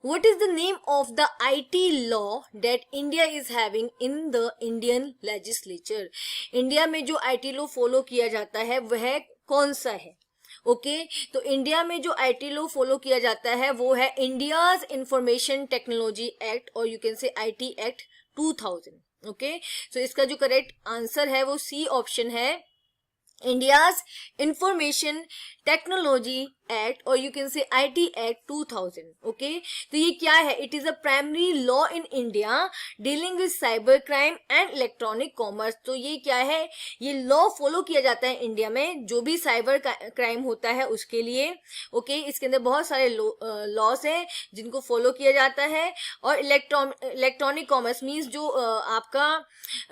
What is the name of the IT law that India is having in the Indian legislature? India में जो IT law follow किया जाता है वह कौन सा है? ओके तो इंडिया में जो IT लॉ फॉलो किया जाता है वो है इंडियाज इंफॉर्मेशन टेक्नोलॉजी एक्ट, और यू कैन से IT एक्ट 2000. ओके सो इसका जो करेक्ट आंसर है वो सी ऑप्शन है, इंडियाज इंफॉर्मेशन टेक्नोलॉजी एक्ट, और यू कैन से IT एक्ट 2000. ओके तो ये क्या है? It is a primary law in India dealing with cyber crime and electronic commerce. तो ये क्या है? ये लॉ फॉलो किया जाता है इंडिया में जो भी साइबर क्राइम होता है उसके लिए. ओके इसके अंदर बहुत सारे लॉस हैं जिनको फॉलो किया जाता है. और इलेक्ट्रॉनिक कॉमर्स मीन्स जो आपका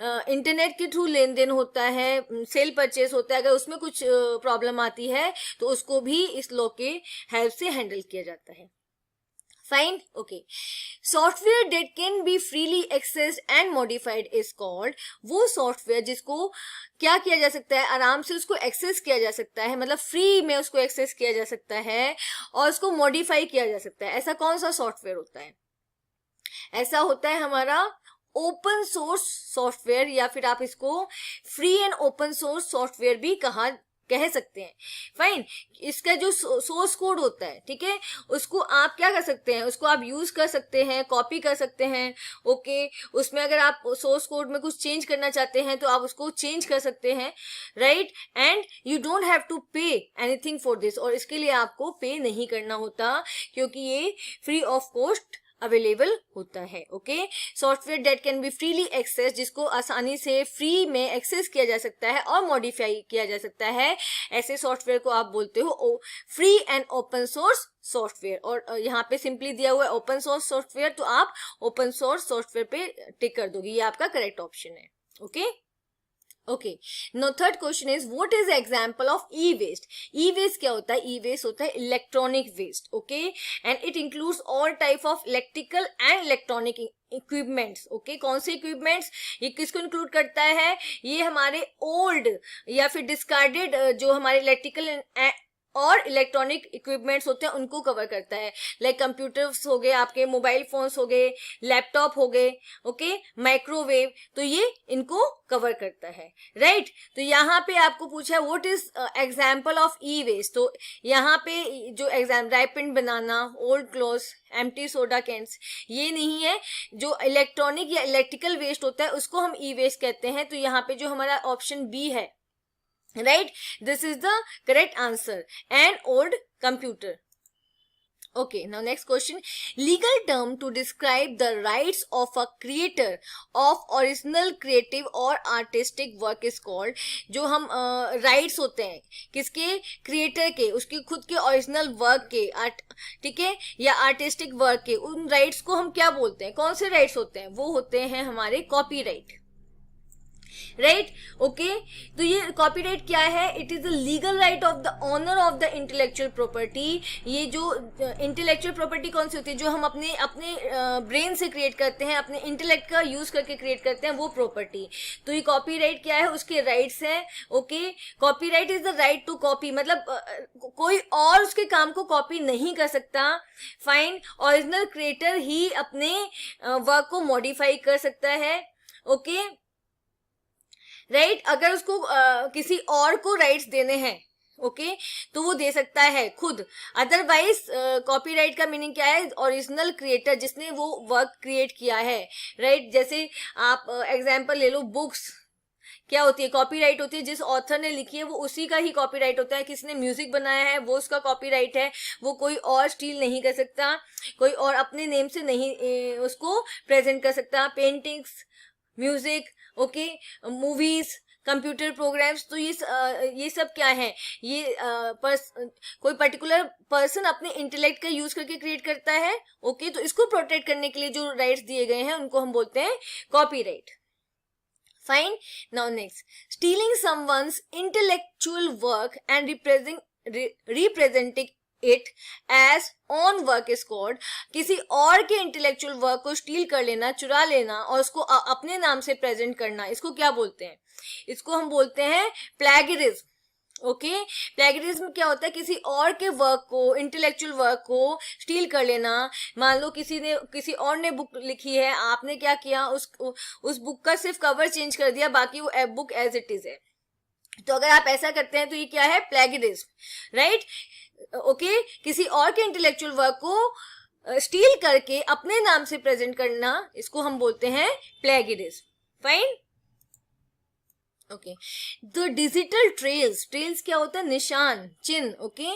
इंटरनेट के थ्रू लेन देन होता है, सेल परचेस होता है, अगर उसमें कुछ प्रॉब्लम आती है तो उसको भी इस लॉ के हेल्प से हैंडल किया जाता है. Fine. Okay software that can be freely accessed and modified is called. वो सॉफ्टवेयर जिसको क्या किया जा सकता है, आराम से उसको एक्सेस किया जा सकता है, मतलब फ्री में उसको एक्सेस किया जा सकता है और उसको मॉडिफाई किया जा सकता है. ऐसा कौन सा सॉफ्टवेयर होता है? ऐसा होता है हमारा ओपन सोर्स सॉफ्टवेयर, या फिर आप इसको free and open source software भी कह सकते हैं. फाइन. इसका जो सोर्स कोड होता है, ठीक है, उसको आप क्या कर सकते हैं, उसको आप यूज कर सकते हैं, कॉपी कर सकते हैं. ओके उसमें अगर आप सोर्स कोड में कुछ चेंज करना चाहते हैं तो आप उसको चेंज कर सकते हैं, right. And you don't have to pay anything for this, और इसके लिए आपको पे नहीं करना होता क्योंकि ये फ्री ऑफ कॉस्ट अवेलेबल होता है. Okay software that can be freely access, जिसको आसानी से फ्री में एक्सेस किया जा सकता है और मॉडिफाई किया जा सकता है, ऐसे सॉफ्टवेयर को आप बोलते हो free and open source software. और यहाँ पे सिंपली दिया हुआ है ओपन सोर्स सॉफ्टवेयर, तो आप ओपन सोर्स सॉफ्टवेयर पे टिक कर दोगे, ये आपका करेक्ट ऑप्शन है. Okay okay now third question is what is example of e waste. E waste क्या होता है? ई वेस्ट होता है electronic waste. Okay and it includes all type of electrical and electronic equipments. Okay कौन से equipments? ये किसको include करता है? ये हमारे ओल्ड या फिर डिस्कार्डेड जो हमारे इलेक्ट्रिकल और इलेक्ट्रॉनिक इक्विपमेंट्स होते हैं उनको कवर करता है. लाइक कंप्यूटर्स हो गए, आपके मोबाइल फोन्स हो गए, लैपटॉप हो गए, ओके माइक्रोवेव, तो ये इनको कवर करता है, राइट. तो यहाँ पे आपको पूछा है what is example of e waste. तो यहाँ पे जो exam ripened banana, old clothes, empty soda cans, ये नहीं है. जो इलेक्ट्रॉनिक या इलेक्ट्रिकल वेस्ट होता है उसको हम ई वेस्ट कहते हैं. तो यहाँ पे जो हमारा ऑप्शन बी है, right, this is the correct answer. An old computer. Okay now next question, legal term to describe the rights of a creator of original creative or artistic work is called. जो हम rights होते हैं किसके? Creator के, उसके खुद के original work के, ठीक है, या आर्टिस्टिक वर्क के, उन राइट्स को हम क्या बोलते हैं? कौन से राइट्स होते हैं? वो होते हैं हमारे कॉपीराइट, राइट. ओके तो ये कॉपीराइट क्या है? It is the legal right of the owner of the intellectual property. ये जो इंटेलेक्चुअल प्रॉपर्टी कौन सी होती है? जो हम अपने ब्रेन से क्रिएट करते हैं, अपने इंटेलेक्ट का यूज करके क्रिएट करते हैं, वो प्रॉपर्टी. तो ये कॉपीराइट क्या है? उसके राइट्स हैं. Okay copyright is the right to copy, मतलब कोई और उसके काम को कॉपी नहीं कर सकता. फाइन. ओरिजिनल क्रिएटर ही अपने वर्क को मॉडिफाई कर सकता है. Okay right. अगर उसको किसी और को राइट्स देने हैं, ओके तो वो दे सकता है खुद. अदरवाइज कॉपीराइट का मीनिंग क्या है? ओरिजिनल क्रिएटर, जिसने वो वर्क क्रिएट किया है, राइट. जैसे आप एग्जांपल ले लो, बुक्स क्या होती है? कॉपीराइट होती है. जिस ऑथर ने लिखी है वो उसी का ही कॉपीराइट होता है. किसने म्यूजिक बनाया है वो उसका कॉपीराइट है, वो कोई और स्टील नहीं कर सकता, कोई और अपने नेम से नहीं उसको प्रेजेंट कर सकता. Paintings, music, okay movies, computer programs, तो ये सब क्या है? ये कोई पर्टिकुलर पर्सन अपने इंटेलेक्ट का यूज करके क्रिएट करता है. ओके तो इसको प्रोटेक्ट करने के लिए जो राइट्स दिए गए हैं उनको हम बोलते हैं copyright. Fine. Now next, stealing someone's intellectual work and representing it as own work is called. किसी और के इंटेलेक्चुअल वर्क को स्टील कर लेना, चुरा लेना और उसको अपने नाम से प्रेजेंट करना, इसको क्या बोलते हैं? इसको हम बोलते हैं प्लैगियरिज्म. ओके प्लेगरिज्म क्या होता है, किसी और के वर्क को, इंटेलेक्चुअल वर्क को स्टील कर लेना। मान लो किसी और ने बुक लिखी है, आपने क्या किया, उस बुक का सिर्फ कवर चेंज कर दिया, बाकी वो बुक एज इट इज है। तो अगर आप ऐसा करते हैं तो ये क्या है, प्लेगरिज्म, राइट। ओके किसी और के इंटेलेक्चुअल वर्क को स्टील करके अपने नाम से प्रेजेंट करना, इसको हम बोलते हैं plagiarism. Fine. Okay the digital trails क्या होता है, निशान, चिन्ह, okay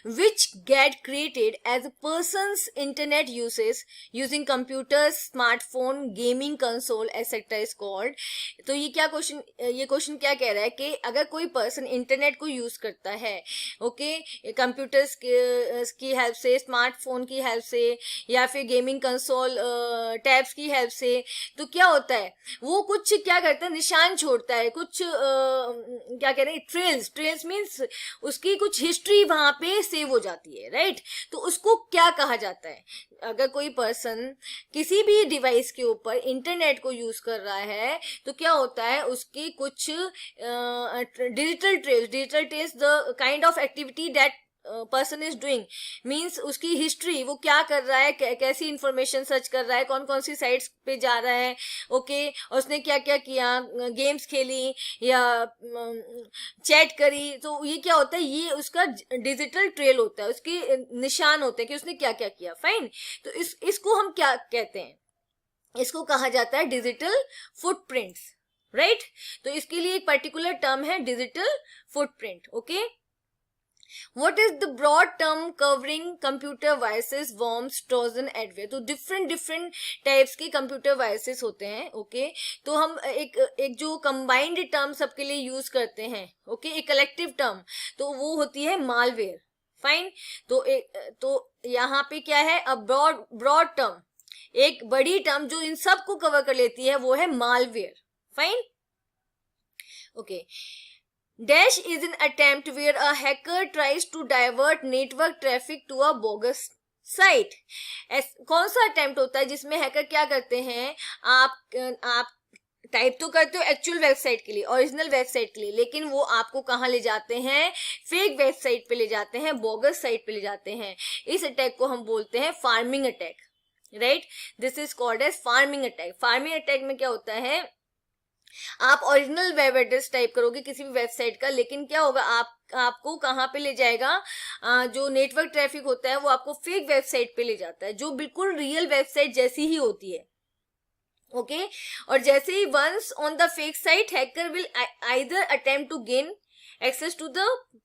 which get created as a person's internet uses using computers, smartphone, gaming console etcetera is called. तो ये क्वेश्चन क्या कह रहा है कि अगर कोई पर्सन इंटरनेट को यूज करता है, ओके कंप्यूटर्स की हेल्प से, स्मार्टफोन की हेल्प से, या फिर गेमिंग कंसोल टैब्स की हेल्प से, तो क्या होता है, वो कुछ क्या करता है, निशान छोड़ता है, कुछ क्या कह रहे हैं, ट्रेल्स मीन्स उसकी कुछ हिस्ट्री वहां पे सेव हो जाती है, राइट। तो उसको क्या कहा जाता है, अगर कोई पर्सन किसी भी डिवाइस के ऊपर इंटरनेट को यूज कर रहा है तो क्या होता है, उसकी कुछ digital trails the kind of activity that person is doing, means उसकी हिस्ट्री, वो क्या कर रहा है, कैसी इंफॉर्मेशन सर्च कर रहा है, कौन कौन सी साइट्स पे जा रहा है, ओके उसने क्या क्या किया, गेम्स खेली या चैट करी, तो ये क्या होता है, ये उसका डिजिटल ट्रेल होता है, उसके निशान होते हैं कि उसने क्या क्या किया। फाइन। तो इसको हम क्या कहते हैं, इसको कहा जाता है डिजिटल फुटप्रिंट्स, राइट। तो इसके लिए एक पर्टिकुलर टर्म है digital footprint. Okay What is the broad term covering computer viruses, worms, trojan, adware? तो different types के computer viruses होते हैं, ओके तो हम एक जो combined term सबके लिए यूज करते हैं, ओके एक collective term, तो वो होती है malware। फाइन। तो यहाँ पे क्या है, अ ब्रॉड टर्म, एक बड़ी टर्म जो इन सब को कवर कर लेती है, वो है malware. Fine. Okay Dash is an attempt where a hacker tries to divert network traffic to a bogus site। कौन सा अटेम्प्ट होता है जिसमें हैकर क्या करते हैं, आप टाइप तो करते हो एक्चुअल वेबसाइट के लिए, ओरिजिनल वेबसाइट के लिए, लेकिन वो आपको कहाँ ले जाते हैं, फेक वेबसाइट पे ले जाते हैं, बोगस साइट पे ले जाते हैं। इस अटैक को हम बोलते हैं pharming attack, right. This is called as pharming attack. Pharming attack में क्या होता है, आप ओरिजिनल वेब एड्रेस टाइप करोगे किसी भी वेबसाइट का, लेकिन क्या होगा, आपको कहाँ पे ले जाएगा, जो नेटवर्क ट्रैफिक होता है वो आपको फेक वेबसाइट पे ले जाता है, जो बिल्कुल रियल वेबसाइट जैसी ही होती है। ओके और जैसे ही once on the fake site, hacker will either attempt to gain access to the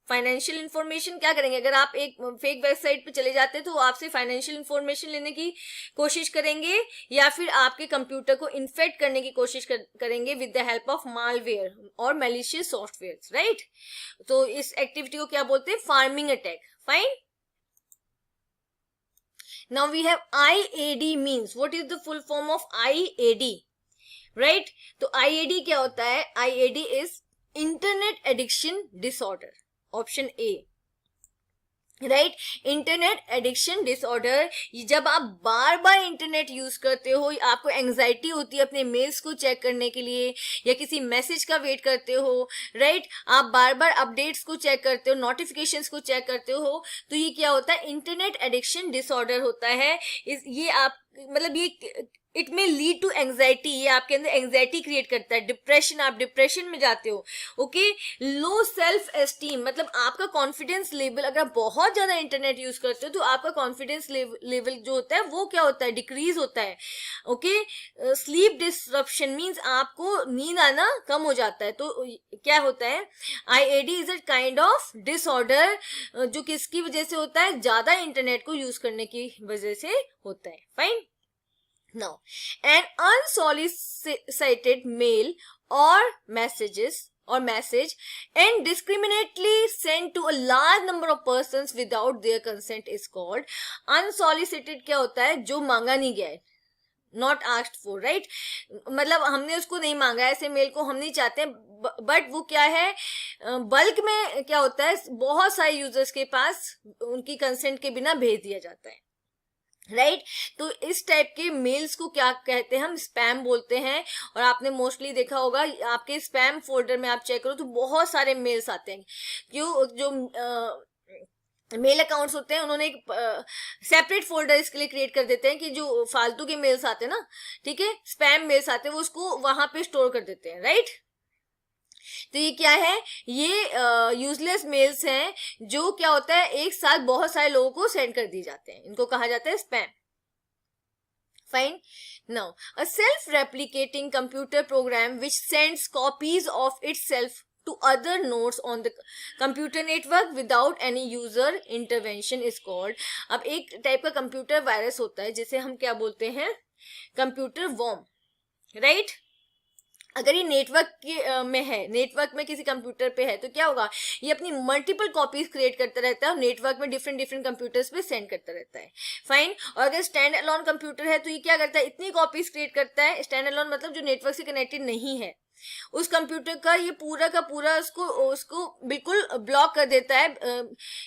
financial information. क्या करेंगे, अगर आप एक फेक वेबसाइट पे चले जाते हैं तो वो आपसे फाइनेंशियल इंफॉर्मेशन लेने की कोशिश करेंगे, या फिर आपके कंप्यूटर को इन्फेक्ट करने की कोशिश करेंगे with the help of malware और मैलिशियस सॉफ्टवेयर, राइट। तो इस एक्टिविटी को क्या बोलते हैं, pharming attack. Fine. Now we have IAD means, what is the full form of IAD, right? तो IAD क्या होता है, IAD is internet addiction disorder, option A, right. Internet addiction disorder, जब आप बार बार इंटरनेट यूज करते हो, आपको एंजाइटी होती है अपने मेल्स को चेक करने के लिए या किसी मैसेज का वेट करते हो, राइट। आप बार बार अपडेट्स को चेक करते हो, नोटिफिकेशंस को चेक करते हो, तो ये क्या होता है, इंटरनेट एडिक्शन डिसऑर्डर होता है। ये आप मतलब ये इट में लीड टू एंजाइटी, ये आपके अंदर एंजाइटी क्रिएट करता है, डिप्रेशन, आप डिप्रेशन में जाते हो। ओके लो सेल्फ एस्टीम, मतलब आपका कॉन्फिडेंस लेवल, अगर आप बहुत ज्यादा इंटरनेट यूज करते हो तो आपका कॉन्फिडेंस लेवल जो होता है वो क्या होता है, डिक्रीज होता है। ओके स्लीप डिसरप्शन मीन्स आपको नींद आना कम हो जाता है। तो क्या होता है, IAD is a kind of disorder जो किसकी वजह से होता है, ज्यादा इंटरनेट को यूज करने की वजह से होता है। Fine. Now, an unsolicited mail or message indiscriminately sent to a large number of persons without their consent is called unsolicited। क्या होता है, जो मांगा नहीं गया है, नॉट आस्क्ड फॉर, राइट। मतलब हमने उसको नहीं मांगा, ऐसे मेल को हम नहीं चाहते, बट वो क्या है, बल्क में क्या होता है, बहुत सारे यूजर्स के पास उनकी कंसेंट के बिना भेज दिया जाता है। राइट तो इस टाइप के मेल्स को क्या कहते हैं, हम स्पैम बोलते हैं। और आपने मोस्टली देखा होगा आपके स्पैम फोल्डर में आप चेक करो तो बहुत सारे मेल्स आते हैं। क्यों, जो मेल अकाउंट्स होते हैं उन्होंने एक सेपरेट फोल्डर इसके लिए क्रिएट कर देते हैं कि जो फालतू के मेल्स आते हैं ना, ठीक है, स्पैम मेल्स आते हैं, वो उसको वहां पे स्टोर कर देते हैं, राइट। तो ये क्या है, ये यूजलेस मेल्स हैं जो क्या होता है एक साथ बहुत सारे लोगों को सेंड कर दिए जाते हैं, इनको कहा जाता है spam. Fine. Now a self replicating computer program which sends copies of itself to other nodes on the computer network without any user intervention is called। अब एक टाइप का कंप्यूटर वायरस होता है जिसे हम क्या बोलते हैं, कंप्यूटर वॉर्म, राइट। अगर ये नेटवर्क के में है, नेटवर्क में किसी कंप्यूटर पे है तो क्या होगा, ये अपनी मल्टीपल कॉपीज क्रिएट करता रहता है और नेटवर्क में डिफरेंट डिफरेंट कंप्यूटर्स पे सेंड करता रहता है। फाइन। और अगर स्टैंड अलोन कंप्यूटर है तो ये क्या करता है, इतनी कॉपीज क्रिएट करता है, स्टैंड अलोन मतलब जो नेटवर्क से कनेक्टेड नहीं है, उस कंप्यूटर का ये पूरा का पूरा उसको उसको बिल्कुल ब्लॉक कर देता है,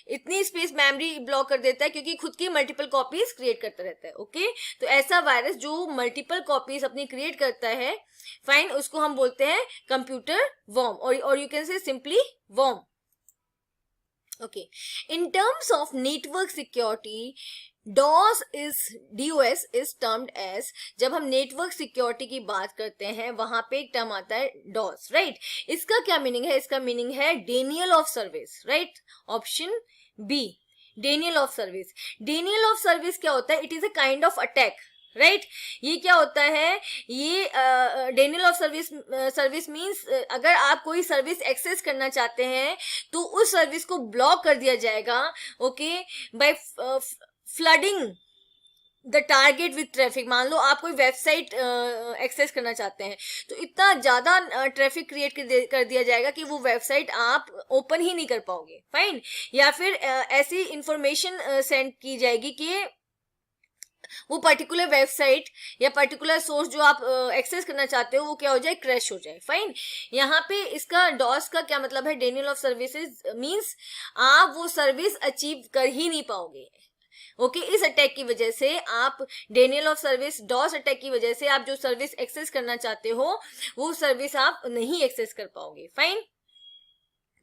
इतनी स्पेस मेमोरी ब्लॉक कर देता है क्योंकि खुद की मल्टीपल कॉपीज क्रिएट करता रहता है। ओके, तो ऐसा वायरस जो मल्टीपल कॉपीज अपनी क्रिएट करता है, फाइन, उसको हम बोलते हैं कंप्यूटर वॉर्म, और you can say simply worm. Okay, in terms of network security DOS is termed as, जब हम नेटवर्क सिक्योरिटी की बात करते हैं वहां पे एक टर्म आता है DOS, राइट। इसका क्या मीनिंग है, इसका मीनिंग है denial of service, right. Option b, denial of service. Denial of service क्या होता है, it is a kind of attack, right. ये क्या होता है, ये डेनियल ऑफ सर्विस मींस अगर आप कोई सर्विस एक्सेस करना चाहते हैं तो उस सर्विस को ब्लॉक कर दिया जाएगा, okay, by flooding the target with traffic. मान लो आप कोई वेबसाइट एक्सेस करना चाहते हैं तो इतना ज्यादा ट्रैफिक क्रिएट कर दिया जाएगा कि वो वेबसाइट आप ओपन ही नहीं कर पाओगे, फाइन। या फिर ऐसी इंफॉर्मेशन सेंड की जाएगी कि वो पर्टिकुलर वेबसाइट या पर्टिकुलर सोर्स जो आप एक्सेस करना चाहते हो वो क्या हो जाए, क्रैश हो जाए, फाइन। यहाँ पे इसका डॉस का क्या मतलब है, डेनियल ऑफ सर्विसेज मींस आप वो सर्विस अचीव कर ही नहीं पाओगे। ओके, इस अटैक की वजह से आप denial of service DoS attack की वजह से आप जो सर्विस एक्सेस करना चाहते हो वो सर्विस आप नहीं एक्सेस कर पाओगे, fine.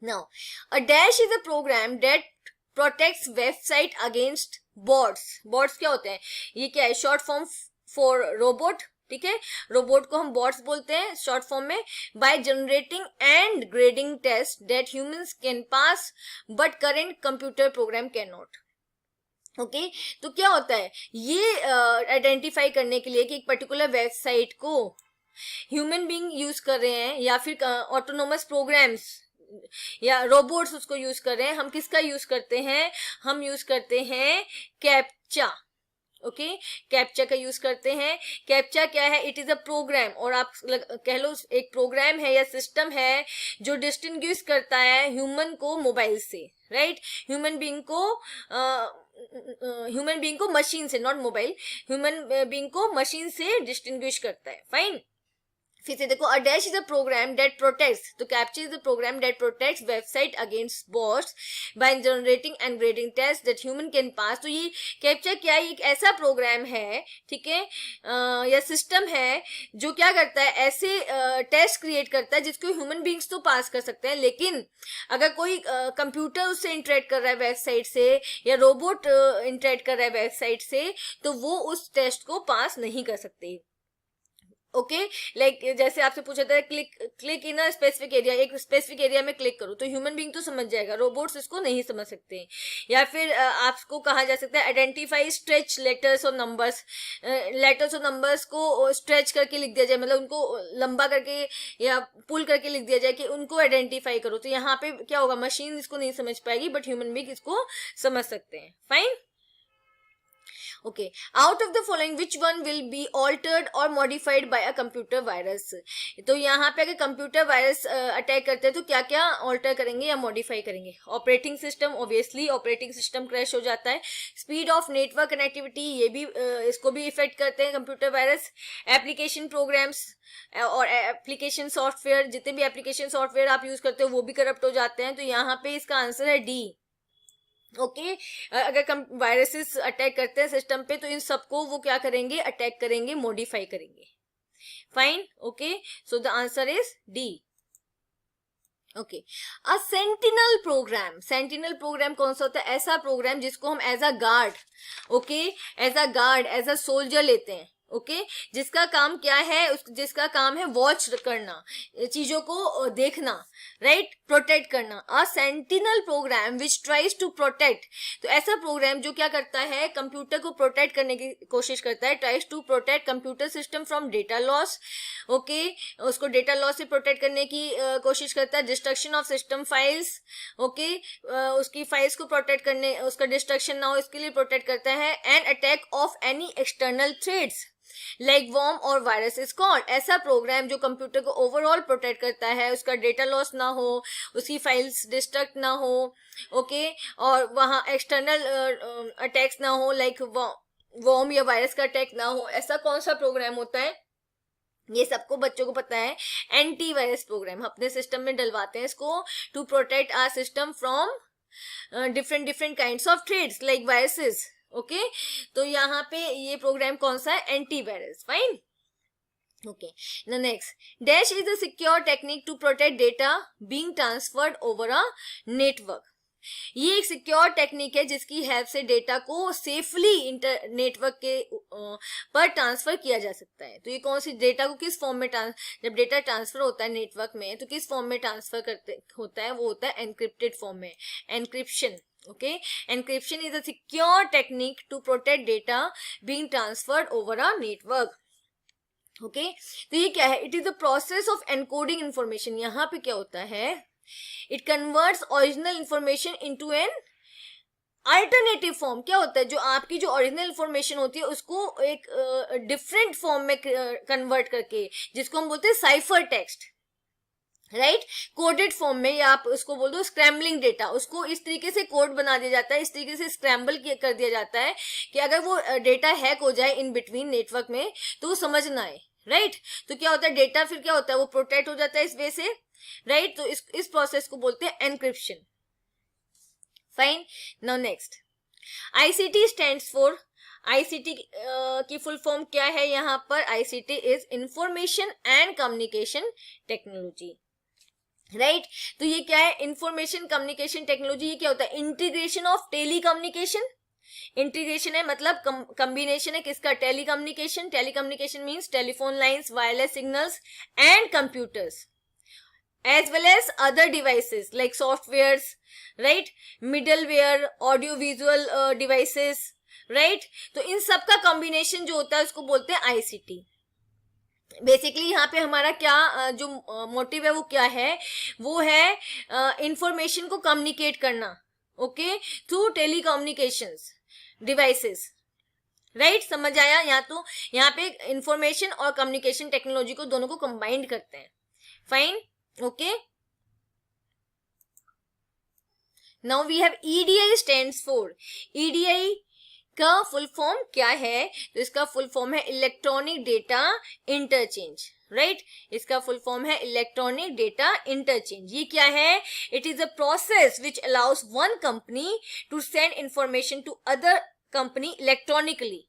Now a dash is a program that protects website against bots. Bots क्या होते हैं, ये क्या है, शॉर्ट फॉर्म फॉर रोबोट, ठीक है, रोबोट को हम बॉट्स बोलते हैं शॉर्ट फॉर्म में। By generating and grading test that humans can pass but current computer program can not. Okay, तो क्या होता है, ये आइडेंटिफाई करने के लिए कि एक पर्टिकुलर वेबसाइट को ह्यूमन बीइंग यूज कर रहे हैं या फिर ऑटोनोमस प्रोग्राम्स या रोबोट्स उसको यूज कर रहे हैं, हम किसका यूज करते हैं, हम यूज करते हैं कैप्चा। ओके, कैप्चा का यूज करते हैं। कैप्चा क्या है, इट इज अ प्रोग्राम, और आप कह लो एक प्रोग्राम है या सिस्टम है जो डिस्टिंग्विश करता है ह्यूमन को मोबाइल से, राइट। ह्यूमन बीइंग को मशीन से, नॉट मोबाइल, ह्यूमन बीइंग को मशीन से डिस्टिंग्विश करता है, फाइन। फिर से देखो, a dash is a program that protects, तो captcha is a program that protects website against bots by generating and grading test that human can pass. तो ये कैप्चा क्या है, एक ऐसा प्रोग्राम है, ठीक है, या सिस्टम है जो क्या करता है, ऐसे टेस्ट क्रिएट करता है जिसको ह्यूमन बींग्स तो पास कर सकते हैं, लेकिन अगर कोई कंप्यूटर उससे इंटरेक्ट कर रहा है वेबसाइट से या रोबोट इंटरेक्ट कर रहा है वेबसाइट से तो वो उस टेस्ट को पास नहीं कर सकते। ओके, लाइक जैसे आपसे पूछा था click in a specific area, एक स्पेसिफिक एरिया में क्लिक करो तो ह्यूमन बीइंग तो समझ जाएगा, रोबोट्स इसको नहीं समझ सकते। या फिर आपको कहा जा सकता है आइडेंटिफाई स्ट्रेच लेटर्स और नंबर्स, लेटर्स और नंबर्स को स्ट्रेच करके लिख दिया जाए, मतलब उनको लंबा करके या पुल करके लिख दिया जाए कि उनको आइडेंटिफाई करो, तो यहाँ पे क्या होगा, मशीन इसको नहीं समझ पाएगी बट ह्यूमन बीइंग इसको समझ सकते हैं, fine. Okay, out of the following which one will be altered or modified by a computer virus? तो यहाँ पे अगर कंप्यूटर वायरस अटैक करते हैं तो क्या क्या ऑल्टर करेंगे या मॉडिफाई करेंगे? Operating system, obviously operating system crash हो जाता है। स्पीड ऑफ नेटवर्क कनेक्टिविटी, ये भी इसको भी इफेक्ट करते हैं कंप्यूटर वायरस। एप्लीकेशन प्रोग्राम्स और एप्लीकेशन सॉफ्टवेयर, जितने भी एप्लीकेशन सॉफ्टवेयर आप यूज करते हो वो भी करप्ट हो जाते हैं। तो यहाँ पे इसका आंसर है डी, ओके अगर वायरसेस अटैक करते हैं सिस्टम पे, तो इन सबको वो क्या करेंगे, अटैक करेंगे, मॉडिफाई करेंगे. Fine. Okay, so the answer is d. Okay, a sentinel program. Sentinel program कौन सा होता है? ऐसा प्रोग्राम जिसको हम as a guard, okay, as a guard, as a soldier लेते हैं. ओके, जिसका काम क्या है, जिसका काम है वॉच करना, चीजों को देखना, राइट, प्रोटेक्ट करना. A sentinel program which tries to protect. तो ऐसा प्रोग्राम जो क्या करता है, कंप्यूटर को प्रोटेक्ट करने की कोशिश करता है. Tries to protect computer system from data loss. Okay, उसको डेटा लॉस से प्रोटेक्ट करने की कोशिश करता है. Destruction of system files. Okay, उसकी फाइल्स को प्रोटेक्ट करने, उसका डिस्ट्रक्शन ना हो इसके लिए प्रोटेक्ट करता है. And attack of any external threats like worm और वायरस इज कॉल्ड. ऐसा प्रोग्राम जो कंप्यूटर को ओवरऑल प्रोटेक्ट करता है, उसका डेटा लॉस ना हो, उसकी फाइल्स डिस्ट्रक्ट ना हो, ओके, और वहां एक्सटर्नल अटैक्स ना हो, लाइक वॉर्म या वायरस का अटैक ना हो, ऐसा कौन सा प्रोग्राम होता है? ये सबको बच्चों को पता है. एंटीवायरस प्रोग्राम अपने सिस्टम में डलवाते हैं इसको, to protect our system from different different kinds of threats like viruses. Okay, तो यहाँ पे ये प्रोग्राम कौन सा है? Antivirus. Fine. Okay, the next, dash is a secure technique to protect data being transferred over a network. ये एक secure technique है जिसकी हेल्प से डेटा को सेफली नेटवर्क के पर ट्रांसफर किया जा सकता है. तो ये कौन सी, डेटा को किस फॉर्म में जब डेटा ट्रांसफर होता है नेटवर्क में, तो किस फॉर्म में ट्रांसफर करते होता है? वो होता है एनक्रिप्टेड फॉर्म में, encryption. Okay, encryption is a secure technique to protect data being transferred over a network. Okay, तो ये क्या है? It is the process of encoding information. यहाँ पे क्या होता है? It converts original information into an alternative form. क्या होता है? जो आपकी जो ओरिजिनल इंफॉर्मेशन होती है उसको एक डिफरेंट फॉर्म में कन्वर्ट करके, जिसको हम बोलते हैं cipher text, right, coded form में, या आप उसको बोल दो स्क्रैम्बलिंग डेटा. उसको इस तरीके से कोड बना दिया जाता है, इस तरीके से स्क्रैम्बल कर दिया जाता है कि अगर वो डेटा हैक हो जाए इन बिटवीन नेटवर्क में तो वो समझ ना आए, राइट. तो क्या होता है? डेटा फिर क्या होता है? वो प्रोटेक्ट हो जाता है इस वे से, राइट. तो इस प्रोसेस को बोलते हैं encryption. Fine. Now next, ICT stands for. ICT की फुल फॉर्म क्या है? यहाँ पर ICT is information and communication technology, right. तो ये क्या है? Information communication technology. ये क्या होता है? Integration of telecommunication. Integration है मतलब कॉम्बिनेशन है किसका? Telecommunication. Telecommunication means telephone lines, wireless signals and computers as well as other devices like softwares, right, middleware, audio visual devices, right. तो इन सब का कॉम्बिनेशन जो होता है उसको बोलते हैं आईसीटी. बेसिकली यहाँ पे हमारा क्या जो मोटिव है वो क्या है? वो है इंफॉर्मेशन को कम्युनिकेट करना, okay, through telecommunications devices, right. समझ आया? यहाँ पे इंफॉर्मेशन और कम्युनिकेशन टेक्नोलॉजी को दोनों को कंबाइंड करते हैं. Fine. Okay, now we have EDI stands for. EDI का फुल फॉर्म क्या है? तो इसका फुल फॉर्म है इलेक्ट्रॉनिक डेटा इंटरचेंज, राइट. इसका फुल फॉर्म है इलेक्ट्रॉनिक डेटा इंटरचेंज. ये क्या है? It is a process which allows one company to send information to other company electronically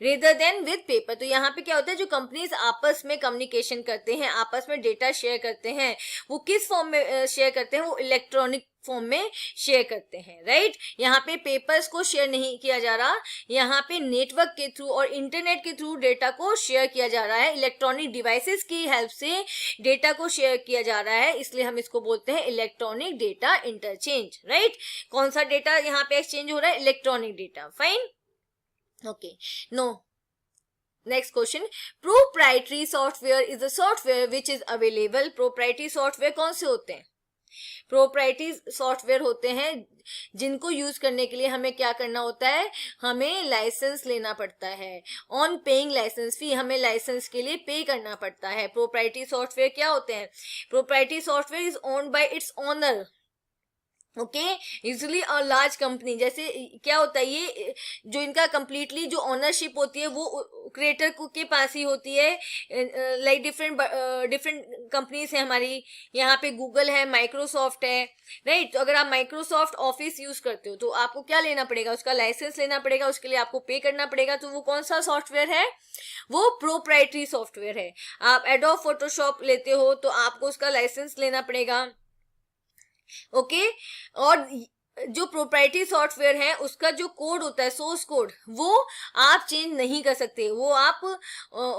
rather than with paper. तो यहाँ पे क्या होता है? जो कंपनीज आपस में कम्युनिकेशन करते हैं, आपस में डेटा शेयर करते हैं, वो किस फॉर्म में शेयर करते हैं? वो इलेक्ट्रॉनिक फॉर्म में शेयर करते हैं, राइट. यहाँ पे पेपर्स को शेयर नहीं किया जा रहा, यहाँ पे नेटवर्क के थ्रू और इंटरनेट के थ्रू डेटा को शेयर किया जा रहा है. इलेक्ट्रॉनिक डिवाइसेस की हेल्प से डेटा को शेयर किया जा रहा है, इसलिए हम इसको बोलते हैं इलेक्ट्रॉनिक डेटा इंटरचेंज, राइट. कौन सा डेटा यहाँ पे एक्सचेंज हो रहा है? Electronic data. Fine. Okay, no. Next question. Proprietary software is a software which is available. Proprietary software कौन से होते हैं? Proprietary software होते हैं जिनको यूज करने के लिए हमें क्या करना होता है? हमें लाइसेंस लेना पड़ता है. ऑन पेइंग लाइसेंस फी, हमें लाइसेंस के लिए पे करना पड़ता है. प्रोप्राइटरी सॉफ्टवेयर क्या होते हैं? Proprietary software is owned by its owner, okay, usually और लार्ज कंपनी, जैसे क्या होता है, ये जो इनका कंप्लीटली जो ओनरशिप होती है वो क्रिएटर के पास ही होती है। लाइक डिफरेंट डिफरेंट कंपनीज है हमारी, यहाँ पे गूगल है, माइक्रोसॉफ्ट है, राइट। तो अगर आप माइक्रोसॉफ्ट ऑफिस यूज करते हो तो आपको क्या लेना पड़ेगा, उसका लाइसेंस लेना पड़ेगा, उसके लिए आपको पे करना पड़ेगा। तो वो कौन सा सॉफ्टवेयर है, वो प्रोप्राइटरी सॉफ्टवेयर है। आप एडोब फोटोशॉप लेते हो तो आपको उसका लाइसेंस लेना पड़ेगा, ओके। और जो प्रोप्राइटरी सॉफ्टवेयर है उसका जो कोड होता है, सोर्स कोड, वो आप चेंज नहीं कर सकते। वो आप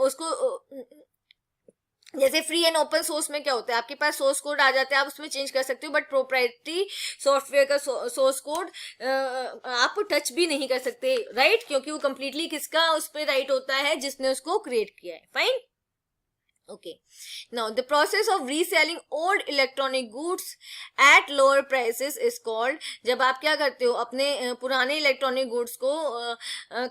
उसको जैसे फ्री एंड ओपन सोर्स में क्या होता है, आपके पास सोर्स कोड आ जाता है, आप उसमें चेंज कर सकते हो, बट प्रोप्राइटरी सॉफ्टवेयर का सोर्स कोड आप टच भी नहीं कर सकते, राइट, क्योंकि वो कंप्लीटली किसका उस पर राइट होता है, जिसने उसको क्रिएट किया है। Fine, okay, now the process of reselling old electronic goods at lower prices is called, जब आप क्या करते हो, अपने पुराने इलेक्ट्रॉनिक गुड्स को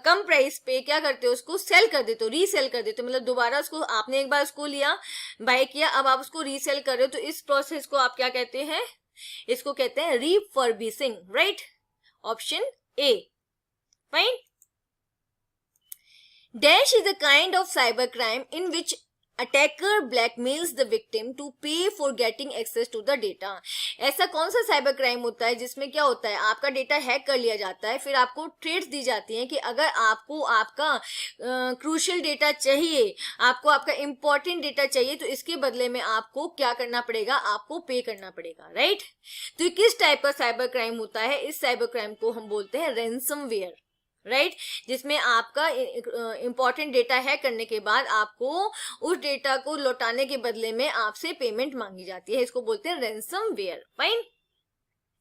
कम प्राइस पे क्या करते हो, उसको सेल कर देते हो, रीसेल कर देते हो, मतलब दोबारा उसको, आपने एक बार उसको लिया, बाय किया, अब आप उसको रीसेल कर रहे हो, तो इस प्रोसेस को आप क्या कहते हैं, इसको कहते हैं refurbishing, right, option A. Fine, dash is a kind of cyber crime in which attacker blackmails the victim to pay for getting access to the data. ऐसा कौन सा साइबर क्राइम होता है जिसमें क्या होता है, आपका डेटा हैक कर लिया जाता है, फिर आपको थ्रेट्स दी जाती हैं कि अगर आपको आपका क्रूशियल डेटा चाहिए, आपको आपका इंपॉर्टेंट डेटा चाहिए, तो इसके बदले में आपको क्या करना पड़ेगा, आपको पे करना पड़ेगा, राइट। तो ये किस टाइप का साइबर क्राइम होता है, इस साइबर क्राइम को हम बोलते हैं रैंसमवेयर, राइट, जिसमें आपका इंपॉर्टेंट डेटा हैक करने के बाद आपको उस डेटा को लौटाने के बदले में आपसे पेमेंट मांगी जाती है, इसको बोलते हैं ransomware. Fine,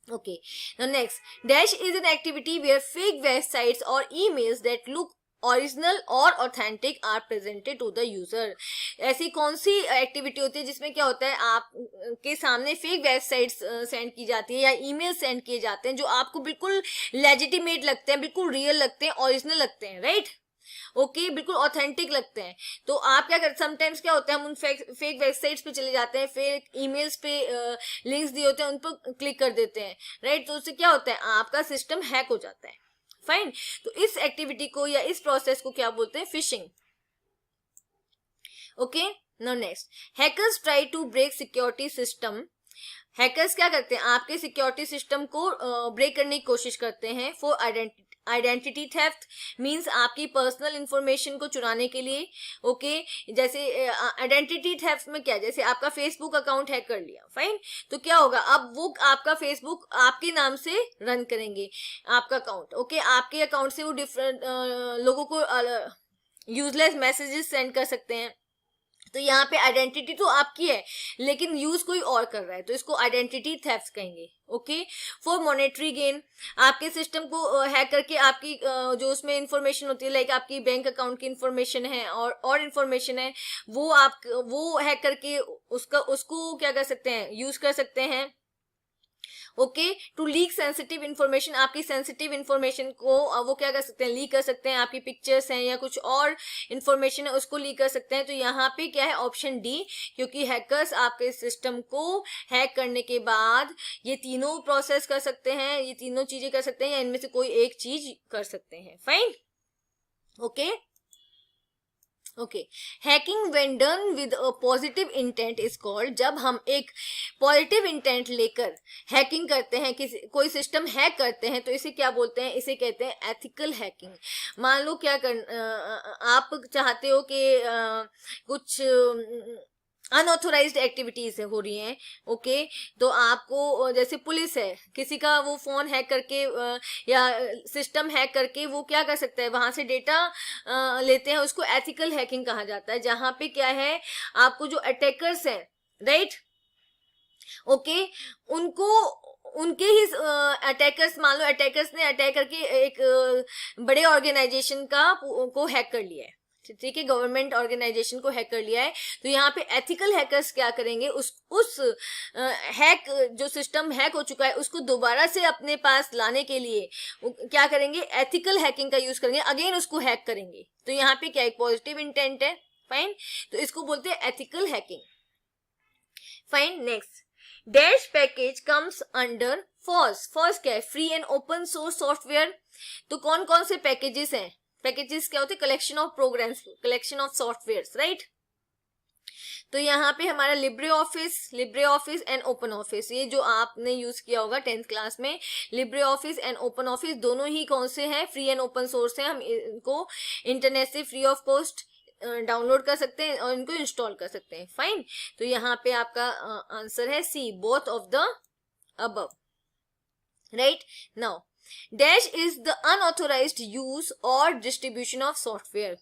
okay, now next, dash is an activity where fake websites or emails that look original और authentic are presented to the user. ऐसी कौन सी एक्टिविटी होती है जिसमें क्या होता है, आप के सामने फेक वेबसाइट्स सेंड की जाती है या ईमेल सेंड किए जाते हैं जो आपको बिल्कुल लेजिटिमेट लगते हैं, बिल्कुल रियल लगते हैं, ओरिजिनल लगते हैं, राइट, ओके, बिल्कुल ऑथेंटिक लगते हैं। तो आप क्या करते, समटाइम्स क्या होता है, हम उन फेक वेबसाइट्स पे चले जाते हैं, फेक ईमेल्स पे लिंक्स दिए होते हैं, उन पर क्लिक कर देते हैं, राइट। तो उससे क्या होता है, आपका सिस्टम हैक हो जाता है। फाइन, तो इस एक्टिविटी को या इस प्रोसेस को क्या बोलते हैं, phishing. Okay, now next, hackers try to break security system. Hackers क्या करते हैं, आपके सिक्योरिटी सिस्टम को ब्रेक करने की कोशिश करते हैं फॉर आइडेंटिटी थेफ्ट, मींस आपकी पर्सनल इंफॉर्मेशन को चुराने के लिए, ओके। जैसे आइडेंटिटी थेफ्ट में क्या, जैसे आपका फेसबुक अकाउंट हैक कर लिया, फाइन, तो क्या होगा, अब वो आपका फेसबुक आपके नाम से रन करेंगे आपका अकाउंट, ओके। आपके अकाउंट से वो डिफरेंट लोगों को यूजलेस मैसेजेस सेंड कर सकते हैं। तो यहाँ पे आइडेंटिटी तो आपकी है लेकिन यूज कोई और कर रहा है, तो इसको आइडेंटिटी थेफ्ट कहेंगे, ओके। फॉर मॉनेटरी गेन, आपके सिस्टम को हैक करके आपकी जो उसमें इंफॉर्मेशन होती है, लाइक आपकी बैंक अकाउंट की इंफॉर्मेशन है और इंफॉर्मेशन है, वो हैक करके उसको क्या कर सकते हैं, यूज कर सकते हैं, okay. To leak sensitive information, आपकी सेंसिटिव इन्फॉर्मेशन को वो क्या कर सकते हैं, लीक कर सकते हैं, आपकी पिक्चर्स हैं या कुछ और इन्फॉर्मेशन है उसको लीक कर सकते हैं। तो यहाँ पे क्या है, ऑप्शन डी, क्योंकि हैकर्स आपके सिस्टम को हैक करने के बाद ये तीनों प्रोसेस कर सकते हैं, ये तीनों चीजें कर सकते हैं या इनमें से कोई एक चीज कर सकते हैं। Fine, okay, okay. Hacking when done with a positive intent is called, जब हम एक पॉजिटिव इंटेंट लेकर हैकिंग करते हैं, किसी कोई सिस्टम हैक करते हैं, तो इसे क्या बोलते हैं, इसे कहते हैं एथिकल हैकिंग। मान लो क्या आप चाहते हो कि कुछ अनऑथोराइज्ड एक्टिविटीज हो रही हैं, ओके। तो आपको जैसे पुलिस है, किसी का वो फोन हैक करके या सिस्टम हैक करके वो क्या कर सकता है, वहां से डेटा लेते हैं, उसको एथिकल हैकिंग कहा जाता है। जहां पे क्या है, आपको जो अटैकर्स हैं, राइट, ओके, उनको उनके ही अटैकर्स, मान लो अटैकर्स ने अटैक करके एक बड़े ऑर्गेनाइजेशन को हैक कर लिया है, ठीक है, गवर्नमेंट ऑर्गेनाइजेशन को हैक कर लिया है। तो यहाँ पे एथिकल हैकर्स क्या करेंगे, उस हैक जो सिस्टम हैक हो चुका है उसको दोबारा से अपने पास लाने के लिए क्या करेंगे, एथिकल हैकिंग का यूज करेंगे, अगेन उसको हैक करेंगे। तो यहाँ पे क्या एक पॉजिटिव इंटेंट है, फाइन, तो इसको बोलते हैं ethical hacking. Fine, next, dash package comes under FOSS क्या है? Free and open source software. तो कौन कौन से पैकेजेस हैं? पैकेजेस क्या होते हैं? Collection of programs, collection of software, right. तो यहाँ पे हमारा Libre Office and Open Office, ये जो आपने यूज किया होगा 10th क्लास में, Libre Office and Open Office दोनों ही कौन से हैं? फ्री एंड ओपन सोर्स हैं। हम इनको इंटरनेट से फ्री ऑफ कॉस्ट डाउनलोड कर सकते हैं और इनको इंस्टॉल कर सकते हैं। फाइन, तो यहाँ पे आपका आंसर है C, both of the above, right. Now dash is the unauthorized use और डिस्ट्रीब्यूशन ऑफ सॉफ्टवेयर।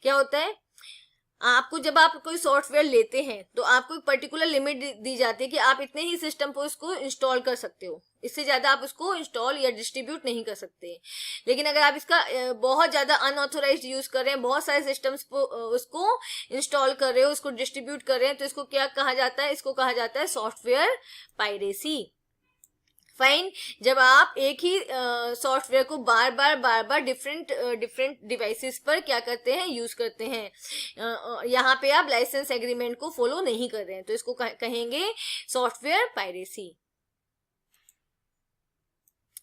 क्या होता है? आपको जब आप कोई सॉफ्टवेयर लेते हैं तो आपको एक पर्टिकुलर लिमिट दी जाती है कि आप इतने ही सिस्टम पर उसको इंस्टॉल कर सकते हो, इससे ज्यादा आप उसको इंस्टॉल या डिस्ट्रीब्यूट नहीं कर सकते। लेकिन अगर आप इसका बहुत ज्यादा अनऑथोराइज्ड यूज कर रहे हैं, बहुत सारे सिस्टम्स उसको इंस्टॉल कर रहे हो, उसको डिस्ट्रीब्यूट कर रहे हैं, तो इसको क्या कहा जाता है? इसको कहा जाता है सॉफ्टवेयर पायरेसी। फाइन, जब आप एक ही सॉफ्टवेयर को बार बार डिफरेंट डिवाइसेस पर क्या करते हैं? यूज करते हैं। यहाँ पे आप लाइसेंस एग्रीमेंट को फॉलो नहीं कर रहे हैं, तो इसको कहेंगे software piracy.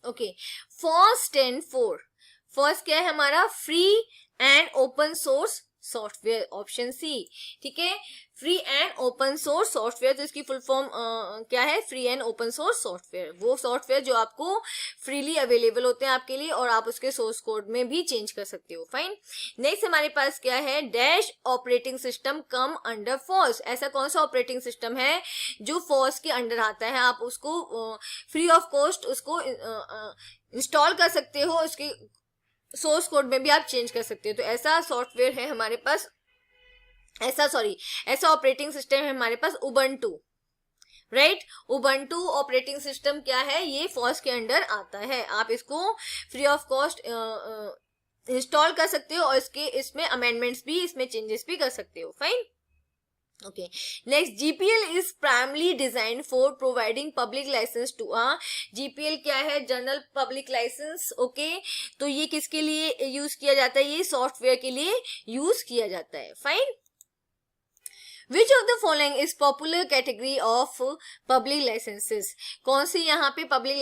Okay, FOSS stand for, FOSS क्या है हमारा? Free and open source software, option C, ठीक है। Free and open source software, तो इसकी फुल फॉर्म क्या है? Free and open source software, वो सॉफ्टवेयर जो आपको फ्रीली अवेलेबल होते हैं आपके लिए और आप उसके सोर्स कोड में भी चेंज कर सकते हो। फाइन, नेक्स्ट हमारे पास क्या है? Dash operating system come under FOSS. ऐसा कौन सा ऑपरेटिंग सिस्टम है जो फॉस के अंडर आता है? आप उसको फ्री ऑफ कॉस्ट उसको इंस्टॉल कर सकते हो, उसके सोर्स कोड में भी आप चेंज कर सकते हो। तो ऐसा सॉफ्टवेयर है हमारे पास, ऐसा ऑपरेटिंग सिस्टम है हमारे पास Ubuntu, right. Ubuntu operating system क्या है? ये फॉस के अंडर आता है। आप इसको फ्री ऑफ कॉस्ट इंस्टॉल कर सकते हो और इसमें अमेंडमेंट्स भी, इसमें चेंजेस भी कर सकते हो। Fine, okay, next GPL is primarily designed for providing public license to GPL क्या है? General public licence. ओके, तो ये किसके लिए यूज किया जाता है? ये सॉफ्टवेयर के लिए यूज किया जाता है। Fine, which of the following is popular category of public licences? कौन सी यहाँ पे पब्लिक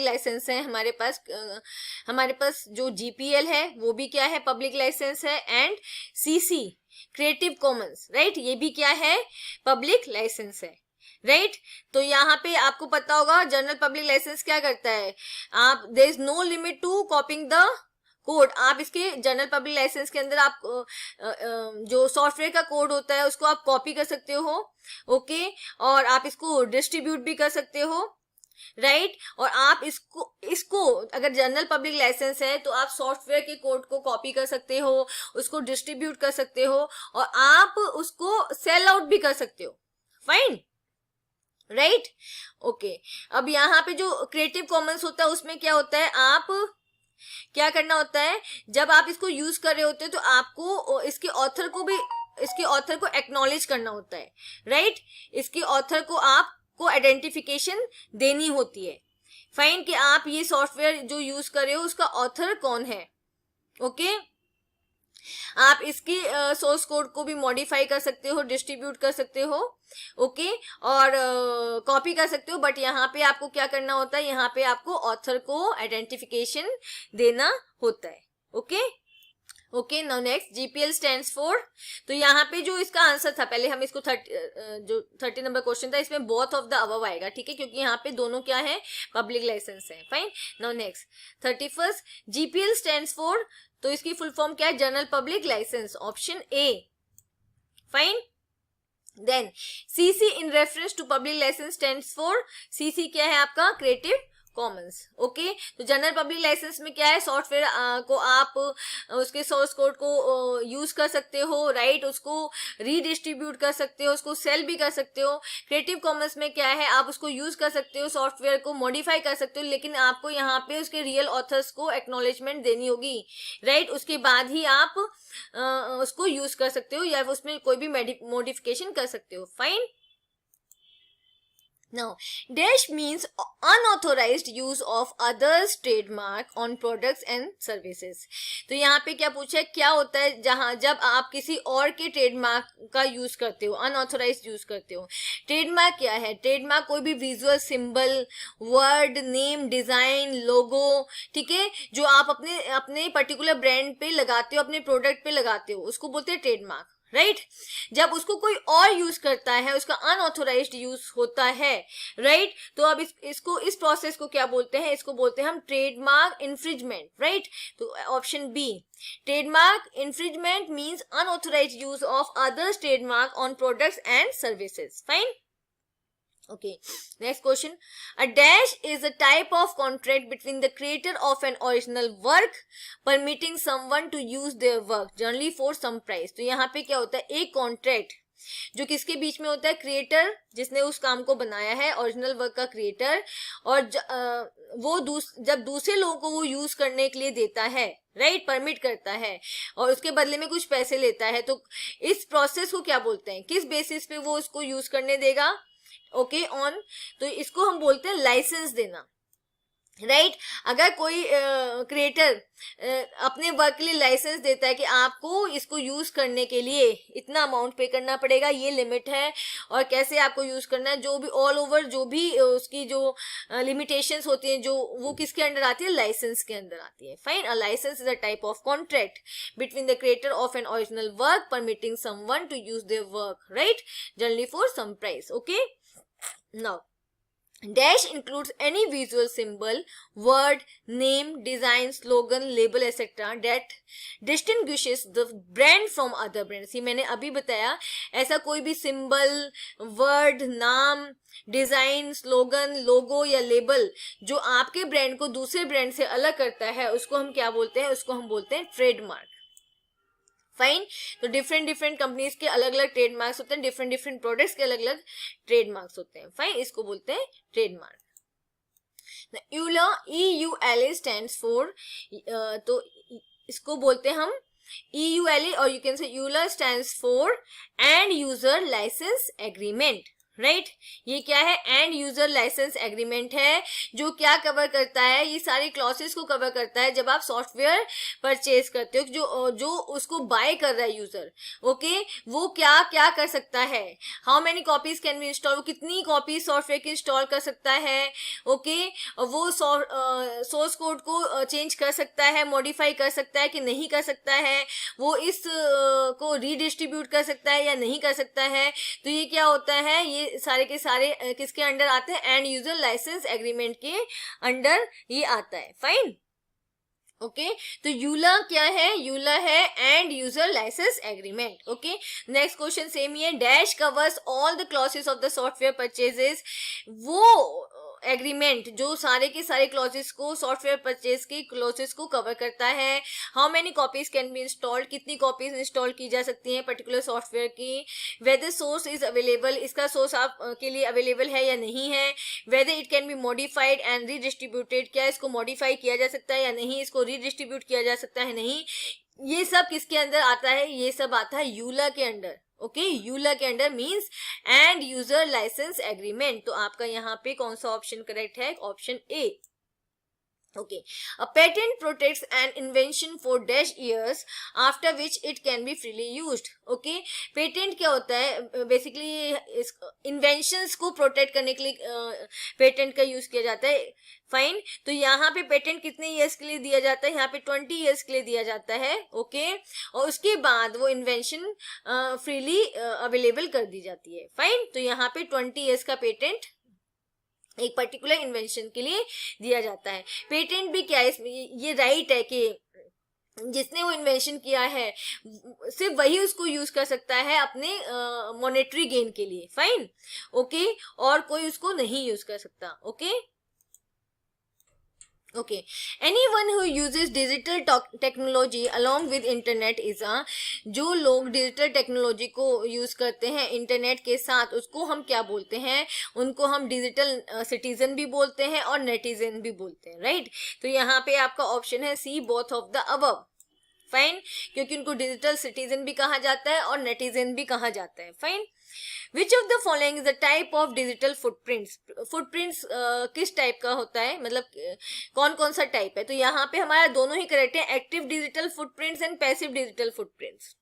लाइसेंस है हमारे पास जो GPL है वो भी क्या है? पब्लिक लाइसेंस है। And CC creative Commons, right, ये भी क्या है? पब्लिक लाइसेंस है, राइट। तो यहाँ पे आपको पता होगा जनरल पब्लिक लाइसेंस क्या करता है? आप there is no limit to copying the code. आप इसके जनरल पब्लिक लाइसेंस के अंदर आप जो सॉफ्टवेयर का कोड होता है उसको आप कॉपी कर सकते हो, ओके, और आप इसको डिस्ट्रीब्यूट भी कर सकते हो, राइट। और आप इसको अगर जनरल पब्लिक लाइसेंस है तो आप सॉफ्टवेयर के कोड को कॉपी कर सकते हो, उसको डिस्ट्रीब्यूट कर सकते हो और आप उसको सेल आउट भी कर सकते हो। Fine, right, okay. अब यहाँ पे जो क्रिएटिव कॉमन्स होता है उसमें क्या होता है? आप क्या करना होता है? जब आप इसको यूज कर रहे होते हो तो आपको इसके ऑथर को एक्नॉलेज करना होता है, राइट। इसके ऑथर को आपको आइडेंटिफिकेशन देनी होती है। फाइन, कि आप ये सॉफ्टवेयर जो यूज कर रहे हो उसका ऑथर कौन है, ओके। आप इसके सोर्स कोड को भी मॉडिफाई कर सकते हो, डिस्ट्रीब्यूट कर सकते हो, ओके, और कॉपी कर सकते हो। बट यहाँ पे आपको क्या करना होता है? यहाँ पे आपको ऑथर को आइडेंटिफिकेशन देना होता है, okay. Okay, now next GPL stands for, तो यहाँ पे जो इसका आंसर था, पहले हम इसको 30 नंबर क्वेश्चन था, इसमें बोथ ऑफ द अबव आएगा, ठीक है, क्योंकि यहाँ पे दोनों क्या है? पब्लिक लाइसेंस है। Fine, now next 31 GPL stands for, तो इसकी फुल फॉर्म क्या है? General public licence, option A. Fine, then CC in reference to public licence stands for, CC क्या है आपका? Creative commons, okay. तो जनरल पब्लिक लाइसेंस में क्या है? सॉफ्टवेयर को आप उसके सोर्स कोड को यूज कर सकते हो, राइट, उसको रीडिस्ट्रीब्यूट कर सकते हो, उसको सेल भी कर सकते हो। क्रिएटिव कॉमन्स में क्या है? आप उसको यूज कर सकते हो, सॉफ्टवेयर को मॉडिफाई कर सकते हो, लेकिन आपको यहाँ पे उसके रियल ऑथर्स को एक्नॉलेजमेंट देनी होगी, राइट। उसके बाद ही आप उसको यूज कर सकते हो या उसमें कोई भी मॉडिफिकेशन कर सकते हो। Fine, Now, dash means unauthorized use of others trademark on products and services. तो यहाँ पे क्या पूछा है, क्या होता है जहाँ जब आप किसी और के ट्रेडमार्क का यूज करते हो, अनऑथोराइज्ड यूज करते हो. ट्रेडमार्क क्या है? ट्रेडमार्क कोई भी visual symbol, word, name, design, logo, ठीक है, जो आप अपने अपने पर्टिकुलर ब्रांड पे लगाते हो, अपने प्रोडक्ट पे लगाते हो, उसको बोलते हैं ट्रेडमार्क. राइट जब उसको कोई और यूज करता है, उसका अनऑथोराइज्ड यूज होता है. राइट तो अब इसको इस प्रोसेस को क्या बोलते हैं? इसको बोलते हैं हम ट्रेडमार्क इन्फ्रिजमेंट. राइट तो option B, trademark infringement means unauthorised use of others trademark on products and services. Fine. Okay, next question. A dash is a type of contract between the creator of an original work permitting someone to use their work generally for some price. तो यहाँ पे क्या होता है? एक contract जो किसके बीच में होता है? क्रिएटर, जिसने उस काम को बनाया है, ओरिजिनल वर्क का क्रिएटर, और वो जब दूसरे लोगों को वो यूज करने के लिए देता है, राइट परमिट करता है, और उसके बदले में कुछ पैसे लेता है, तो इस प्रोसेस को क्या बोलते हैं? किस बेसिस पे वो उसको यूज करने देगा? ओके ऑन, तो इसको हम बोलते हैं लाइसेंस देना. राइट अगर कोई क्रिएटर अपने वर्क के लिए लाइसेंस देता है कि आपको इसको यूज करने के लिए इतना अमाउंट पे करना पड़ेगा, ये लिमिट है, और कैसे आपको यूज करना है, जो भी ऑल ओवर जो भी उसकी जो लिमिटेशंस होती हैं, जो वो किसके अंडर आती है? लाइसेंस के अंदर आती है. Fine. A licence is a type of contract between the creator of an original work permitting someone to use their work, right generally for some price. Okay. Now, dash includes any visual symbol, word, name, design, slogan, label, etc. that distinguishes the brand from other brands. ये मैंने अभी बताया, ऐसा कोई भी symbol, word, नाम, design, slogan, लोगो या label जो आपके ब्रांड को दूसरे ब्रांड से अलग करता है, उसको हम क्या बोलते हैं? उसको हम बोलते हैं ट्रेडमार्क. फाइन. तो डिफरेंट कंपनीज के अलग अलग ट्रेडमार्क्स होते हैं, डिफरेंट प्रोडक्ट्स के अलग अलग ट्रेडमार्क्स होते हैं. फाइन. इसको बोलते हैं trademark. EULA, EULA stands for, तो इसको बोलते हैं हम EULA, और you can say EULA stands for end user licence agreement. Right ये क्या है? एंड यूजर लाइसेंस एग्रीमेंट है, जो क्या कवर करता है? ये सारी क्लॉसेस को कवर करता है जब आप सॉफ्टवेयर परचेज करते हो, जो उसको बाय कर रहा है यूजर. ओके वो क्या क्या कर सकता है? How many copies can B install, वो कितनी कॉपीज सॉफ्टवेयर की इंस्टॉल कर सकता है. ओके वो सोर्स कोड को चेंज कर सकता है, मॉडिफाई कर सकता है कि नहीं कर सकता है, वो इस को रीडिस्ट्रीब्यूट कर सकता है या नहीं कर सकता है. तो ये क्या होता है? ये सारे के सारे किसके अंडर आते हैं? एंड यूजर लाइसेंस एग्रीमेंट के अंडर ये आता है. फाइन. ओके तो यूला क्या है? यूला है end user licence agreement. Okay next question same ही है. Dash covers all the clauses of the software purchases. वो एग्रीमेंट जो सारे के सारे क्लॉसेस को, सॉफ्टवेयर परचेज के क्लॉसेस को कवर करता है. How many copies can be installed, कितनी कॉपीज इंस्टॉल की जा सकती हैं पर्टिकुलर सॉफ्टवेयर की. वेदर सोर्स इज अवेलेबल, इसका सोर्स आप के लिए अवेलेबल है या नहीं है. Whether it can be modified and redistributed, क्या इसको मॉडिफाई किया जा सकता है या नहीं, इसको रीडिस्ट्रीब्यूट किया जा सकता है नहीं. ये सब किसके अंदर आता है? ये सब आता है यूला के अंडर. ओके यूला के under means end user licence agreement. तो आपका यहाँ पे कौन सा ऑप्शन करेक्ट है? Option A. Okay, a patent protects an invention for dash years after which it can be freely used. Okay, patent क्या होता है? बेसिकली इन्वेंशंस को प्रोटेक्ट करने के लिए पेटेंट का यूज किया जाता है. फाइन. तो यहाँ पे पेटेंट कितने ईयर्स के लिए दिया जाता है? यहाँ पे 20 ईयर्स के लिए दिया जाता है. ओके और उसके बाद वो इन्वेंशन फ्रीली अवेलेबल कर दी जाती है. फाइन. तो यहाँ पे 20 ईयर्स का पेटेंट एक पर्टिकुलर इन्वेंशन के लिए दिया जाता है. पेटेंट भी क्या है? इसमें ये राइट है कि जिसने वो इन्वेंशन किया है सिर्फ वही उसको यूज कर सकता है अपने मॉनेटरी गेन के लिए. फाइन. ओके और कोई उसको नहीं यूज कर सकता. Okay Okay, anyone who uses digital technology along with internet is a, जो लोग डिजिटल टेक्नोलॉजी को यूज करते हैं इंटरनेट के साथ, उसको हम क्या बोलते हैं? उनको हम डिजिटल सिटीजन भी बोलते हैं और नेटिजन भी बोलते हैं. राइट तो यहाँ पे आपका ऑप्शन है C, both of the above. Fine, क्योंकि उनको डिजिटल सिटीजन भी कहा जाता है और नेटिजन भी कहा जाता है. Fine. Which of the following is the type of digital footprints. Footprints किस टाइप का होता है, मतलब कौन कौन सा टाइप है. तो यहाँ पे हमारा दोनों ही करेक्ट है, active digital footprints and passive digital footprints.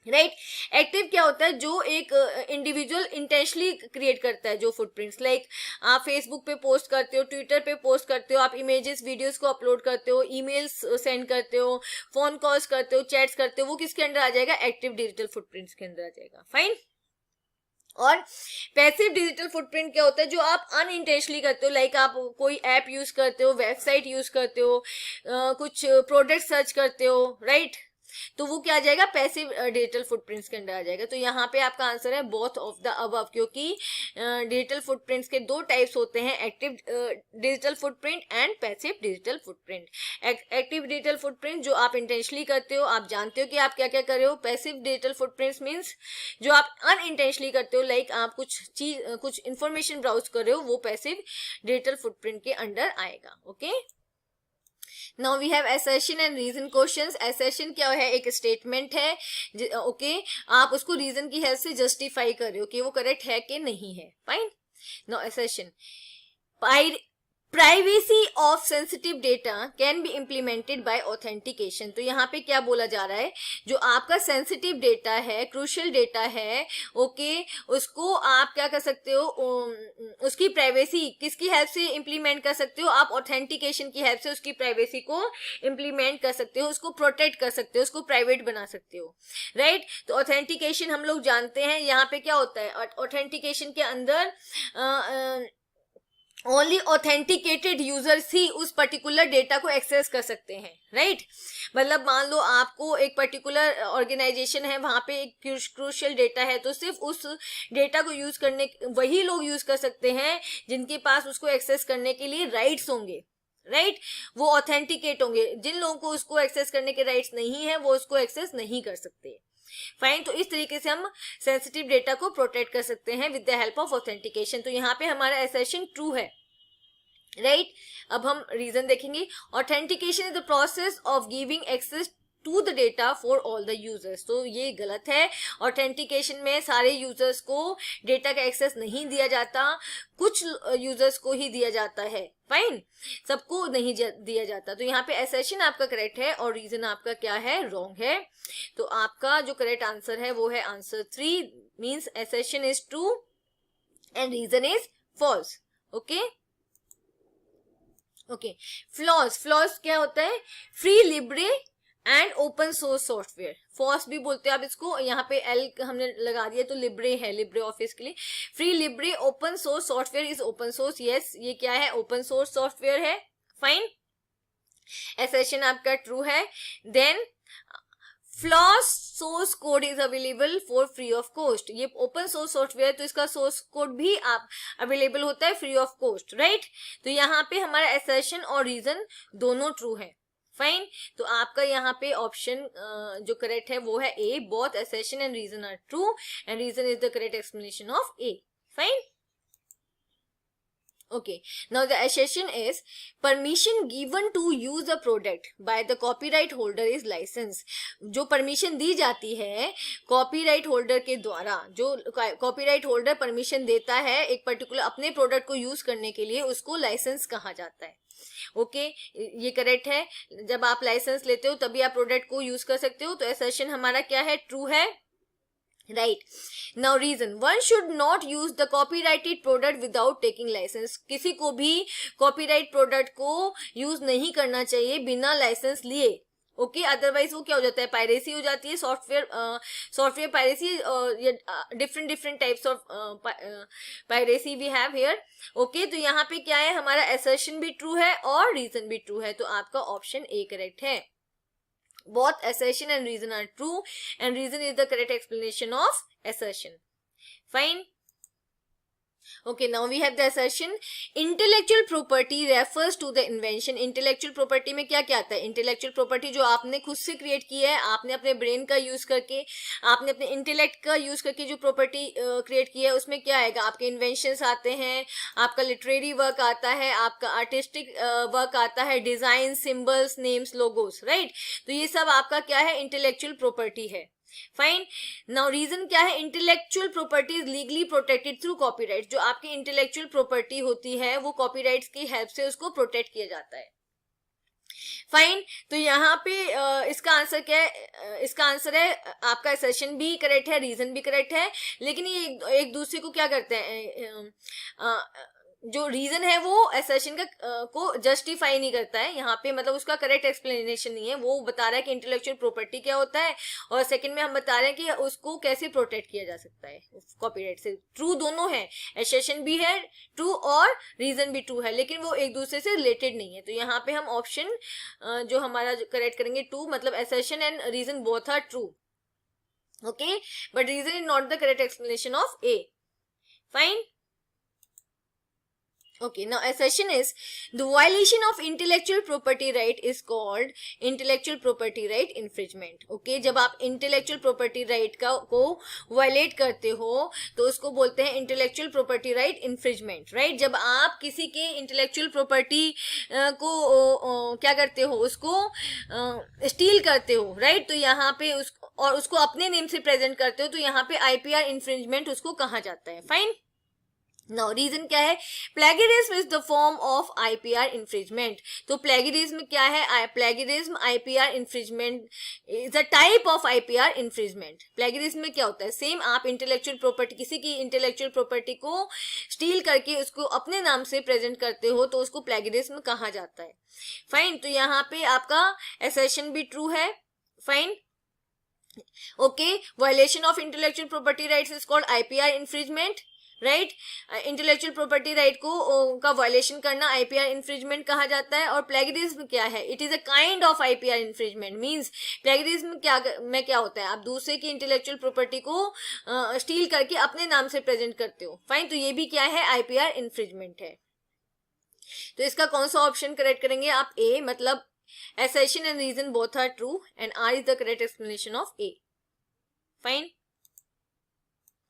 Right. Active क्या होता है, जो एक इंडिविजुअल इंटेंशनली क्रिएट करता है जो फुटप्रिंट्स, लाइक आप फेसबुक पे पोस्ट करते हो, ट्विटर पे पोस्ट करते हो, आप इमेजेस वीडियोस को अपलोड करते हो, ईमेल्स सेंड करते हो, फोन कॉल्स करते हो, चैट्स करते हो, वो किसके अंडर आ जाएगा, एक्टिव डिजिटल फुटप्रिंट्स के अंदर आ जाएगा. फाइन. और पैसिव डिजिटल फुटप्रिंट क्या होता है, जो आप अनइंटेंशनली करते हो, लाइक आप कोई ऐप यूज करते हो, वेबसाइट यूज करते हो, कुछ प्रोडक्ट सर्च करते हो, राइट. तो वो क्या आ जाएगा, पैसिव डिजिटल फुटप्रिंट्स के अंदर आ जाएगा. तो यहाँ पे आपका आंसर है बोथ ऑफ द अबव, क्योंकि डिजिटल फुटप्रिंट्स के दो टाइप्स होते हैं, active digital footprint and passive digital footprint. Active digital footprint जो आप इंटेंशनली करते हो, आप जानते हो कि आप क्या क्या कर रहे हो. पैसिव डिजिटल फुटप्रिंट्स मीन्स जो आप अनइंटेंशनली करते हो, लाइक आप कुछ इंफॉर्मेशन ब्राउज कर रहे हो, वो पैसिव डिजिटल फुटप्रिंट के अंडर आएगा. Okay. Now we have assertion and reason questions. assertion क्या है, एक स्टेटमेंट है, ओके, आप उसको रीजन की हेल्प से जस्टिफाई कर रहे हो कि वो करेक्ट है कि नहीं है. Fine. Now assertion, privacy of sensitive data can be implemented bye authentication. तो यहाँ पे क्या बोला जा रहा है, जो आपका सेंसिटिव डेटा है, क्रूशियल डेटा है, ओके, उसको आप क्या कर सकते हो, उसकी प्राइवेसी किसकी हेल्प से इम्प्लीमेंट कर सकते हो, आप ऑथेंटिकेशन की हेल्प से उसकी प्राइवेसी को इम्प्लीमेंट कर सकते हो, उसको प्रोटेक्ट कर सकते हो, उसको प्राइवेट बना सकते हो. राइट. तो ऑथेंटिकेशन हम लोग जानते हैं, यहाँ पे क्या होता है, ऑथेंटिकेशन के अंदर ओनली ऑथेंटिकेटेड यूजर्स ही उस पर्टिकुलर डेटा को एक्सेस कर सकते हैं. राइट. मतलब मान लो आपको एक पर्टिकुलर ऑर्गेनाइजेशन है, वहां पे एक क्रूशियल डेटा है, तो सिर्फ उस डेटा को यूज करने वही लोग यूज कर सकते हैं जिनके पास उसको एक्सेस करने के लिए राइट्स होंगे. राइट. वो ऑथेंटिकेट होंगे. जिन लोगों को उसको एक्सेस करने के राइट्स नहीं है, वो उसको एक्सेस नहीं कर सकते. फाइन. तो इस तरीके से हम सेंसिटिव डेटा को प्रोटेक्ट कर सकते हैं with the help of authentication. तो यहाँ पे हमारा assertion ट्रू है. राइट. अब हम रीजन देखेंगे. Authentication is the process of giving access to the data for all the users. तो ये गलत है. ऑथेंटिकेशन में सारे यूजर्स को डेटा का एक्सेस नहीं दिया जाता, कुछ यूजर्स को ही दिया जाता है. फाइन. सबको नहीं दिया जाता. तो यहाँ पे assertion आपका करेक्ट है और रीजन आपका क्या है, रॉन्ग है. तो आपका जो करेक्ट आंसर है वो है answer 3, means assertion is true and reason is false. Okay. Okay. FLOSS क्या होता है, free libre and open source software. FOSS भी बोलते हैं आप इसको, यहाँ पे एल हमने लगा दिया तो लिब्रे है, लिब्रे ऑफिस के लिए. Free libre open source software is open source. Yes, ये क्या है, ओपन सोर्स सॉफ्टवेयर है. फाइन. assertion आपका ट्रू है. Then FLOSS source code is available for free of cost. ये ओपन सोर्स सॉफ्टवेयर, तो इसका सोर्स कोड भी आप अवेलेबल होता है फ्री ऑफ कॉस्ट. राइट. तो यहाँ पे हमारा assertion और रीजन दोनों ट्रू है. फाइन. तो आपका यहाँ पे ऑप्शन जो करेक्ट है वो है A, both assertion and reason are true and reason is the correct explanation of A. Fine. Okay, now the assertion is permission given to use a product by the copyright holder is license. जो permission दी जाती है copyright holder के द्वारा, जो copyright holder permission देता है एक particular अपने प्रोडक्ट को यूज करने के लिए, उसको लाइसेंस कहा जाता है. ओके, ये करेक्ट है. जब आप लाइसेंस लेते हो तभी आप प्रोडक्ट को यूज कर सकते हो. तो assertion हमारा क्या है, ट्रू है. Right. Now reason, one should not use the copyrighted product without taking licence. किसी को भी कॉपीराइट प्रोडक्ट को यूज नहीं करना चाहिए बिना लाइसेंस लिए. ओके, अदरवाइज वो क्या हो जाता है, पायरेसी हो जाती है. Software piracy, different types of piracy we have here. Okay, तो यहाँ पे क्या है, हमारा assertion भी ट्रू है और रीजन भी ट्रू है. तो आपका ऑप्शन ए करेक्ट है. Both assertion and reason are true and reason is the correct explanation of assertion. Fine. Okay, now we have the assertion intellectual property refers to the invention. Intellectual property में क्या क्या आता है? Intellectual property जो आपने खुद से create की है, आपने अपने brain का use करके, आपने अपने intellect का use करके जो property create की है, उसमें क्या आएगा? आपके inventions आते हैं, आपका literary work आता है, आपका artistic work आता है, design, symbols, names, logos, right? तो ये सब आपका क्या है? Intellectual property है. फाइन. नाउ रीजन क्या है? Intellectual property is legally protected through copyright. जो आपकी इंटेलेक्चुअल प्रॉपर्टी होती है वो कॉपीराइट्स की हेल्प से उसको प्रोटेक्ट किया जाता है. फाइन. तो यहाँ पे इसका आंसर क्या है? इसका आंसर है आपका असर्शन भी करेक्ट है, रीजन भी करेक्ट है, लेकिन ये एक दूसरे को क्या करते हैं, जो रीजन है वो असर्शन का को जस्टिफाई नहीं करता है यहाँ पे, मतलब उसका करेक्ट एक्सप्लेनेशन नहीं है. वो बता रहा है कि इंटेलेक्चुअल प्रॉपर्टी क्या होता है, और सेकंड में हम बता रहे हैं कि उसको कैसे प्रोटेक्ट किया जा सकता है कॉपीराइट से. ट्रू दोनों है, असर्शन भी है ट्रू और रीजन भी ट्रू है, लेकिन वो एक दूसरे से रिलेटेड नहीं है. तो यहाँ पे हम ऑप्शन जो हमारा करेक्ट करेंगे टू, मतलब assertion and reason both are true. Okay, but reason is not the correct explanation of A. Fine. Okay, now assertion is the violation of intellectual property right is called intellectual property right infringement. Okay, जब आप intellectual property right को violate करते हो तो उसको बोलते हैं intellectual property right infringement, right? जब आप किसी के intellectual property को क्या करते हो, उसको steal करते हो, right? तो यहाँ पे उसको अपने नेम से प्रेजेंट करते हो, तो यहाँ पे IPR infringement उसको कहा जाता है. फाइन. नाउ रीजन क्या है? Plagiarism is the form of IPR infringement. तो प्लेगरिज्म क्या है? Plagiarism IPR infringement is a type of IPR infringement. Plagiarism में क्या होता है? सेम आप इंटेलेक्चुअल प्रॉपर्टी, किसी की इंटेलेक्चुअल प्रॉपर्टी को स्टील करके उसको अपने नाम से प्रेजेंट करते हो तो उसको प्लेगरिज्म कहा जाता है. फाइन. तो यहाँ पे आपका असर्शन भी ट्रू है. Fine. Okay, violation of intellectual property rights is called IPR infringement, right? Intellectual property right को का वायलेशन करना आईपीआर इन्फ्रिजमेंट कहा जाता है. और प्लेगरिज्म क्या है? It is a kind of IPR infringement. Means plagiarism क्या होता है? आप दूसरे की इंटेलेक्चुअल प्रॉपर्टी को स्टील करके अपने नाम से प्रेजेंट करते हो. फाइन. तो ये भी क्या है? आईपीआर इन्फ्रिजमेंट है. तो इसका कौन सा ऑप्शन करेक्ट करेंगे आप? ए, मतलब assertion and reason both are true and R is the correct explanation of A. Fine.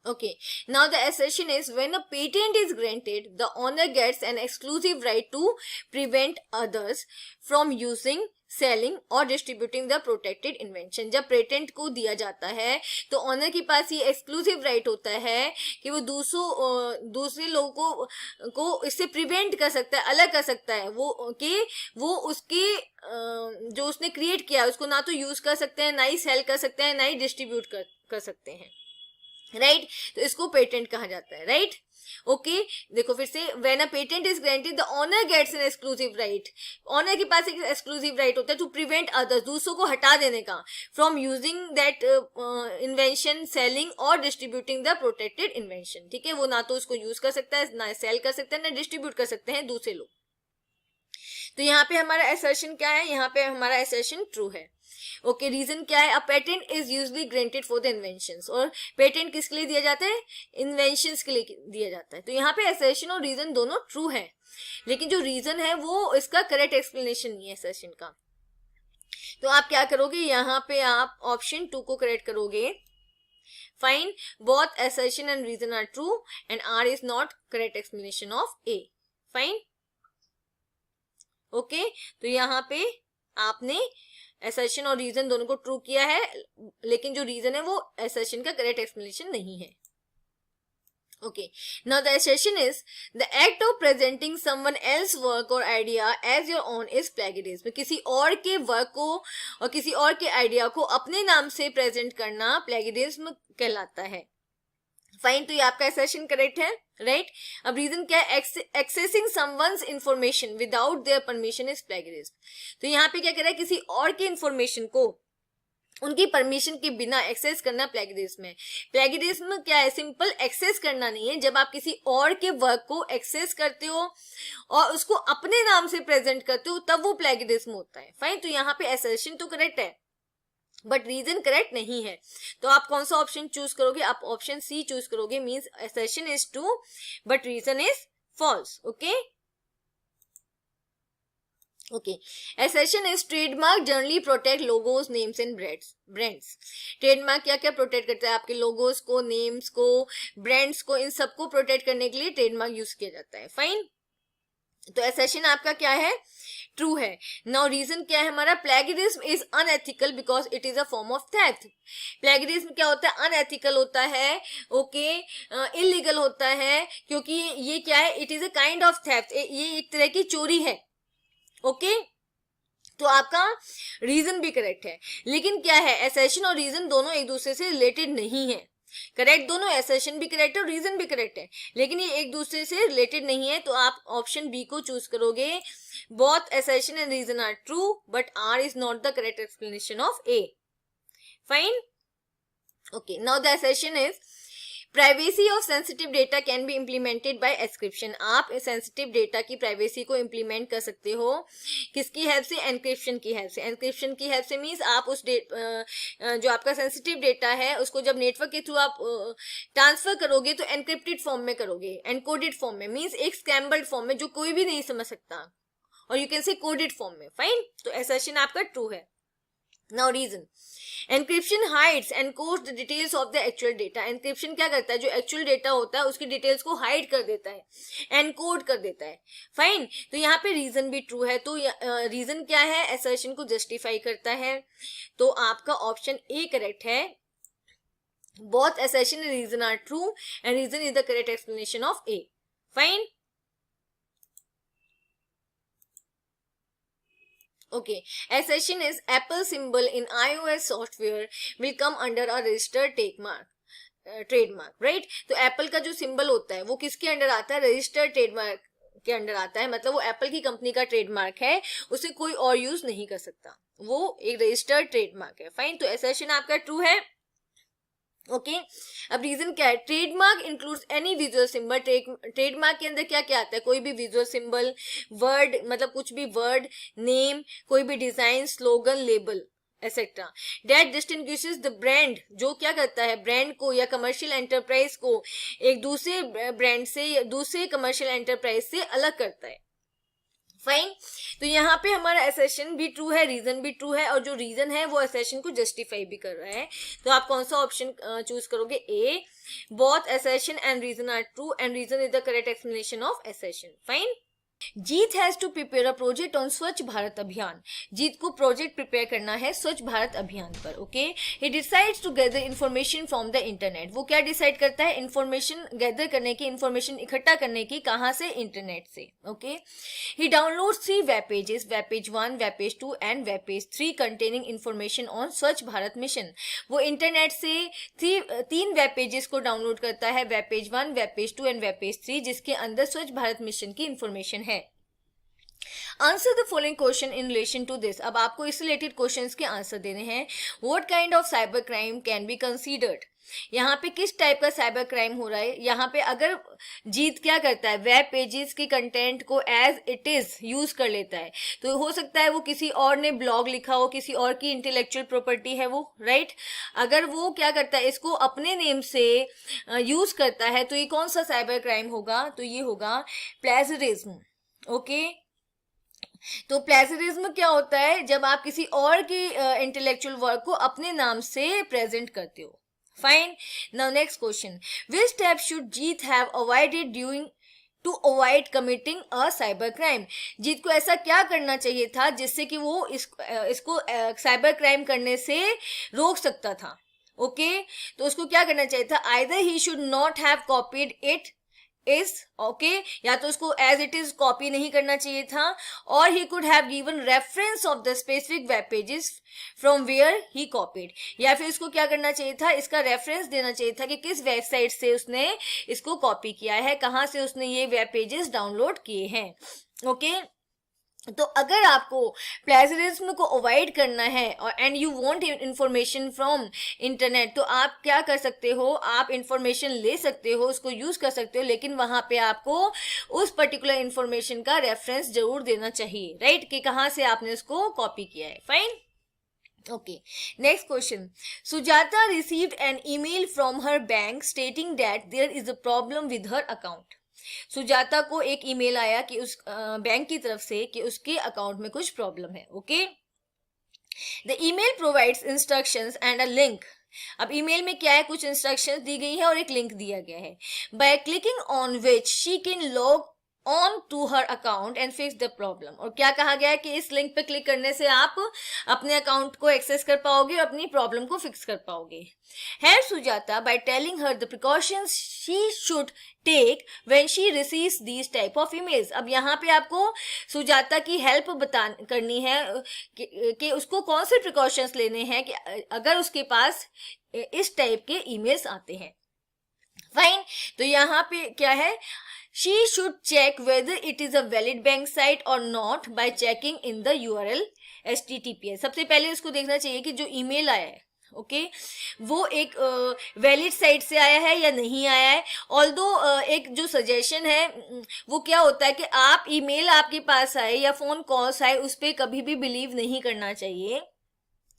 Okay, now the assertion is when a patent is granted, the owner gets an exclusive right to prevent others from using, selling or distributing the protected invention. जब patent को दिया जाता है तो honour के पास ये exclusive right होता है कि वो दूसरे लोगों को इससे प्रिवेंट कर सकता है, अलग कर सकता है, वो उसके जो उसने क्रिएट किया है उसको ना तो यूज कर सकते हैं, ना ही सेल कर सकते हैं, ना ही डिस्ट्रीब्यूट कर सकते हैं. राइट? तो इसको पेटेंट कहा जाता है. राइट? ओके, देखो फिर से, when a patent is granted the owner gets an exclusive right. Owner के पास एक एक्सक्लूसिव राइट होता है टू प्रिवेंट अदर्स, दूसरों को हटा देने का, from using that invention, selling और डिस्ट्रीब्यूटिंग द प्रोटेक्टेड इन्वेंशन. ठीक है, वो ना तो उसको यूज कर सकता है, ना सेल कर सकता है, ना डिस्ट्रीब्यूट कर सकते हैं दूसरे लोग. तो यहाँ पे हमारा असर्शन क्या है? यहाँ पे हमारा असर्शन ट्रू है. ओके, रीजन क्या है? अ patent is usually granted for the inventions. और पेटेंट किसके लिए दिया जाता है? इन्वेंशंस के लिए दिया जाता है. तो यहाँ पे असर्शन और रीजन दोनों ट्रू है, लेकिन जो रीजन है वो इसका करेक्ट एक्सप्लेनेशन नहीं है असर्शन का. तो आप क्या करोगे? यहाँ पे आप ऑप्शन टू को करेक्ट करोगे. Fine. Both assertion and reason are true and R is not correct explanation of A. Fine. Okay, तो यहाँ पे आपने असर्शन और रीजन दोनों को ट्रू किया है, लेकिन जो रीजन है वो असर्शन का करेक्ट एक्सप्लेनेशन नहीं है. Okay, now the assertion is the act of presenting someone else work or idea as your own is plagiarism. किसी और के वर्क को और किसी और के आइडिया को अपने नाम से प्रेजेंट करना प्लेगरिज्म कहलाता है. फाइन. तो ये आपका असर्शन करेक्ट है. राइट? अब रीजन क्या है? Accessing someone's information without their permission is plagiarism. तो यहाँ पे क्या कह रहा है? किसी और के इंफॉर्मेशन को उनकी परमिशन के बिना एक्सेस करना प्लेगरिज्म है. प्लेगरिज्म क्या है? सिंपल एक्सेस करना नहीं है. जब आप किसी और के वर्क को एक्सेस करते हो और उसको अपने नाम से प्रेजेंट करते हो तब वो प्लेगरिज्म होता है. फाइन. तो यहाँ पे असर्शन तो करेक्ट है, बट रीजन करेक्ट नहीं है, तो आप कौन सा ऑप्शन चूज करोगे? आप ऑप्शन सी चूज करोगे, means assertion is true but reason is false. Okay okay. assertion is trademark generally protect logos, names and brands. Trademark क्या क्या प्रोटेक्ट करता है? आपके लोगोस को, नेम्स को, ब्रांड्स को, इन सबको प्रोटेक्ट करने के लिए ट्रेडमार्क यूज किया जाता है. फाइन. तो assertion आपका क्या है? ट्रू है. नाउ रीजन क्या है हमारा? Plagiarism is unethical because it is a form of theft. Plagiarism क्या होता है? अनएथिकल होता है. ओके. इलीगल होता है, क्योंकि ये क्या है? It is a kind of theft. ये एक तरह की चोरी है. ओके. तो आपका रीजन भी करेक्ट है. लेकिन क्या है, assertion और रीजन दोनों एक दूसरे से रिलेटेड नहीं है. करेक्ट दोनों, assertion भी करेक्ट है और रीजन भी करेक्ट है, लेकिन ये एक दूसरे से रिलेटेड नहीं है. तो आप ऑप्शन बी को चूज करोगे. Both assertion and reason are true but R is not the correct explanation of A. Fine. Okay. Now the assertion is privacy of sensitive data can be implemented by encryption. आप sensitive data की privacy को implement कर सकते हो किसकी help से? Encryption की help से. एन्क्रिप्शन की हेल्प से मीन्स आप उस जो आपका सेंसिटिव डेटा है उसको जब नेटवर्क के थ्रू आप ट्रांसफर करोगे तो एनक्रिप्टेड फॉर्म में करोगे, एनकोडेड फॉर्म में, मीन्स एक स्क्रैम्बल्ड फॉर्म में जो कोई भी नहीं समझ सकता, और you can say coded form में. फाइन. तो assertion आपका ट्रू है. Now reason. Encryption hides and codes the details of the actual data. Encryption क्या करता है? जो एक्चुअल डेटा होता है उसकी डिटेल्स को हाइड कर देता है, एनकोड कर देता है. फाइन. तो यहाँ पे रीजन भी ट्रू है. तो रीजन क्या है? assertion को जस्टिफाई करता है. तो आपका ऑप्शन ए करेक्ट है. Both assertion and reason are true and reason is the correct explanation of A. Fine. Okay. Assertion is Apple symbol in iOS software will come under a registered trademark, right? तो Apple का जो symbol होता है वो किसके under आता है? Registered trademark के अंडर आता है. मतलब वो एप्पल की कंपनी का ट्रेडमार्क है, उसे कोई और यूज नहीं कर सकता, वो एक रजिस्टर्ड ट्रेडमार्क है. फाइन. तो assertion आपका ट्रू है. ओके. अब रीजन क्या है? Trademark includes any visual symbol. Trademark के अंदर क्या क्या आता है? कोई भी विजुअल सिंबल, वर्ड, मतलब कुछ भी वर्ड, नेम, कोई भी design, slogan, label etcetera. That distinguishes the brand. जो क्या करता है? ब्रांड को या कमर्शियल एंटरप्राइज को एक दूसरे ब्रांड से या दूसरे कमर्शियल एंटरप्राइज से अलग करता है. फाइन. तो यहाँ पे हमारा assertion भी ट्रू है, रीजन भी ट्रू है, और जो रीजन है वो assertion को जस्टिफाई भी कर रहा है. तो आप कौन सा ऑप्शन चूज करोगे? A. Both assertion and reason are true and reason is the correct explanation of assertion. Fine. Jeet has to prepare a project on Swachh Bharat अभियान. जीत को प्रोजेक्ट प्रिपेयर करना है स्वच्छ भारत अभियान पर. Okay. He decides to gather information from the internet. वो क्या decide करता है? इन्फॉर्मेशन गैदर करने की, इन्फॉर्मेशन इकट्ठा करने की. कहाँ से? इंटरनेट से. Okay. He downloads 3 web pages, web page 1, web page 2 and web page 3 containing information on Swachh Bharat mission. वो इंटरनेट से 3 वेब पेजेस को डाउनलोड करता है, web page 1, web page 2 and web page 3, जिसके अंदर स्वच्छ भारत मिशन की इन्फॉर्मेशन है. Answer the following question in relation to this. अब आपको इस रिलेटेड क्वेश्चंस के आंसर देने हैं. What kind of cyber crime can be considered. यहाँ पे किस टाइप का साइबर क्राइम हो रहा है? यहाँ पे अगर जीत क्या करता है? वेब पेजेस के कंटेंट को एज इट इज यूज कर लेता है, तो हो सकता है वो किसी और ने ब्लॉग लिखा हो, किसी और की इंटेलेक्चुअल प्रॉपर्टी है वो, राइट? अगर वो क्या करता है? इसको अपने नेम से यूज करता है, तो ये कौन सा साइबर क्राइम होगा? तो ये होगा प्लेजरिज्म. ओके. तो प्लेजरिज्म क्या होता है? जब आप किसी और की इंटेलेक्चुअल वर्क को अपने नाम से प्रेजेंट करते हो. Fine. Now next question. Which step should Jeet have avoided during to avoid committing a cyber crime. Jeet को ऐसा क्या करना चाहिए था जिससे कि वो इसको साइबर क्राइम करने से रोक सकता था? ओके. तो उसको क्या करना चाहिए था? Either he should not have copied it is. Okay. या तो उसको एज इट इज कॉपी नहीं करना चाहिए था, और he could have given reference of the specific web pages from where he copied. या फिर उसको क्या करना चाहिए था? इसका रेफरेंस देना चाहिए था कि किस वेबसाइट से उसने इसको कॉपी किया है, कहाँ से उसने ये वेब पेजेस डाउनलोड किए हैं. ओके. तो अगर आपको प्लेजरिज्म को अवॉइड करना है और and you want information from internet, तो आप क्या कर सकते हो? आप इंफॉर्मेशन ले सकते हो, उसको यूज कर सकते हो, लेकिन वहां पे आपको उस पर्टिकुलर इंफॉर्मेशन का रेफरेंस जरूर देना चाहिए, राइट? कि कहाँ से आपने उसको कॉपी किया है. Fine. Okay, next question. Sujata received an email from her bank stating that there is a problem with her account. Sujata को एक ईमेल आया कि उस बैंक की तरफ से कि उसके अकाउंट में कुछ प्रॉब्लम है. Okay, the email provides instructions and a link. अब ईमेल में क्या है, कुछ इंस्ट्रक्शंस दी गई है और एक लिंक दिया गया है. By clicking on which she can log on to her account and fix the problem. और क्या कहा गया है कि इस लिंक पे क्लिक करने से आप अपने अकाउंट को एक्सेस कर पाओगे और अपनी प्रॉब्लम को फिक्स कर पाओगे. Help Sujata by telling her the precautions she should take when she receives these type of emails. अब यहाँ पे आपको सुजाता की हेल्प करनी है कि उसको कौन से प्रिकॉशंस लेने हैं कि अगर उसके पास इस टाइप के ईमेल्स आते हैं. फाइन, तो यहाँ पे क्या है, she should check whether it is a valid bank site or not by checking in the URL HTTPS. सबसे पहले उसको देखना चाहिए कि जो ईमेल आया है, ओके, वो एक वैलिड साइट से आया है या नहीं आया है. ऑल्दो एक जो सजेशन है वो क्या होता है कि आप ईमेल आपके पास आए या फोन कॉल्स आए उस पर कभी भी बिलीव नहीं करना चाहिए.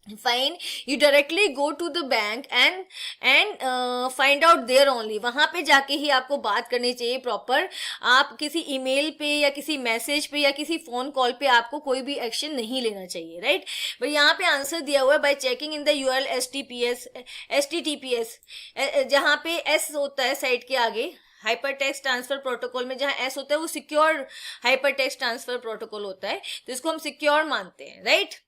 Fine, you directly go to the bank and find out there only. वहां पे जाके ही आपको बात करनी चाहिए प्रॉपर. आप किसी ईमेल पे या किसी मैसेज पे या किसी फोन कॉल पे आपको कोई भी एक्शन नहीं लेना चाहिए, राइट. भाई यहाँ पे आंसर दिया हुआ है bye checking in the URL HTTPS. जहाँ पे एस होता है साइट के आगे हाइपर टेक्स्ट ट्रांसफर प्रोटोकॉल में, जहां एस होता है वो secure hyper text transfer protocol होता है, तो इसको हम सिक्योर मानते हैं, right.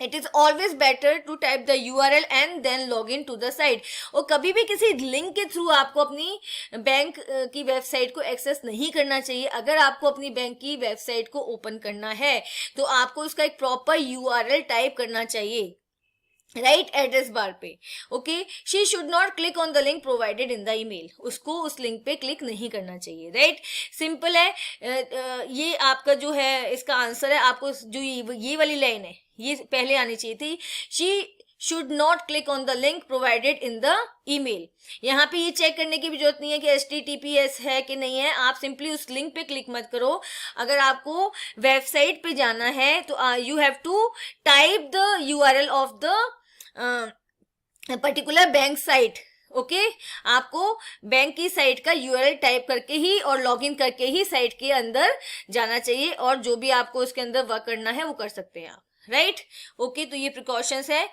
It is always better to type the URL and then log in to the site. और कभी भी किसी लिंक के थ्रू आपको अपनी बैंक की वेबसाइट को एक्सेस नहीं करना चाहिए. अगर आपको अपनी बैंक की वेबसाइट को ओपन करना है तो आपको उसका एक प्रॉपर URL टाइप करना चाहिए, राइट, एड्रेस बार पे. Okay, she should not click on the link provided in the email. उसको उस लिंक पे क्लिक नहीं करना चाहिए, राइट. सिंपल है. ये आपका जो है इसका आंसर है. आपको जो ये वाली लाइन है ये पहले आनी चाहिए थी. She should not click on the link provided in the email. यहाँ पे ये चेक करने की भी जरूरत नहीं है कि HTTPS है कि नहीं है. आप सिंपली उस लिंक पे क्लिक मत करो. अगर आपको वेबसाइट पे जाना है तो you have to type the URL of the particular bank site. Okay, आपको बैंक की साइट का URL टाइप करके ही और लॉगिन करके ही साइट के अंदर जाना चाहिए और जो भी आपको उसके अंदर वर्क करना है वो कर सकते हैं आप, राइट. ओके, तो ये प्रिकॉशंस है.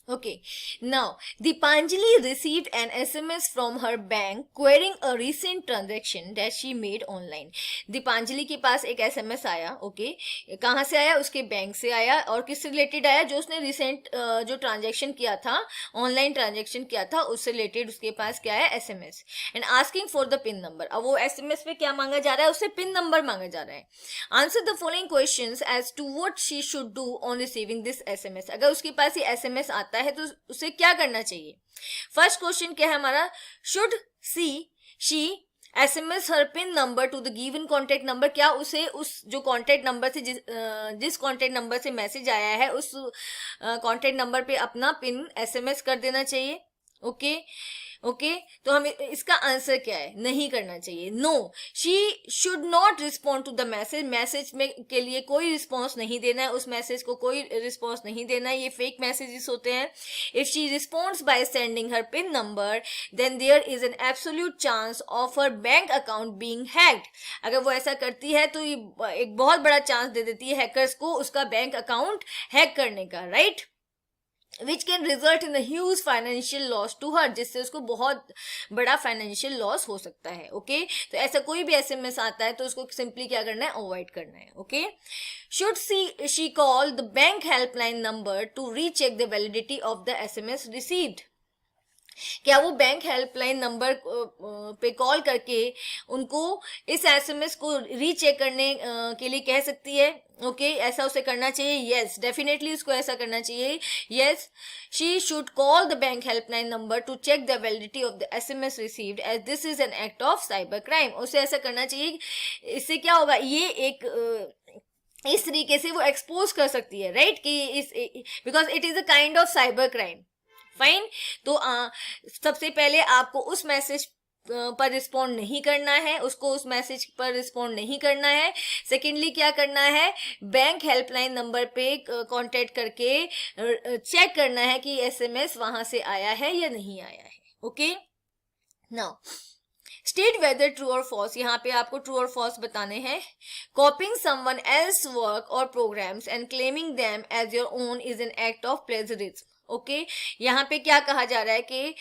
Okay, now Deepanjali received an SMS from her bank querying a recent transaction that she made online. Deepanjali के पास एक SMS आया. ओके, कहाँ से आया, उसके बैंक से आया. और किससे रिलेटेड आया, जो उसने रिसेंट जो ट्रांजेक्शन किया था, ऑनलाइन ट्रांजेक्शन किया था, उससे रिलेटेड उसके पास क्या है, SMS. And asking for the pin number. अब वो SMS पे क्या मांगा जा रहा है, उससे पिन नंबर मांगा जा रहा है. Answer the following questions as to what she should do on receiving this SMS. अगर उसके पास ये SMS आता है तो उसे क्या करना चाहिए. फर्स्ट क्वेश्चन क्या है हमारा, should she SMS her PIN number two the given contact number. क्या उसे उस जो कॉन्टेक्ट नंबर से जिस कॉन्टेक्ट नंबर से मैसेज आया है उस कॉन्टेक्ट नंबर पे अपना पिन SMS कर देना चाहिए. ओके, तो हमें इसका आंसर क्या है, नहीं करना चाहिए. No, she should not respond to the message में के लिए कोई रिस्पॉन्स नहीं देना है. उस मैसेज को कोई रिस्पॉन्स नहीं देना है. ये फेक मैसेजेस होते हैं. If she responds by sending her PIN number then there is an absolute chance of her bank account being hacked. अगर वो ऐसा करती है तो ये एक बहुत बड़ा चांस दे देती है हैकर्स को उसका बैंक अकाउंट हैक करने का, right. Which can result in huge financial loss to her, जिससे उसको बहुत बड़ा फाइनेंशियल लॉस हो सकता है. ओके, तो ऐसा कोई भी SMS आता है तो उसको सिंपली क्या करना है, अवॉइड करना है. Okay, should she call the bank helpline number to recheck the validity of the SMS received. क्या वो बैंक हेल्पलाइन नंबर पे कॉल करके उनको इस SMS को रीचेक करने के लिए कह सकती है. ओके, ऐसा उसे करना चाहिए. यस, डेफिनेटली उसको ऐसा करना चाहिए. Yes, she should call the bank helpline number to check the validity of the SMS received as this is an act of cyber crime. उसे ऐसा करना चाहिए. इससे क्या होगा, ये एक इस तरीके से वो एक्सपोज कर सकती है, राइट, कि इस because it is a kind of cyber crime. Fine, तो सबसे पहले आपको उस मैसेज पर रिस्पॉन्ड नहीं करना है, उसको उस मैसेज पर रिस्पॉन्ड नहीं करना है। सेकेंडली क्या करना है, बैंक हेल्पलाइन नंबर पे कांटेक्ट करके चेक करना है कि एसएमएस वहां से आया है या नहीं आया है। Okay, now state whether true और फॉल्स, यहाँ पे आपको ट्रू और फॉल्स बताने हैं। कॉपिंग समवन एल्स वर्क और programs and claiming them as your own is an act of plagiarism. Okay, यहाँ पे क्या कहा जा रहा है कि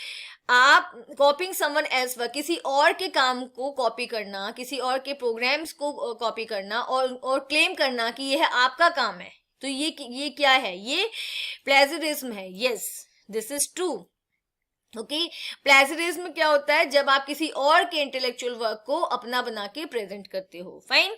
आप कॉपिंग समवन एल्स वर्क, किसी और के काम को कॉपी करना, किसी और के प्रोग्राम्स को कॉपी करना और क्लेम करना कि यह आपका काम है, तो ये क्या है, ये प्लेजरिज्म है। Yes, this is true. Okay, plagiarism क्या होता है, जब आप किसी और के इंटेलेक्चुअल वर्क को अपना बना के प्रेजेंट करते हो। Fine.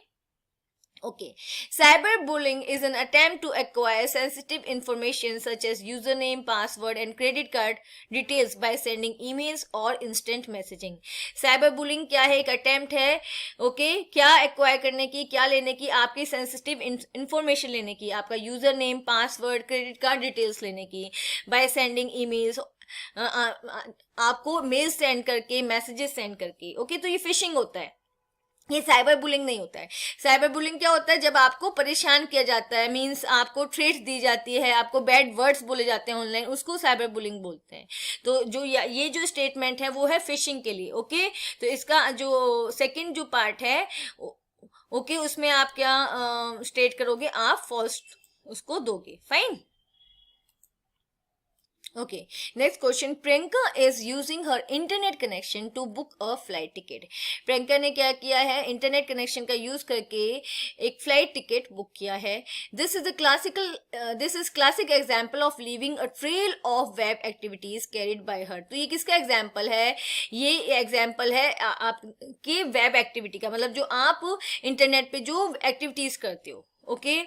Okay. Cyberbullying is an attempt to acquire sensitive information such as username, password and credit card details by sending emails or instant messaging. Cyberbullying क्या है, एक attempt है, okay, क्या acquire करने की, क्या लेने की, आपकी sensitive information लेने की, आपका username, password, credit card details लेने की, by sending emails, आपको मेल सेंड करके, मैसेजेस सेंड करके। ओके, तो ये फिशिंग होता है, ये साइबर बुलिंग नहीं होता है। साइबर बुलिंग क्या होता है, जब आपको परेशान किया जाता है, मींस आपको थ्रेट्स दी जाती है, आपको बैड वर्ड्स बोले जाते हैं ऑनलाइन, उसको साइबर बुलिंग बोलते हैं। तो जो ये जो स्टेटमेंट है वो है फिशिंग के लिए। ओके, तो इसका जो सेकंड जो पार्ट है, ओके, उसमें आप क्या स्टेट करोगे, आप फॉल्स उसको दोगे। Fine. Okay, next question. Priyanka is using her internet connection to book a flight ticket. Priyanka ने क्या किया है, इंटरनेट कनेक्शन का यूज करके एक फ्लाइट टिकट बुक किया है। This is classic example of leaving a trail of web activities carried by हर। तो ये किसका एग्जाम्पल है, ये एग्जाम्पल है आपके वेब एक्टिविटी का, मतलब जो आप इंटरनेट पे जो एक्टिविटीज करते हो। Okay,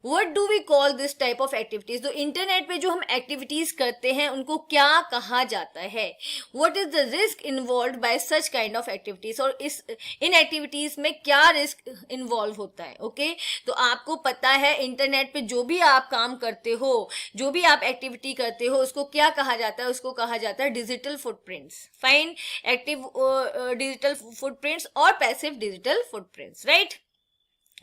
What do we call this type of activities? तो इंटरनेट पे जो हम एक्टिविटीज करते हैं उनको क्या कहा जाता है? What is the risk involved by such kind of activities? और इन एक्टिविटीज में क्या रिस्क इन्वॉल्व होता है? ओके, तो आपको पता है इंटरनेट पे जो भी आप काम करते हो, जो भी आप एक्टिविटी करते हो, उसको क्या कहा जाता है? उसको कहा जाता है digital footprints. Fine, active digital footprints और passive digital footprints, right?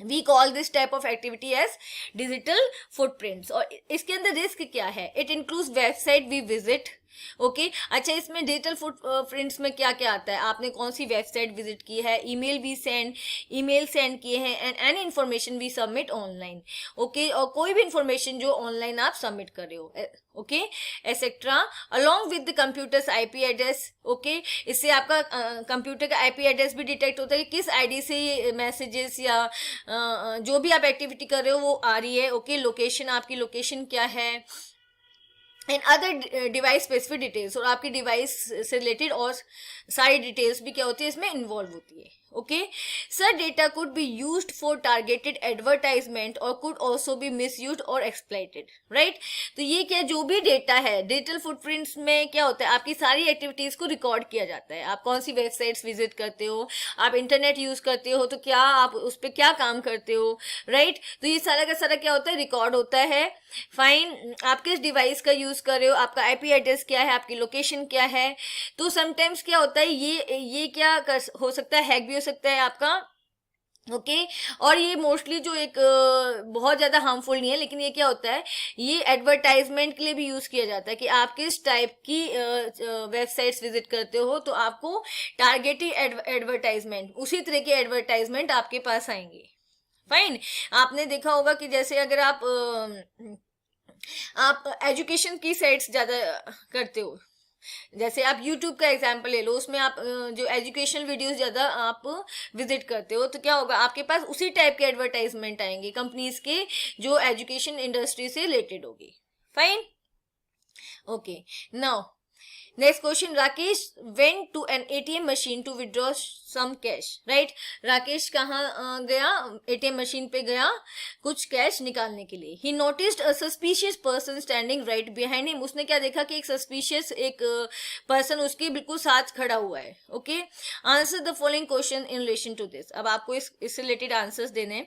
We call this type of activity as digital footprints। और इसके अंदर रिस्क क्या है, it includes website we visit। Okay, अच्छा, इसमें डिजिटल फुटप्रिंट्स में क्या क्या आता है, आपने कौन सी वेबसाइट विजिट की है, ईमेल सेंड किए हैं, and any information we submit online. Okay, और कोई भी इंफॉर्मेशन जो ऑनलाइन आप सबमिट कर रहे हो, okay, etcetera, along with the computers IP address. Okay, इससे आपका कंप्यूटर का आईपी एड्रेस भी डिटेक्ट होता है कि किस आईडी से ये मैसेजेस या जो भी आप एक्टिविटी कर रहे हो वो आ रही है। ओके, लोकेशन, आपकी लोकेशन क्या है, and other device specific details, और आपकी डिवाइस से रिलेटेड और सारी डिटेल्स भी क्या होती है इसमें इन्वॉल्व होती है। Okay, sir data could be used for targeted advertisement और कुड ऑल्सो बी मिसयूज्ड और एक्सप्लॉइटेड, राइट? तो ये क्या, जो भी डेटा है डिजिटल फुटप्रिंट्स में क्या होता है, आपकी सारी एक्टिविटीज को रिकॉर्ड किया जाता है। आप कौन सी वेबसाइट्स विजिट करते हो, आप इंटरनेट यूज करते हो, तो क्या आप उस पर क्या काम करते हो, राइट? तो ये सारा का सारा क्या होता है, रिकॉर्ड होता है। फाइन, आप किस डिवाइस का यूज कर रहे हो, आपका आईपी एड्रेस क्या है, आपकी लोकेशन क्या है। तो समटाइम्स क्या होता है, ये क्या हो सकता है, हैक भी हो सकता है आपका। ओके, और ये मोस्टली जो एक बहुत ज्यादा हार्मफुल नहीं है, लेकिन ये क्या होता है, ये एडवर्टाइजमेंट के लिए भी यूज किया जाता है कि आप किस टाइप की वेबसाइट्स विजिट करते हो, तो आपको टारगेटेड एडवर्टाइजमेंट, उसी तरह के एडवर्टाइजमेंट आपके पास आएंगे। फाइन, आपने देखा होगा कि जैसे अगर आप एजुकेशन की साइट्स ज्यादा करते हो, जैसे आप YouTube का एग्जाम्पल ले लो, उसमें आप जो एजुकेशनल वीडियोस ज्यादा आप विजिट करते हो, तो क्या होगा, आपके पास उसी टाइप के एडवर्टाइजमेंट आएंगे कंपनीज के जो एजुकेशन इंडस्ट्री से रिलेटेड होगी। Fine, okay, now next question, Rakesh went to an ATM machine to withdraw some cash, right? Rakesh कहाँ गया, एटीएम मशीन पे गया कुछ कैश निकालने के लिए। ही नोटिस्ड अ suspicious person standing right behind him. उसने क्या देखा कि एक सस्पिशियस एक पर्सन उसके बिल्कुल साथ खड़ा हुआ है। Okay, answer the following question in relation to this. अब आपको इससे रिलेटेड आंसर्स देने।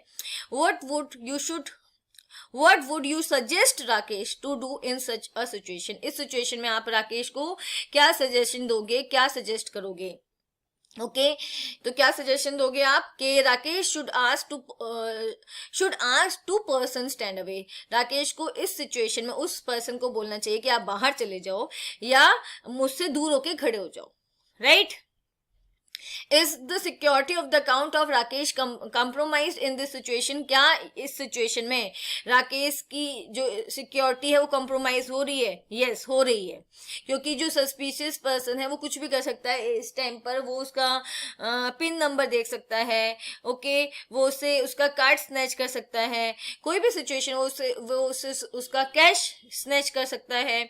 What would you suggest Rakesh to do in such a situation? इस सिचुएशन में आप राकेश को क्या सजेशन दोगे, क्या सजेस्ट करोगे? ओके तो क्या सजेशन दोगे आप कि Rakesh should ask to person stand away, Rakesh को इस सिचुएशन में उस पर्सन को बोलना चाहिए कि आप बाहर चले जाओ या मुझसे दूर होके खड़े हो जाओ, right? Is the security of the account of Rakesh compromised in this situation, क्या इस सिचुएशन में राकेश की जो सिक्योरिटी है वो कंप्रोमाइज हो रही है? यस हो रही है, क्योंकि जो सस्पिशियस पर्सन है वो कुछ भी कर सकता है इस टाइम पर, वो उसका पिन नंबर देख सकता है, ओके वो उससे उसका कार्ड स्नैच कर सकता है, कोई भी सिचुएशन वो उससे उसका कैश स्नैच कर सकता है।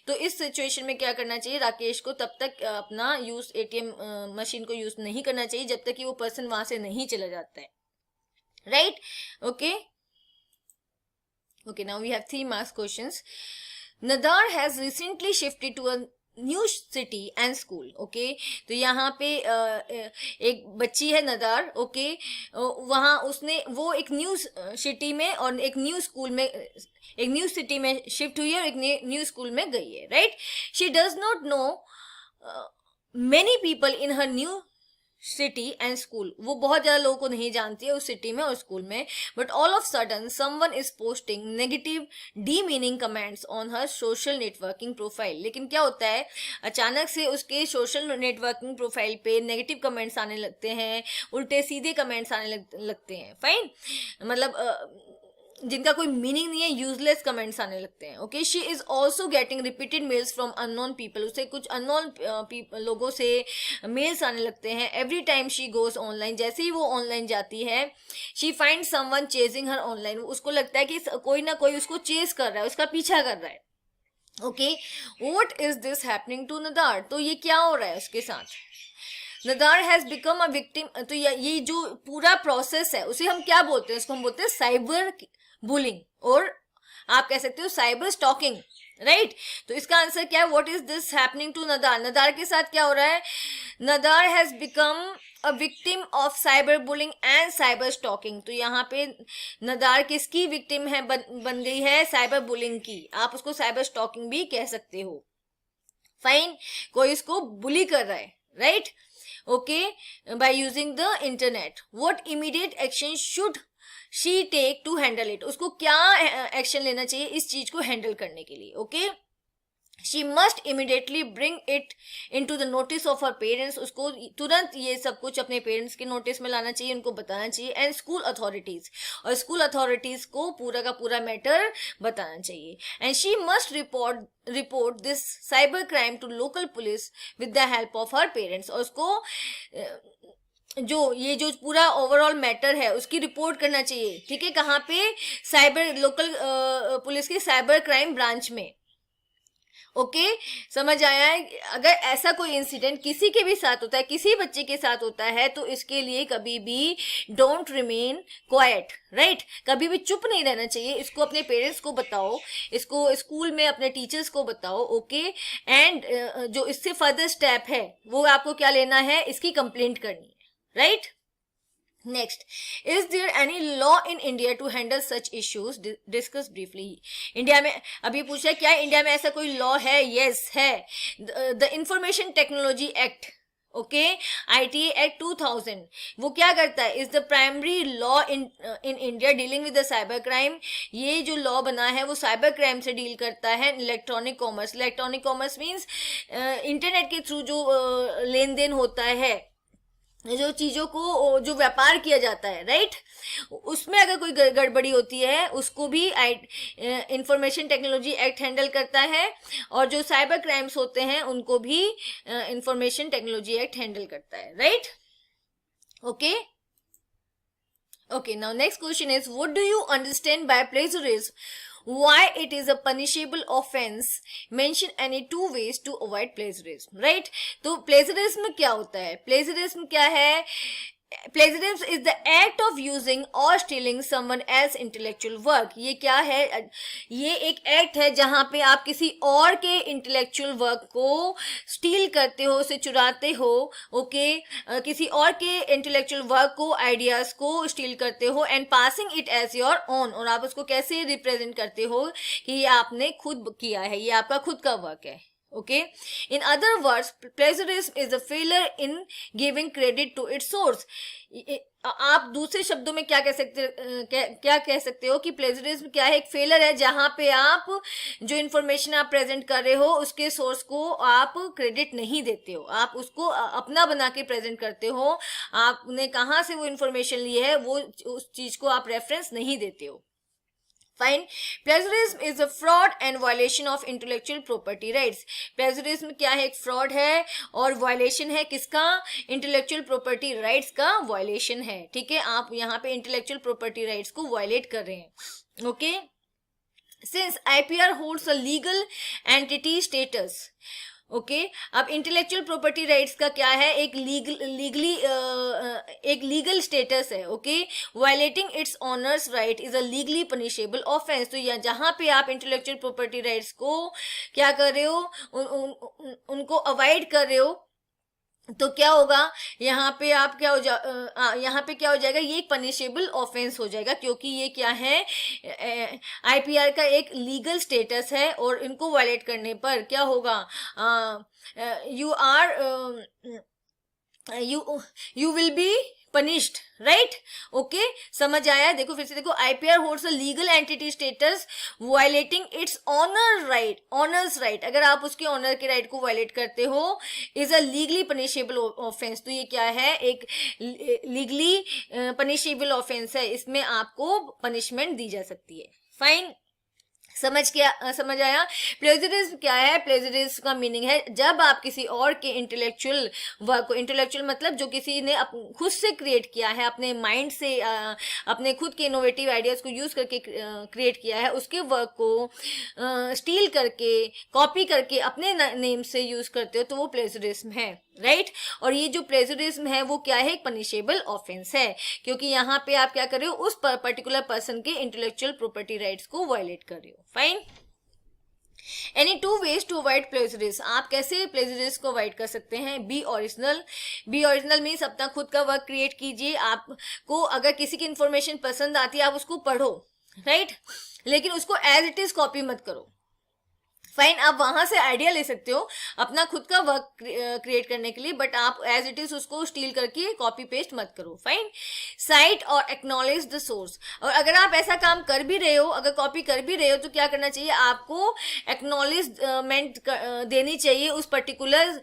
तो इस सिचुएशन में क्या करना चाहिए, राकेश को तब तक अपना यूज एटीएम मशीन को यूज नहीं करना चाहिए जब तक कि वो पर्सन वहां से नहीं चला जाता है, right? Okay okay, now we have 3 marks questions. Nadar has recently shifted to a new city and school, okay तो यहाँ पे एक बच्ची है नदार, ओके वहाँ उसने वो एक न्यू सिटी में और एक न्यू स्कूल में, एक न्यू सिटी में शिफ्ट हुई है और एक न्यू स्कूल में गई है, right? She does not know many people in her new city and school, वो बहुत ज्यादा लोगों को नहीं जानती है उस सिटी में और स्कूल में, but all of sudden someone is posting negative demeaning comments on her social networking profile. लेकिन क्या होता है, अचानक से उसके सोशल नेटवर्किंग प्रोफाइल पे नेगेटिव कमेंट्स आने लगते हैं, उल्टे सीधे कमेंट्स आने लगते हैं, फाइन, मतलब जिनका कोई मीनिंग नहीं है, यूजलेस कमेंट्स आने लगते हैं, okay? She is also getting repeated mails from unknown people, उसे कुछ अननोन लोगों से मेल्स आने लगते हैं। Every time she goes online, जैसे ही वो ऑनलाइन जाती है, she find someone chasing her online, उसको लगता है कि कोई ना कोई उसको चेज कर रहा है, उसका पीछा कर रहा है, okay? What is this happening to Nadar, तो ये क्या हो रहा है उसके साथ? Nadar has become a victim, तो ये जो पूरा प्रोसेस है उसे हम क्या बोलते हैं? उसको हम बोलते हैं साइबर बुलिंग, और आप कह सकते हो साइबर स्टॉकिंग, राइट? तो इसका आंसर क्या है? What is this happening to Nadar, Nadar के साथ क्या हो रहा है? Nadar has become a victim of cyber bullying and cyber stalking, तो यहाँ पे नदार किसकी विक्टिम है, बन गई है? साइबर बुलिंग की, आप उसको साइबर स्टॉकिंग भी कह सकते हो, फाइन, कोई इसको बुली कर रहा है, right? Okay, by using the internet, what immediate action should she take to handle it, उसको क्या एक्शन लेना चाहिए इस चीज को हैंडल करने के लिए, okay? She must immediately bring it into the notice of her parents, उसको तुरंत ये सब कुछ अपने पेरेंट्स के नोटिस में लाना चाहिए, उनको बताना चाहिए, एंड स्कूल अथॉरिटीज, और स्कूल अथॉरिटीज को पूरा का पूरा मैटर बताना चाहिए, and she must report this cyber crime to local police with the help of her parents, और उसको ये जो पूरा ओवरऑल मैटर है उसकी रिपोर्ट करना चाहिए, ठीक है? कहाँ पे? साइबर लोकल पुलिस के साइबर क्राइम ब्रांच में, ओके समझ आया है? अगर ऐसा कोई इंसिडेंट किसी के भी साथ होता है, किसी बच्चे के साथ होता है, तो इसके लिए कभी भी डोंट रिमेन क्वाइट, राइट? कभी भी चुप नहीं रहना चाहिए, इसको अपने पेरेंट्स को बताओ, इसको स्कूल में अपने टीचर्स को बताओ, ओके? एंड जो इससे फर्दर स्टेप है वो आपको क्या लेना है, इसकी कंप्लेंट करनी है, right? Next, is there any law in India to handle such issues, discuss briefly. India में अभी पूछा क्या इंडिया में ऐसा कोई लॉ है? यस है, the information technology act, okay, ITA act 2000, वो क्या करता है? Is the primary law in India dealing with the cyber crime, ये जो लॉ बना है वो साइबर क्राइम से डील करता है। Electronic commerce, electronic commerce means internet के थ्रू जो लेन देन होता है, जो चीजों को जो व्यापार किया जाता है, राइट? उसमें अगर कोई गड़बड़ी होती है उसको भी इंफॉर्मेशन टेक्नोलॉजी एक्ट हैंडल करता है, और जो साइबर क्राइम्स होते हैं उनको भी इंफॉर्मेशन टेक्नोलॉजी एक्ट हैंडल करता है, right? Okay okay, now next question is what do you understand bye plagiarism, why it is a punishable offense, mention any 2 ways to avoid plagiarism, right? तो plagiarism क्या होता है? plagiarism क्या है? Plagiarism is the act of using or stealing someone else intellectual work, ये क्या है? ये एक एक्ट है जहां पे आप किसी और के इंटेलेक्चुअल वर्क को स्टील करते हो, उसे चुराते हो, ओके? किसी और के इंटेलेक्चुअल वर्क को, आइडियाज को स्टील करते हो, and passing it as your own, और आप उसको कैसे रिप्रेजेंट करते हो कि ये आपने खुद किया है, ये आपका खुद का वर्क है, Okay, in other words, plagiarism is a failure in giving credit to its source. आप दूसरे शब्दों में क्या कह सकते क्या कह सकते हो कि प्लेजरिज्म क्या है? एक फेलर है जहां पे आप जो इन्फॉर्मेशन आप प्रेजेंट कर रहे हो उसके सोर्स को आप क्रेडिट नहीं देते हो, आप उसको अपना बना के प्रेजेंट करते हो, आपने कहाँ से वो इन्फॉर्मेशन ली है वो उस चीज को आप रेफरेंस नहीं देते हो. Fine. Plagiarism is a fraud and violation of intellectual property rights. Plagiarism क्या है? एक fraud है और violation है किसका? Intellectual property rights का violation है. ठीक है, आप यहाँ पे intellectual property rights को violate कर रहे हैं. Okay. Since IPR holds a legal entity status. Okay अब इंटेलेक्चुअल प्रॉपर्टी राइट्स का क्या है? एक लीगल स्टेटस है. Okay, violating it's honours right is a legally punishable offence. तो यहाँ जहां पे आप इंटेलेक्चुअल प्रॉपर्टी राइट्स को क्या कर रहे हो, उनको अवॉइड कर रहे हो, तो क्या होगा? यहाँ पे आप क्या यहाँ पे क्या हो जाएगा? ये एक पनिशेबल ऑफेंस हो जाएगा, क्योंकि ये क्या है? आईपीआर का एक लीगल स्टेटस है और इनको वायलेट करने पर क्या होगा? You will be punished, right? Okay, समझ आया? देखो फिर से देखो, IPR holds a legal entity status violating it's honours right. अगर आप उसके ऑनर के राइट को वायलेट करते हो is a legally punishable offence. तो ये क्या है? एक लीगली पनिशेबल ऑफेंस है, इसमें आपको पनिशमेंट दी जा सकती है. फाइन, समझ आया? प्लेजरिज्म क्या है? प्लेजरिज्म का मीनिंग है जब आप किसी और के इंटेलेक्चुअल वर्क को, इंटेलेक्चुअल मतलब जो किसी ने खुद से क्रिएट किया है, अपने माइंड से अपने खुद के इनोवेटिव आइडियाज को यूज करके क्रिएट किया है, उसके वर्क को स्टील करके, कॉपी करके अपने नेम से यूज करते हो, तो वो प्लेजरिज्म है, राइट? और ये जो प्लेजरिज्म है वो क्या है? एक पनिशेबल ऑफेंस है, क्योंकि यहाँ पे आप क्या कर रहे हो? उस पर्टिकुलर पर्सन के इंटेलेक्चुअल प्रॉपर्टी राइट्स को वायलेट कर रहे हो. Fine. Any two ways to avoid plagiarism. आप कैसे प्लेजरिज्म को अवॉइड कर सकते हैं? Be original. Be original means अपना खुद का वर्क क्रिएट कीजिए. आपको अगर किसी की इंफॉर्मेशन पसंद आती है आप उसको पढ़ो, राइट? लेकिन उसको एज इट इज कॉपी मत करो. फाइन, आप वहां से आइडिया ले सकते हो अपना खुद का वर्क क्रिएट करने के लिए, बट आप एज इट इज उसको स्टील करके कॉपी पेस्ट मत करो. फाइन. साइट और एक्नॉलेज द सोर्स. और अगर आप ऐसा काम कर भी रहे हो, अगर कॉपी कर भी रहे हो, तो क्या करना चाहिए? आपको एक्नॉलेजमेंट देनी चाहिए उस पर्टिकुलर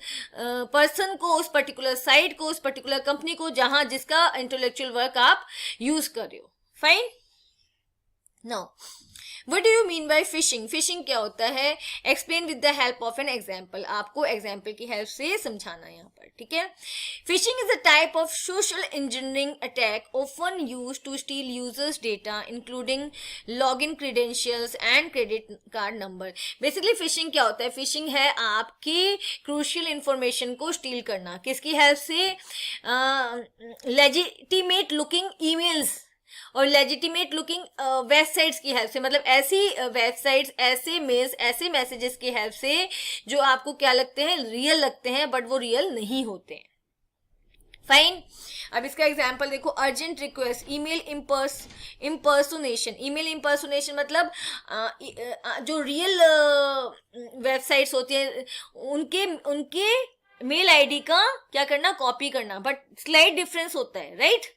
पर्सन को, उस पर्टिकुलर साइट को, उस पर्टिकुलर कंपनी को जहां जिसका इंटेलेक्चुअल वर्क आप यूज कर रहे हो. Fine. No, What do you mean by phishing? Phishing क्या होता है? Explain with the help of an example. आपको example की help से समझाना है यहाँ पर, ठीक है? Phishing is a type of social engineering attack often used to steal users' data, including login credentials and credit card number. Basically phishing क्या होता है? Phishing है आपकी crucial information को steal करना. किसकी help से? Legitimate looking emails और लेजिटिमेट लुकिंग वेबसाइट्स की हेल्प से, मतलब ऐसी वेबसाइट्स, ऐसे मेल्स, ऐसे मैसेजेस की हेल्प से जो आपको क्या लगते हैं? रियल लगते हैं, बट वो रियल नहीं होते हैं. फाइन. अब इसका एग्जांपल देखो, urgent request, email impersonation. Email impersonation मतलब जो रियल वेबसाइट्स होती हैं उनके मेल आईडी का क्या करना? कॉपी करना, बट स्लाइट डिफरेंस होता है, राइट?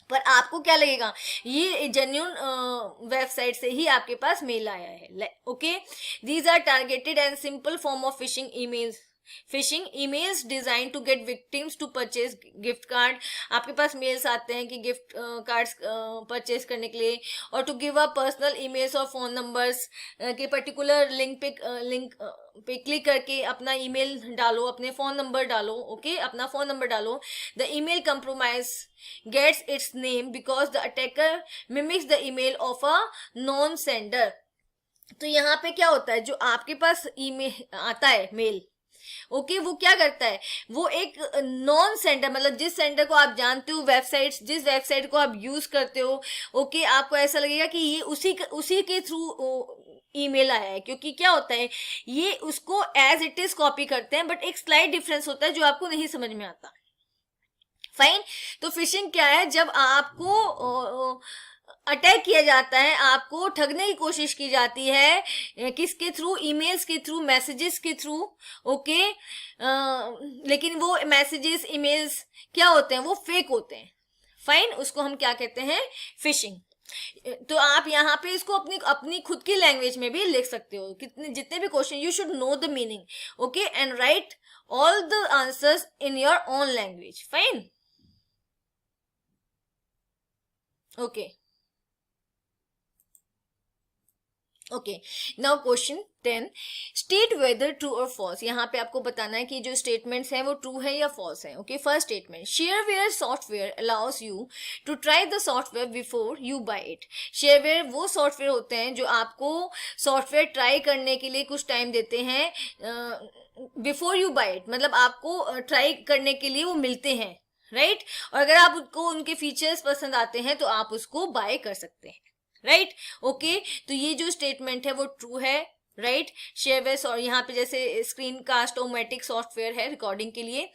पर आपको क्या लगेगा? ये जेन्युइन वेबसाइट से ही आपके पास मेल आया है. Okay, these are targeted and simple form of phishing emails. Phishing emails design to get victims to purchase gift card. आपके पास मेल्स आते हैं कि गिफ्ट कार्ड्स परचेज करने के लिए, और to give a personal emails और फोन नंबर्स के पर्टिकुलर लिंक पे क्लिक करके अपना ईमेल डालो, अपने फोन नंबर डालो. ओके, अपना फोन नंबर डालो. The email compromise gets its name because the attacker mimics the email of a known sender. तो यहाँ पे क्या होता है? जो आपके पास ईमेल आता है मेल, ओके, वो क्या करता है? वो एक नॉन सेंडर, मतलब जिस सेंडर को आप जानते हो, जिस वेबसाइट को आप यूज करते हो, ओके, आपको ऐसा लगेगा कि ये उसी के थ्रू ईमेल आया है, क्योंकि क्या होता है? ये उसको एज इट इज कॉपी करते हैं, बट एक स्लाइट डिफरेंस होता है जो आपको नहीं समझ में आता. फाइन. तो फिशिंग क्या है? जब आपको अटैक किया जाता है, आपको ठगने की कोशिश की जाती है, किसके थ्रू, ईमेल्स के थ्रू, मैसेजेस के थ्रू, ओके। लेकिन वो मैसेजेस ईमेल्स क्या होते हैं, वो फेक होते हैं, फाइन, उसको हम क्या कहते हैं, फिशिंग। तो आप यहाँ पे इसको अपनी अपनी खुद की लैंग्वेज में भी लिख सकते हो, कितने जितने भी question, you should know the meaning, okay, and right all the answers in your own language, fine, okay. Okay, now question 10, state whether true और फॉल्स। यहाँ पे आपको बताना है कि जो स्टेटमेंट्स हैं वो ट्रू है या फॉल्स है, okay. First statement, shareware software allows you to try the software before you buy it. Shareware वो सॉफ्टवेयर होते हैं जो आपको सॉफ्टवेयर ट्राई करने के लिए कुछ टाइम देते हैं, बिफोर यू बाय इट, मतलब आपको ट्राई करने के लिए वो मिलते हैं, राइट। और अगर आप उनको उनके फीचर्स पसंद आते हैं तो आप उसको बाय कर सकते हैं, राइट, ओके। तो ये जो स्टेटमेंट है वो ट्रू है, राइट। शेयरवेयर, और यहाँ पे जैसे स्क्रीन कास्ट ओमेटिक सॉफ्टवेयर है रिकॉर्डिंग के लिए,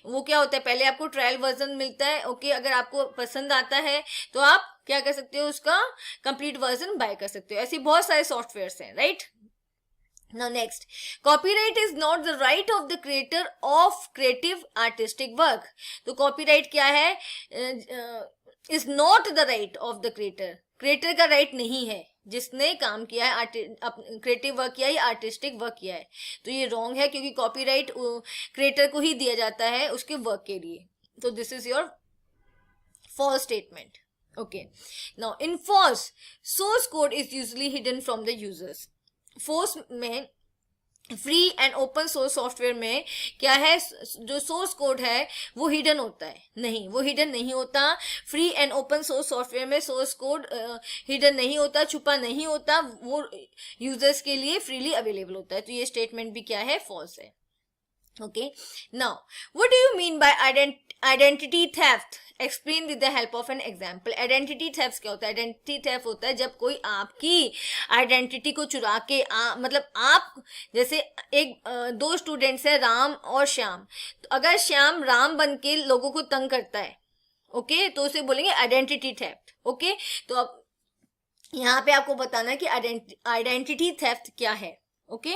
वो क्या होता है, पहले आपको ट्रायल वर्जन मिलता है, ओके। अगर आपको पसंद आता है तो आप क्या कर सकते हो, उसका कंप्लीट वर्जन बाय कर सकते हो। ऐसी बहुत सारे सॉफ्टवेयर हैं, right. Now next, copyright is not the right of the creator of creative artistic work. तो copyright क्या है, is not the right of the creator. Creator का राइट नहीं है, जिसने काम किया है, क्रिएटिव वर्क किया है या आर्टिस्टिक वर्क किया है, तो ये रॉन्ग है, क्योंकि कॉपीराइट क्रिएटर को ही दिया जाता है उसके वर्क के लिए। तो this is your false statement, okay. Now in FOSS, source code is usually hidden from the users. FOSS में, free and open source software में क्या है, जो सोर्स कोड है वो हिडन होता है, नहीं, वो हिडन नहीं होता। Free and open source software में सोर्स कोड हिडन नहीं होता, छुपा नहीं होता, वो यूजर्स के लिए फ्रीली अवेलेबल होता है। तो ये स्टेटमेंट भी क्या है, फॉल्स है, okay. Now what do you mean by identity theft, explain with the help of an example. Identity theft क्या होता है, आइडेंटिटी थेफ्ट होता है जब कोई आपकी आइडेंटिटी को चुरा के मतलब आप, जैसे दो स्टूडेंट्स हैं, राम और श्याम, तो अगर श्याम राम बन के लोगों को तंग करता है, ओके, तो उसे बोलेंगे आइडेंटिटी थेफ्ट, ओके। तो अब यहाँ पे आपको बताना है कि आइडेंटिटी थेफ्ट क्या है, okay.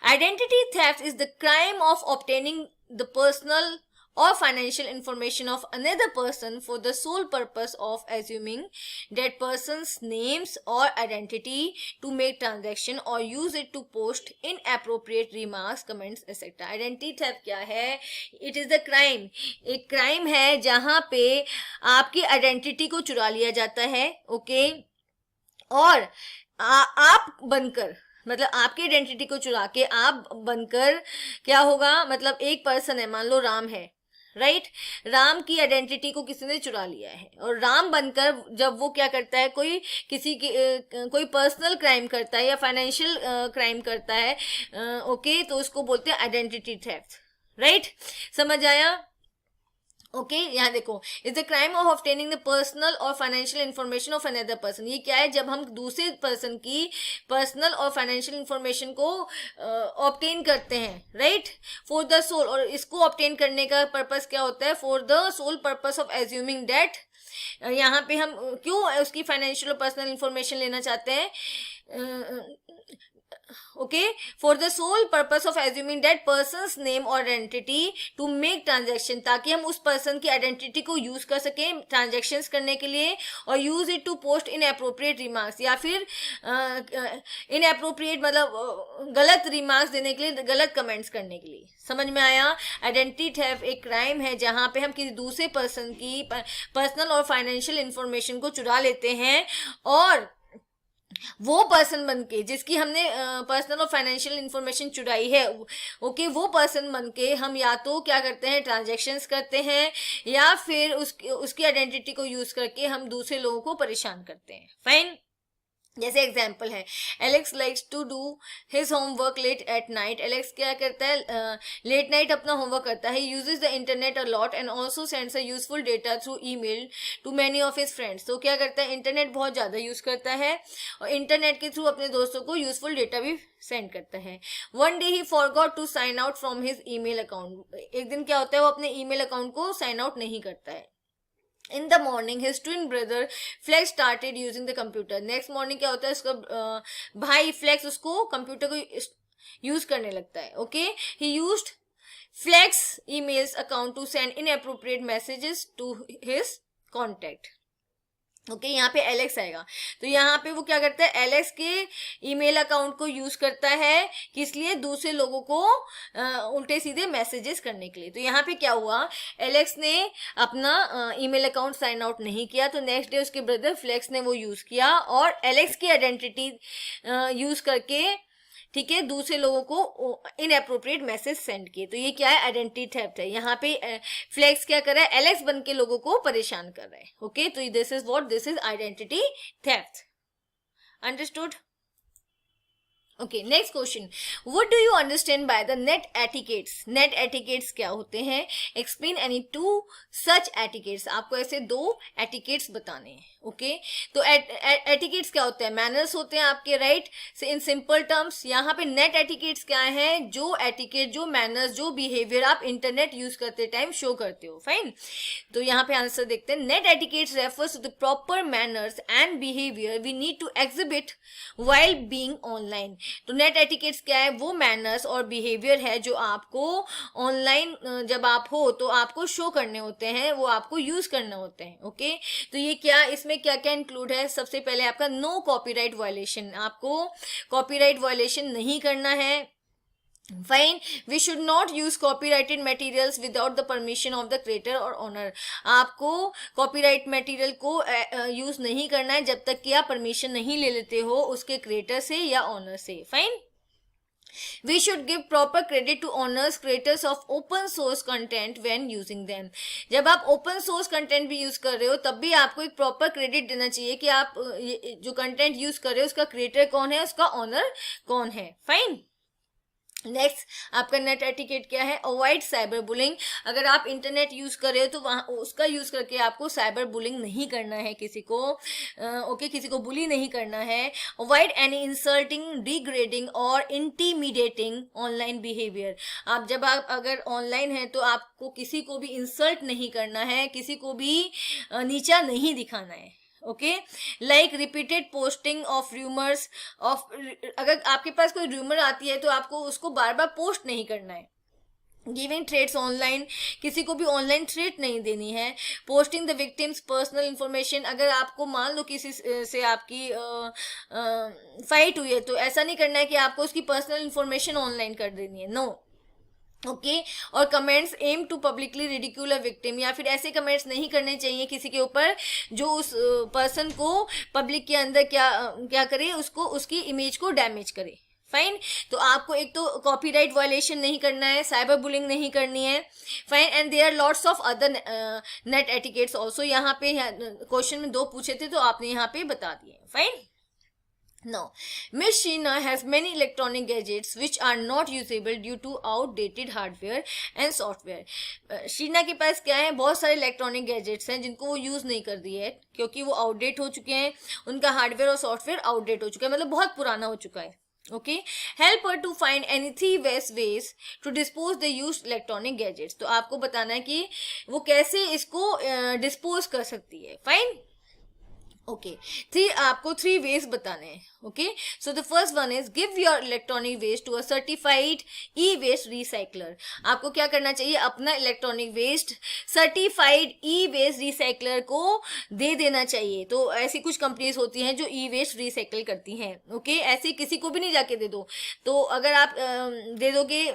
Identity theft is the crime of obtaining the personal or financial information of another person for the sole purpose of assuming that person's names or identity to make transaction or use it to post inappropriate remarks, comments, etc. Identity theft क्या है, it is the crime, एक crime है जहां पे आपकी identity को चुरा लिया जाता है, ओके। और आप बनकर, मतलब आपकी आइडेंटिटी को चुरा के आप बनकर क्या होगा, मतलब एक पर्सन है, मान लो राम है, राइट, राम की आइडेंटिटी को किसी ने चुरा लिया है, और राम बनकर जब वो क्या करता है, कोई पर्सनल क्राइम करता है या फाइनेंशियल क्राइम करता है, ओके, तो उसको बोलते हैं आइडेंटिटी थेफ्ट, राइट, समझ आया, ओके। यहाँ देखो, is the crime of obtaining the personal और financial information of another person. ये क्या है, जब हम दूसरे पर्सन की पर्सनल और फाइनेंशियल इंफॉर्मेशन को ऑब्टेन करते हैं, राइट, फॉर द सोल, और इसको ऑब्टेन करने का पर्पस क्या होता है, for the sole purpose of assuming that. यहाँ पे हम क्यों उसकी फाइनेंशियल और पर्सनल इंफॉर्मेशन लेना चाहते हैं, okay, for the sole purpose of assuming that person's name or identity to make transaction, ताकि हम उस person की identity को use कर सकें transactions करने के लिए, और use it to post inappropriate remarks, या फिर inappropriate मतलब गलत remarks देने के लिए, गलत comments करने के लिए। समझ में आया। आइडेंटिटी थेफ्ट एक क्राइम है जहां पे हम किसी दूसरे पर्सन की पर्सनल और फाइनेंशियल इंफॉर्मेशन को चुरा लेते हैं, और वो पर्सन बनके जिसकी हमने पर्सनल और फाइनेंशियल इंफॉर्मेशन चुराई है, ओके, वो पर्सन बनके हम या तो क्या करते हैं, ट्रांजैक्शंस करते हैं, या फिर उसकी आइडेंटिटी को यूज करके हम दूसरे लोगों को परेशान करते हैं, फाइन। जैसे एग्जाम्पल है, Alex likes to do his homework late at night. Alex क्या करता है, लेट नाइट अपना होमवर्क करता है। Uses the internet a lot and also sends a useful data through email to many of his friends. तो क्या करता है, इंटरनेट बहुत ज़्यादा यूज करता है, और इंटरनेट के थ्रू अपने दोस्तों को यूजफुल डेटा भी सेंड करता है। One day he forgot to sign out from his email account. एक दिन क्या होता है, वो अपने ईमेल अकाउंट को साइन आउट नहीं करता है, in the morning his twin brother Flex started using the computer. Next morning क्या होता है, उसका भाई फ्लेक्स उसको कंप्यूटर को यूज करने लगता है. Okay, he used Flex emails account to send inappropriate messages to his contact. Okay, यहाँ पे एलेक्स आएगा. तो यहाँ पे वो क्या करता है, एलेक्स के ईमेल अकाउंट को यूज करता है किस लिए, दूसरे लोगों को उल्टे सीधे मैसेजेस करने के लिए. तो यहाँ पे क्या हुआ, एलेक्स ने अपना ईमेल अकाउंट साइन आउट नहीं किया, तो नेक्स्ट डे उसके ब्रदर फ्लेक्स ने वो यूज किया और एलेक्स की आइडेंटिटी यूज करके, ठीक है, दूसरे लोगों को इनअप्रोप्रिएट मैसेज सेंड किए. तो ये क्या है, आइडेंटिटी थेफ्ट है. यहाँ पे फ्लेक्स क्या कर रहा है, एलेक्स बन के लोगों को परेशान कर रहा है. ओके, तो this is what, this is identity theft. Understood? Okay, next question, what do you understand by the net etiquettes. Net etiquettes क्या होते हैं, explain any two such etiquettes. आपको ऐसे 2 एटिकेट्स बताने हैं. ओके, तो एटिकेट्स क्या होते हैं, मैनर्स होते हैं आपके, राइट. इन सिंपल टर्म्स यहाँ पे नेट एटिकेट्स क्या है, जो एटिकेट, जो मैनर्स, जो बिहेवियर आप इंटरनेट यूज करते टाइम शो करते हो. फाइन, तो यहाँ पे आंसर देखते हैं. Net etiquettes refers to the proper manners and behaviour we need to exhibit while being online. तो नेट एटिकेट्स क्या है, वो मैनर्स और बिहेवियर है जो आपको ऑनलाइन जब आप हो तो आपको शो करने होते हैं, वो आपको यूज करने होते हैं. ओके, तो ये क्या, इसमें क्या क्या इंक्लूड है, सबसे पहले आपका नो कॉपीराइट वायलेशन. आपको कॉपीराइट वायलेशन नहीं करना है. Fine, we should not use copyrighted materials without the permission of the creator और ओनर. आपको कॉपीराइट मटेरियल को यूज नहीं करना है जब तक कि आप परमिशन नहीं ले लेते हो उसके क्रिएटर से या ओनर से. Fine, we should give proper credit to owners creators of open source content when using them. जब आप open source content भी यूज कर रहे हो तब भी आपको एक प्रॉपर क्रेडिट देना चाहिए कि आप जो कंटेंट यूज कर रहे हो उसका क्रिएटर कौन है, उसका ओनर कौन है. फाइन, नेक्स्ट आपका नेट एटिकेट क्या है, अवॉइड साइबर बुलिंग. अगर आप इंटरनेट यूज कर रहे हो तो वहाँ उसका यूज करके आपको साइबर बुलिंग नहीं करना है किसी को. ओके, किसी को बुली नहीं करना है. अवॉइड एनी इंसल्टिंग, डिग्रेडिंग और इंटीमिडेटिंग ऑनलाइन बिहेवियर. आप जब आप अगर ऑनलाइन है तो आपको किसी को भी इंसल्ट नहीं करना है, किसी को भी नीचा नहीं दिखाना है. Okay, like repeated posting of rumours of, अगर आपके पास कोई रूमर आती है तो आपको उसको बार बार पोस्ट नहीं करना है. गिविंग थ्रेट्स ऑनलाइन, किसी को भी ऑनलाइन थ्रेट नहीं देनी है. Posting the victims personal information, अगर आपको मान लो किसी से आपकी फाइट हुई है तो ऐसा नहीं करना है कि आपको उसकी पर्सनल इंफॉर्मेशन ऑनलाइन कर देनी है. नो. ओके, और comments aim to publicly ridicule a victim, या फिर ऐसे कमेंट्स नहीं करने चाहिए किसी के ऊपर जो उस पर्सन को पब्लिक के अंदर क्या करे, उसको उसकी इमेज को डैमेज करे. फाइन, तो आपको एक तो कॉपीराइट वायलेशन नहीं करना है, साइबर बुलिंग नहीं करनी है. Fine, and there are lots of other net etiquettes also. यहाँ पे क्वेश्चन में 2 पूछे थे तो आपने यहाँ पे बता दिए. Fine. Now, Miss Sheena has many electronic gadgets which are not usable due to outdated hardware and software. Sheena के पास क्या है, बहुत सारे इलेक्ट्रॉनिक गैजेट्स हैं जिनको वो यूज नहीं कर रही है क्योंकि वो आउटडेट हो चुके हैं, उनका हार्डवेयर और सॉफ्टवेयर आउटडेट हो चुका है, मतलब बहुत पुराना हो चुका है. Okay, help her to find any 3 best ways to dispose the used electronic gadgets. तो आपको बताना है कि वो कैसे इसको डिस्पोज कर सकती है. फाइन. ओके, आपको 3 वेज बताने हैं. Okay, so the first one is give your electronic waste to a certified e waste recycler. आपको क्या करना चाहिए, अपना electronic waste certified e waste recycler को दे देना चाहिए. तो ऐसी कुछ कंपनीज होती हैं जो ई वेस्ट रिसाइकल करती हैं. ओके, ऐसे किसी को भी नहीं जाके दे दो. तो अगर आप दे दोगे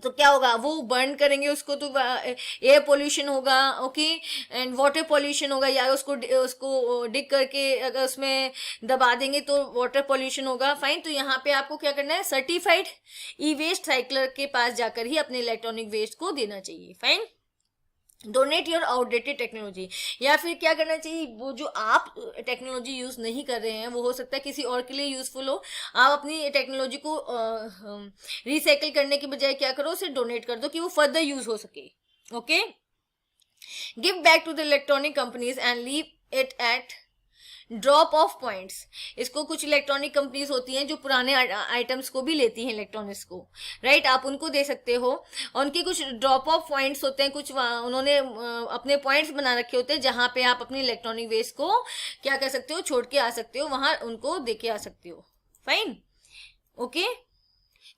तो क्या होगा, वो बर्न करेंगे उसको तो एयर पोल्यूशन होगा. ओके, एंड वाटर पोल्यूशन होगा, या उसको डिग करके अगर उसमें दबा देंगे तो वाटर पोल्यूशन होगा. फाइन, तो यहाँ पे आपको क्या करना है, सर्टिफाइड ई वेस्ट साइक्लर के पास जाकर ही अपने इलेक्ट्रॉनिक वेस्ट को देना चाहिए. Fine. Donate your outdated technology, या फिर क्या करना चाहिए, वो जो आप टेक्नोलॉजी यूज नहीं कर रहे हैं वो हो सकता है किसी और के लिए यूजफुल हो, आप अपनी टेक्नोलॉजी को रिसाइकल करने के बजाय क्या करो, उसे डोनेट कर दो कि वो फर्दर यूज हो सके. Okay, give back to the electronic companies and leave it at drop off points, इसको कुछ इलेक्ट्रॉनिक कंपनीज होती हैं जो पुराने आइटम्स को भी लेती हैं इलेक्ट्रॉनिक्स को, राइट, आप उनको दे सकते हो, और उनके कुछ ड्रॉप ऑफ पॉइंट्स होते हैं, कुछ उन्होंने अपने पॉइंट्स बना रखे होते हैं जहां पे आप अपनी इलेक्ट्रॉनिक वेस्ट को क्या कर सकते हो, छोड़ के आ सकते हो, वहां उनको दे के आ सकते हो, fine, okay.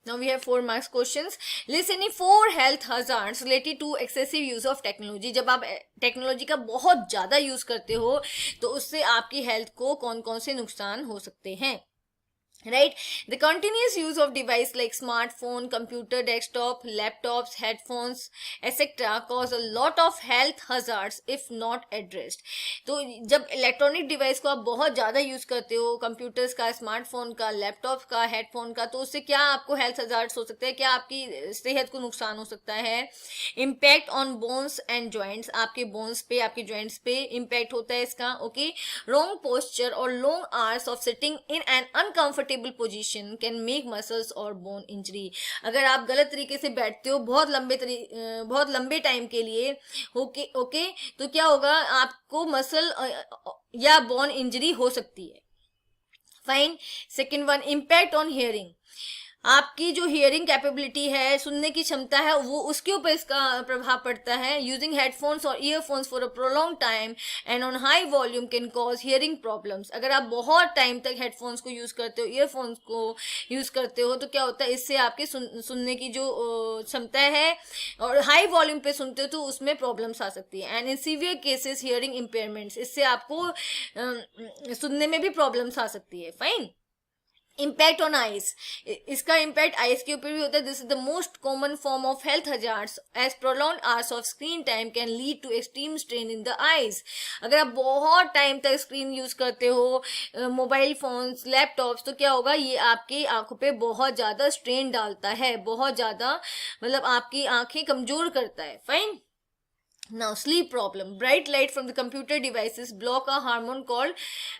Now we have 4 marks questions. List any 4 health hazards related to excessive use of technology. जब आप टेक्नोलॉजी का बहुत ज्यादा यूज करते हो तो उससे आपकी हेल्थ को कौन कौन से नुकसान हो सकते हैं, right? The continuous use of device like smartphone, computer, desktop, laptops, headphones, etc. cause a lot of health hazards if not addressed. तो जब इलेक्ट्रॉनिक डिवाइस को आप बहुत ज़्यादा यूज़ करते हो, कंप्यूटर्स का, स्मार्टफोन का, लैपटॉप का, हेडफोन का, तो उससे क्या आपको हेल्थ हजार्ड्स हो सकते हैं, क्या आपकी सेहत को नुकसान हो सकता है। Impact on bones and joints, आपके बोन्स पे, आपके जॉइंट्स पे इम्पैक्ट होता है इसका, ओके। रॉन्ग पोस्चर और long hours of sitting in an uncomfortable position can make muscles और बोन इंजरी। अगर आप गलत तरीके से बैठते हो बहुत लंबे टाइम के लिए, ओके, तो क्या होगा, आपको मसल या बोन इंजरी हो सकती है, fine. Second one, impact on hearing, आपकी जो हियरिंग कैपेबिलिटी है, सुनने की क्षमता है, वो उसके ऊपर इसका प्रभाव पड़ता है। यूजिंग हेडफोन्स और earphones for a prolong time and on high volume can cause hearing problems. अगर आप बहुत टाइम तक हेडफोन्स को यूज करते हो, ईयरफोन्स को यूज करते हो, तो क्या होता है, इससे आपके सुनने की जो क्षमता है, और हाई वॉल्यूम पे सुनते हो तो उसमें प्रॉब्लम्स आ सकती है। And in severe cases hearing impairments, इससे आपको सुनने में भी प्रॉब्लम्स आ सकती है, फाइन। इम्पैक्ट ऑन आइज, इसका इम्पैक्ट आइज के ऊपर भी होता है। This is the most common form of health hazards as prolonged hours of screen time can lead to extreme strain in the eyes. अगर आप बहुत टाइम तक स्क्रीन यूज करते हो, मोबाइल फोन्स, लैपटॉप्स, तो क्या होगा, ये आपकी आंखों पे बहुत ज्यादा स्ट्रेन डालता है, बहुत ज्यादा, मतलब आपकी आंखें कमजोर करता है, fine. Now sleep problem, bright light from the computer devices block a hormone called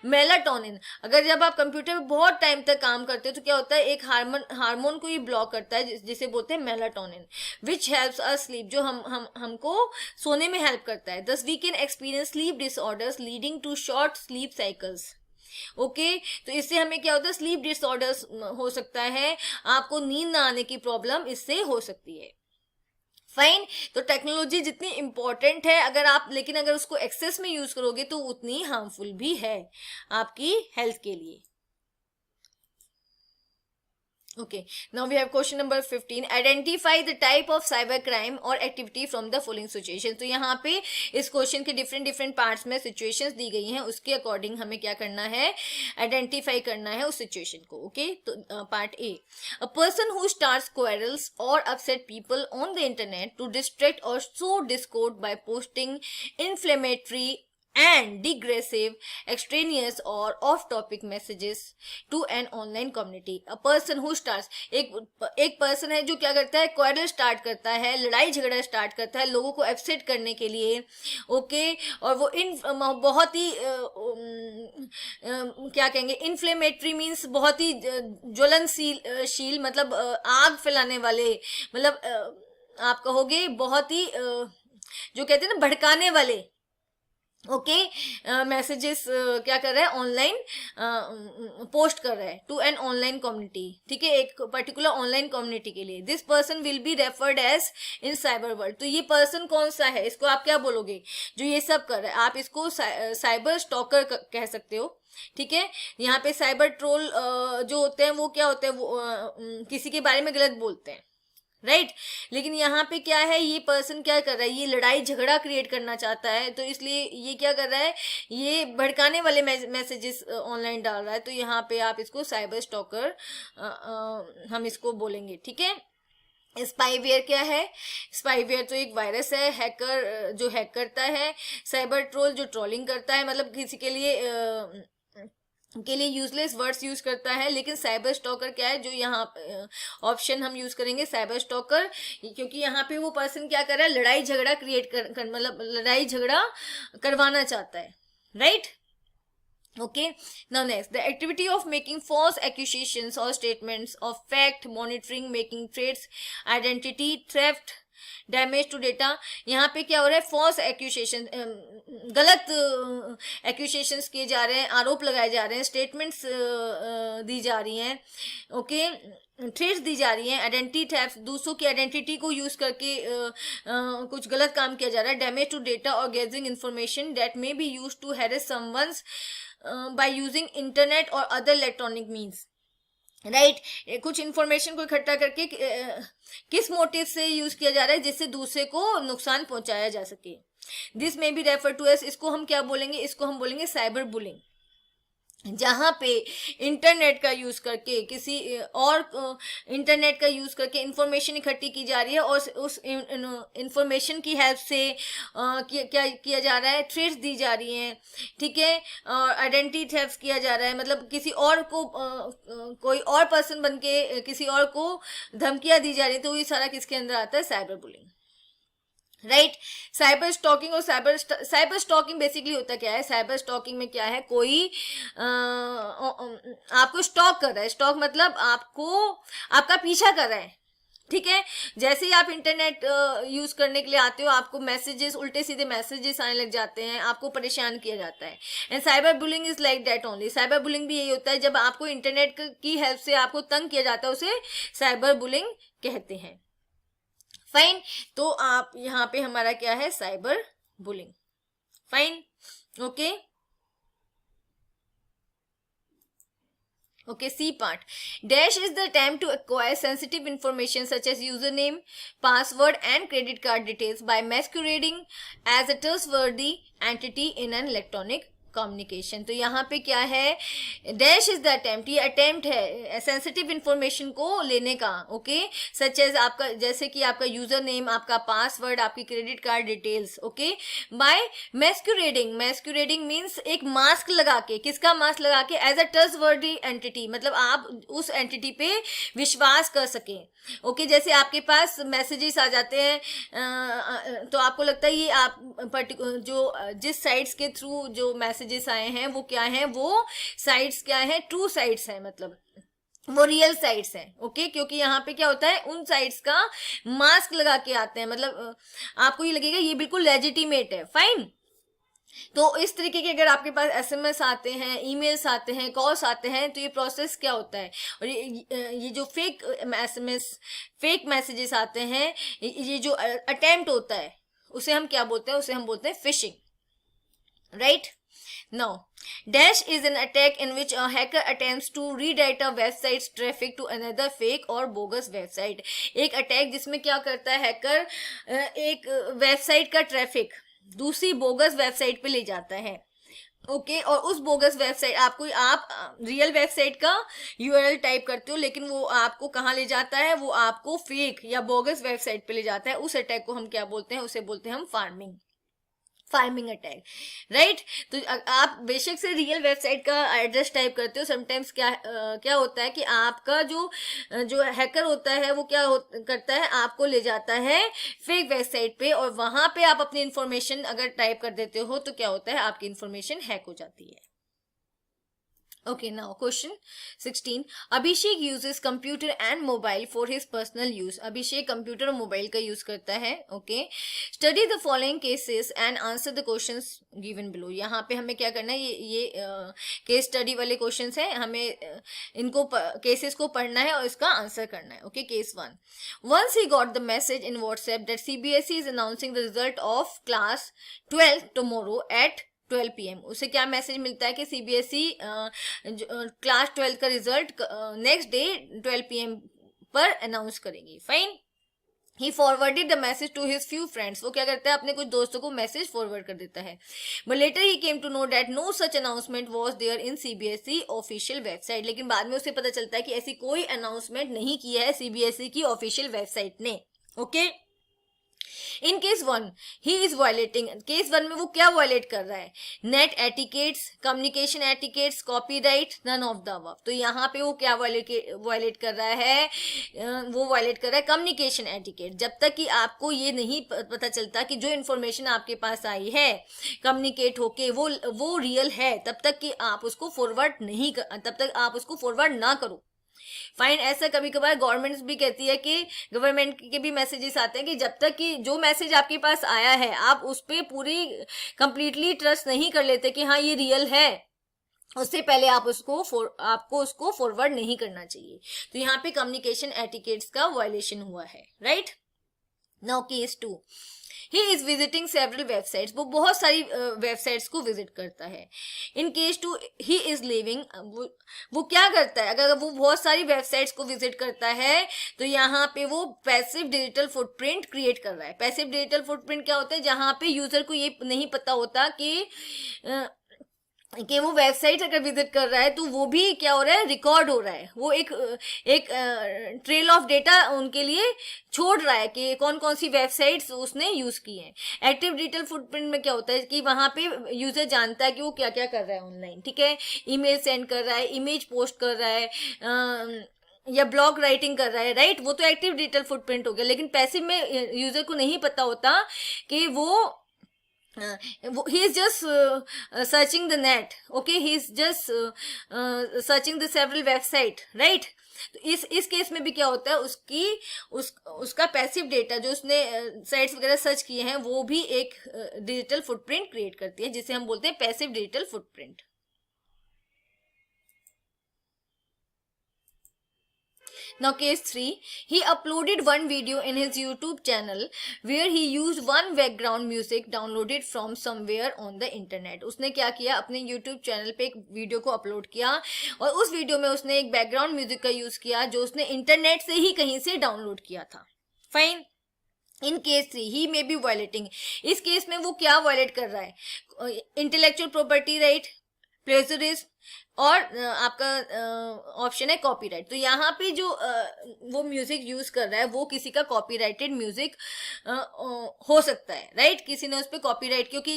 melatonin. अगर जब आप कंप्यूटर पे बहुत टाइम तक काम करते हो तो क्या होता है, एक हार्मोन को ये ब्लॉक करता है जिसे बोलते हैं melatonin, which helps us sleep, जो हमको सोने में हेल्प करता है। Thus we can experience sleep disorders leading to short sleep cycles. Okay, तो इससे हमें क्या होता है, स्लीप डिसऑर्डर्स हो सकता है, आपको नींद ना आने की प्रॉब्लम इससे हो सकती है, फाइन। तो टेक्नोलॉजी जितनी इंपॉर्टेंट है, लेकिन अगर उसको एक्सेस में यूज करोगे तो उतनी हार्मफुल भी है आपकी हेल्थ के लिए। Okay, now we have question number 15. Identify the type of cyber crime or activity from the following situation. तो यहाँ पे इस क्वेश्चन के डिफरेंट पार्ट्स में सिचुएशंस दी गई हैं, उसके अकॉर्डिंग हमें क्या करना है, आइडेंटिफाई करना है उस सिचुएशन को, ओके। तो part A, a person who starts quarrels और upset people on the internet to distract और sow discord by posting inflammatory and digressive, extraneous or off-topic messages to an online community. A person who starts, एक person है जो क्या करता है, quarrel start करता है, लड़ाई झगड़ा स्टार्ट करता है लोगों को अपसेट करने के लिए, ओके। और वो बहुत ही क्या कहेंगे, इन्फ्लेमेटरी मीन्स बहुत ही ज्वलनशील, मतलब आग फैलाने वाले, मतलब आप कहोगे बहुत ही जो कहते हैं ना, भड़काने वाले, ओके, मैसेजेस क्या कर रहा है, ऑनलाइन पोस्ट कर रहा है टू एन ऑनलाइन कम्युनिटी, ठीक है, एक पर्टिकुलर ऑनलाइन कम्युनिटी के लिए। This person will be referred as in cyber world. तो ये पर्सन कौन सा है, इसको आप क्या बोलोगे, जो ये सब कर रहा है, आप इसको साइबर स्टॉकर कह सकते हो, ठीक है। यहाँ पे साइबर ट्रोल जो होते हैं वो क्या होते हैं, वो किसी के बारे में गलत बोलते हैं, राइट। लेकिन यहाँ पे क्या है, ये पर्सन क्या कर रहा है, ये लड़ाई झगड़ा क्रिएट करना चाहता है, तो इसलिए ये क्या कर रहा है, ये भड़काने वाले मैसेजेस ऑनलाइन डाल रहा है। तो यहाँ पे आप इसको साइबर स्टॉकर हम इसको बोलेंगे, ठीक है। स्पाईवेयर क्या है, स्पाईवेयर तो एक वायरस है, हैकर जो हैक करता है, साइबर ट्रोल जो ट्रोलिंग करता है, मतलब किसी के लिए यूजलेस वर्ड्स यूज करता है। लेकिन साइबर स्टॉकर क्या है, जो यहाँ ऑप्शन हम यूज करेंगे साइबर स्टॉकर, क्योंकि यहाँ पे वो पर्सन क्या कर रहा है, लड़ाई झगड़ा क्रिएट कर मतलब लड़ाई झगड़ा करवाना चाहता है, right. Okay, now next, the activity of making false accusations or statements of fact, monitoring, making threats, identity theft, damage to data, यहाँ पे क्या हो रहा है, फॉल्स एक्यूजेशन, गलत एक्यूजेशंस किए जा रहे हैं, आरोप लगाए जा रहे हैं, स्टेटमेंट्स दी जा रही हैं, ओके, थ्रेट्स दी जा रही हैं, आइडेंटिटी थेफ्ट, दूसरों की आइडेंटिटी को यूज करके कुछ गलत काम किया जा रहा है, डैमेज टू डेटा और gathering information that may be use to harass someone's by using internet और अदर इलेक्ट्रॉनिक मीन्स, राइट, कुछ इंफॉर्मेशन को इकट्ठा करके किस मोटिव से यूज किया जा रहा है, जिससे दूसरे को नुकसान पहुंचाया जा सके। दिस में बी रेफर टू एस, इसको हम क्या बोलेंगे, इसको हम बोलेंगे साइबर बुलिंग, जहां पे इंटरनेट का यूज करके किसी और इंटरनेट का यूज करके इंफॉर्मेशन इकट्ठी की जा रही है और उस इंफॉर्मेशन की हेल्प से क्या किया जा रहा है, थ्रेट्स दी जा रही हैं, ठीक है, और आइडेंटिटी थेफ्ट किया जा रहा है, मतलब किसी और को कोई और पर्सन बन के किसी और को धमकियां दी जा रही है, तो ये सारा किसके अंदर आता है, cyber bullying, right. Cyber stalking और साइबर स्टॉकिंग बेसिकली होता क्या है, साइबर स्टॉकिंग में क्या है, कोई आपको स्टॉक कर रहा है, स्टॉक मतलब आपका पीछा कर रहा है, ठीक है, जैसे ही आप इंटरनेट यूज करने के लिए आते हो, आपको मैसेजेस, उल्टे सीधे मैसेजेस आने लग जाते हैं, आपको परेशान किया जाता है, and cyber bullying is like that only, cyber bullying भी यही होता है, जब आपको इंटरनेट की हेल्प से आपको तंग किया जाता है, उसे साइबर बुलिंग कहते हैं, फाइन। तो आप यहाँ पे हमारा क्या है, cyber bullying, fine, okay, okay, C part, dash is the attempt to acquire sensitive information such as username, password and credit card details by masquerading as a trustworthy entity in an electronic communication. तो यहाँ पे क्या है, dash is the attempt, ये attempt है sensitive information को लेने का, ओके, सच एज आपका, जैसे कि आपका यूजर नेम, आपका पासवर्ड, आपकी credit card details, okay, by masquerading, masquerading means एक मास्क लगा के, किसका मास्क लगा के, एज अ ट्रस्टवर्दी एंटिटी, मतलब आप उस एंटिटी पे विश्वास कर सके, ओके, जैसे आपके पास मैसेजेस आ जाते हैं तो आपको लगता है ये आप जो जिस साइट्स के थ्रू जो मैसेजेस आए हैं वो क्या है, वो साइट्स क्या है, ट्रू साइट्स हैं, मतलब वो रियल साइट्स हैं, ओके, क्योंकि यहाँ पे क्या होता है, उन साइट्स का मास्क लगा के आते हैं, मतलब आपको ये लगेगा ये बिल्कुल लेजिटिमेट है, फाइन। तो इस तरीके के अगर आपके पास एसएमएस आते हैं, ईमेल्स आते हैं, कॉल्स आते हैं, तो ये प्रोसेस क्या होता है, और ये जो फेक एसएमएस, फेक मैसेजेस आते हैं, ये जो अटेम्प्ट होता है, उसे हम क्या बोलते हैं, उसे हम बोलते हैं fishing, right. Now, dash is an attack in which a hacker attempts to redirect a website's traffic to another fake or bogus website. एक अटैक जिसमें क्या करता है हैकर, एक वेबसाइट का ट्रैफिक दूसरी बोगस वेबसाइट पे ले जाता है, ओके, और उस बोगस वेबसाइट आप रियल वेबसाइट का यूआरएल टाइप करते हो, लेकिन वो आपको कहाँ ले जाता है, वो आपको फेक या बोगस वेबसाइट पे ले जाता है। उस अटैक को हम क्या बोलते हैं, उसे बोलते हैं हम फार्मिंग अटैक, राइट। तो आप बेशक से रियल वेबसाइट का एड्रेस टाइप करते हो, समटाइम्स क्या होता है कि आपका जो हैकर होता है वो करता है, आपको ले जाता है फेक वेबसाइट पे, और वहां पे आप अपनी इंफॉर्मेशन अगर टाइप कर देते हो तो क्या होता है, आपकी इंफॉर्मेशन हैक हो जाती है। Okay, now question 16. Abhishek uses computer and mobile for his personal use. Abhishek computer और mobile का use करता है, okay. Study the following cases and answer the questions given below. यहाँ पे हमें क्या करना है, ये केस स्टडी वाले क्वेश्चंस हैं, हमें इनको केसेस को पढ़ना है और इसका आंसर करना है, okay. Case 1. Once he got the message in WhatsApp that CBSE is announcing the result of class 12 tomorrow at 12 PM. उसे क्या मैसेज मिलता है कि सीबीएसई क्लास 12 का रिजल्ट नेक्स्ट डे 12 PM पर अनाउंस करेगी, fine. He forwarded the message to his few friends, वो क्या करता है, अपने कुछ दोस्तों को मैसेज फॉरवर्ड कर देता है, but later he came to know that no such announcement was there in CBSE official website. लेकिन बाद में उसे पता चलता है कि ऐसी कोई अनाउंसमेंट नहीं किया है सीबीएसई की ऑफिशियल वेबसाइट ने, okay. In case 1 he is violating, case 1 में वो क्या वायलेट कर रहा है, net etiquettes, communication etiquettes, copyright, none of the above. तो यहाँ पे वो क्या वायलेट कर रहा है, वो वायलेट कर रहा है कम्युनिकेशन एटिकेट। जब तक कि आपको ये नहीं पता चलता कि जो इन्फॉर्मेशन आपके पास आई है कम्युनिकेट होके वो रियल है, तब तक कि आप उसको फॉरवर्ड ना करो, फाइन, ऐसा कभी कभार गवर्नमेंट भी कहती है कि गवर्नमेंट के भी मैसेजेस आते हैं कि जब तक कि जो मैसेज आपके पास आया है आप उस पर पूरी कंप्लीटली ट्रस्ट नहीं कर लेते कि हाँ ये रियल है, उससे पहले आपको उसको फॉरवर्ड नहीं करना चाहिए। तो यहाँ पे कम्युनिकेशन एटिकेट्स का वायलेशन हुआ है, right. Now case 2, he is visiting several websites, वो बहुत सारी वेबसाइट्स को विजिट करता है। In case 2 he is living, वो क्या करता है, अगर वो बहुत सारी वेबसाइट्स को विजिट करता है तो यहाँ पे वो पैसिव डिजिटल फुटप्रिंट क्रिएट कर रहा है। पैसिव डिजिटल फुटप्रिंट क्या होता है, जहाँ पे यूजर को ये नहीं पता होता कि वो वेबसाइट अगर विजिट कर रहा है तो वो भी क्या हो रहा है, रिकॉर्ड हो रहा है। वो एक ट्रेल ऑफ डेटा उनके लिए छोड़ रहा है कि कौन कौन सी वेबसाइट्स उसने यूज की हैं। एक्टिव डिजिटल फुटप्रिंट में क्या होता है कि वहां पे यूजर जानता है कि वो क्या क्या कर रहा है ऑनलाइन, ठीक है, ईमेल सेंड कर रहा है, इमेज पोस्ट कर रहा है, या ब्लॉग राइटिंग कर रहा है, राइट। वो तो एक्टिव डिजिटल फुटप्रिंट हो गया। लेकिन पैसिव में यूजर को नहीं पता होता कि he is just searching the net, okay, he is just searching the several website, right। तो इस केस में भी क्या होता है, उसका पैसिव डेटा जो उसने साइट्स वगैरह सर्च किए हैं वो भी एक डिजिटल फुटप्रिंट क्रिएट करती है, जिसे हम बोलते हैं passive digital footprint. Now case 3, he uploaded one video in his YouTube channel where he used one background music downloaded from somewhere on the internet। उसने क्या किया, अपने YouTube चैनल पे एक वीडियो को अपलोड किया और उस वीडियो में उसने एक बैकग्राउंड म्यूजिक का यूज किया जो उसने इंटरनेट से ही कहीं से डाउनलोड किया था। Fine. In case 3 he may be violating, इस केस में वो क्या वायलेट कर रहा है, इंटेलेक्चुअल प्रॉपर्टी राइट, प्लेजरिज्म और आपका ऑप्शन है कॉपीराइट। तो यहाँ पे जो वो म्यूजिक यूज कर रहा है वो किसी का कॉपीराइटेड म्यूजिक हो सकता है, राइट। किसी ने उस पर कॉपीराइट, क्योंकि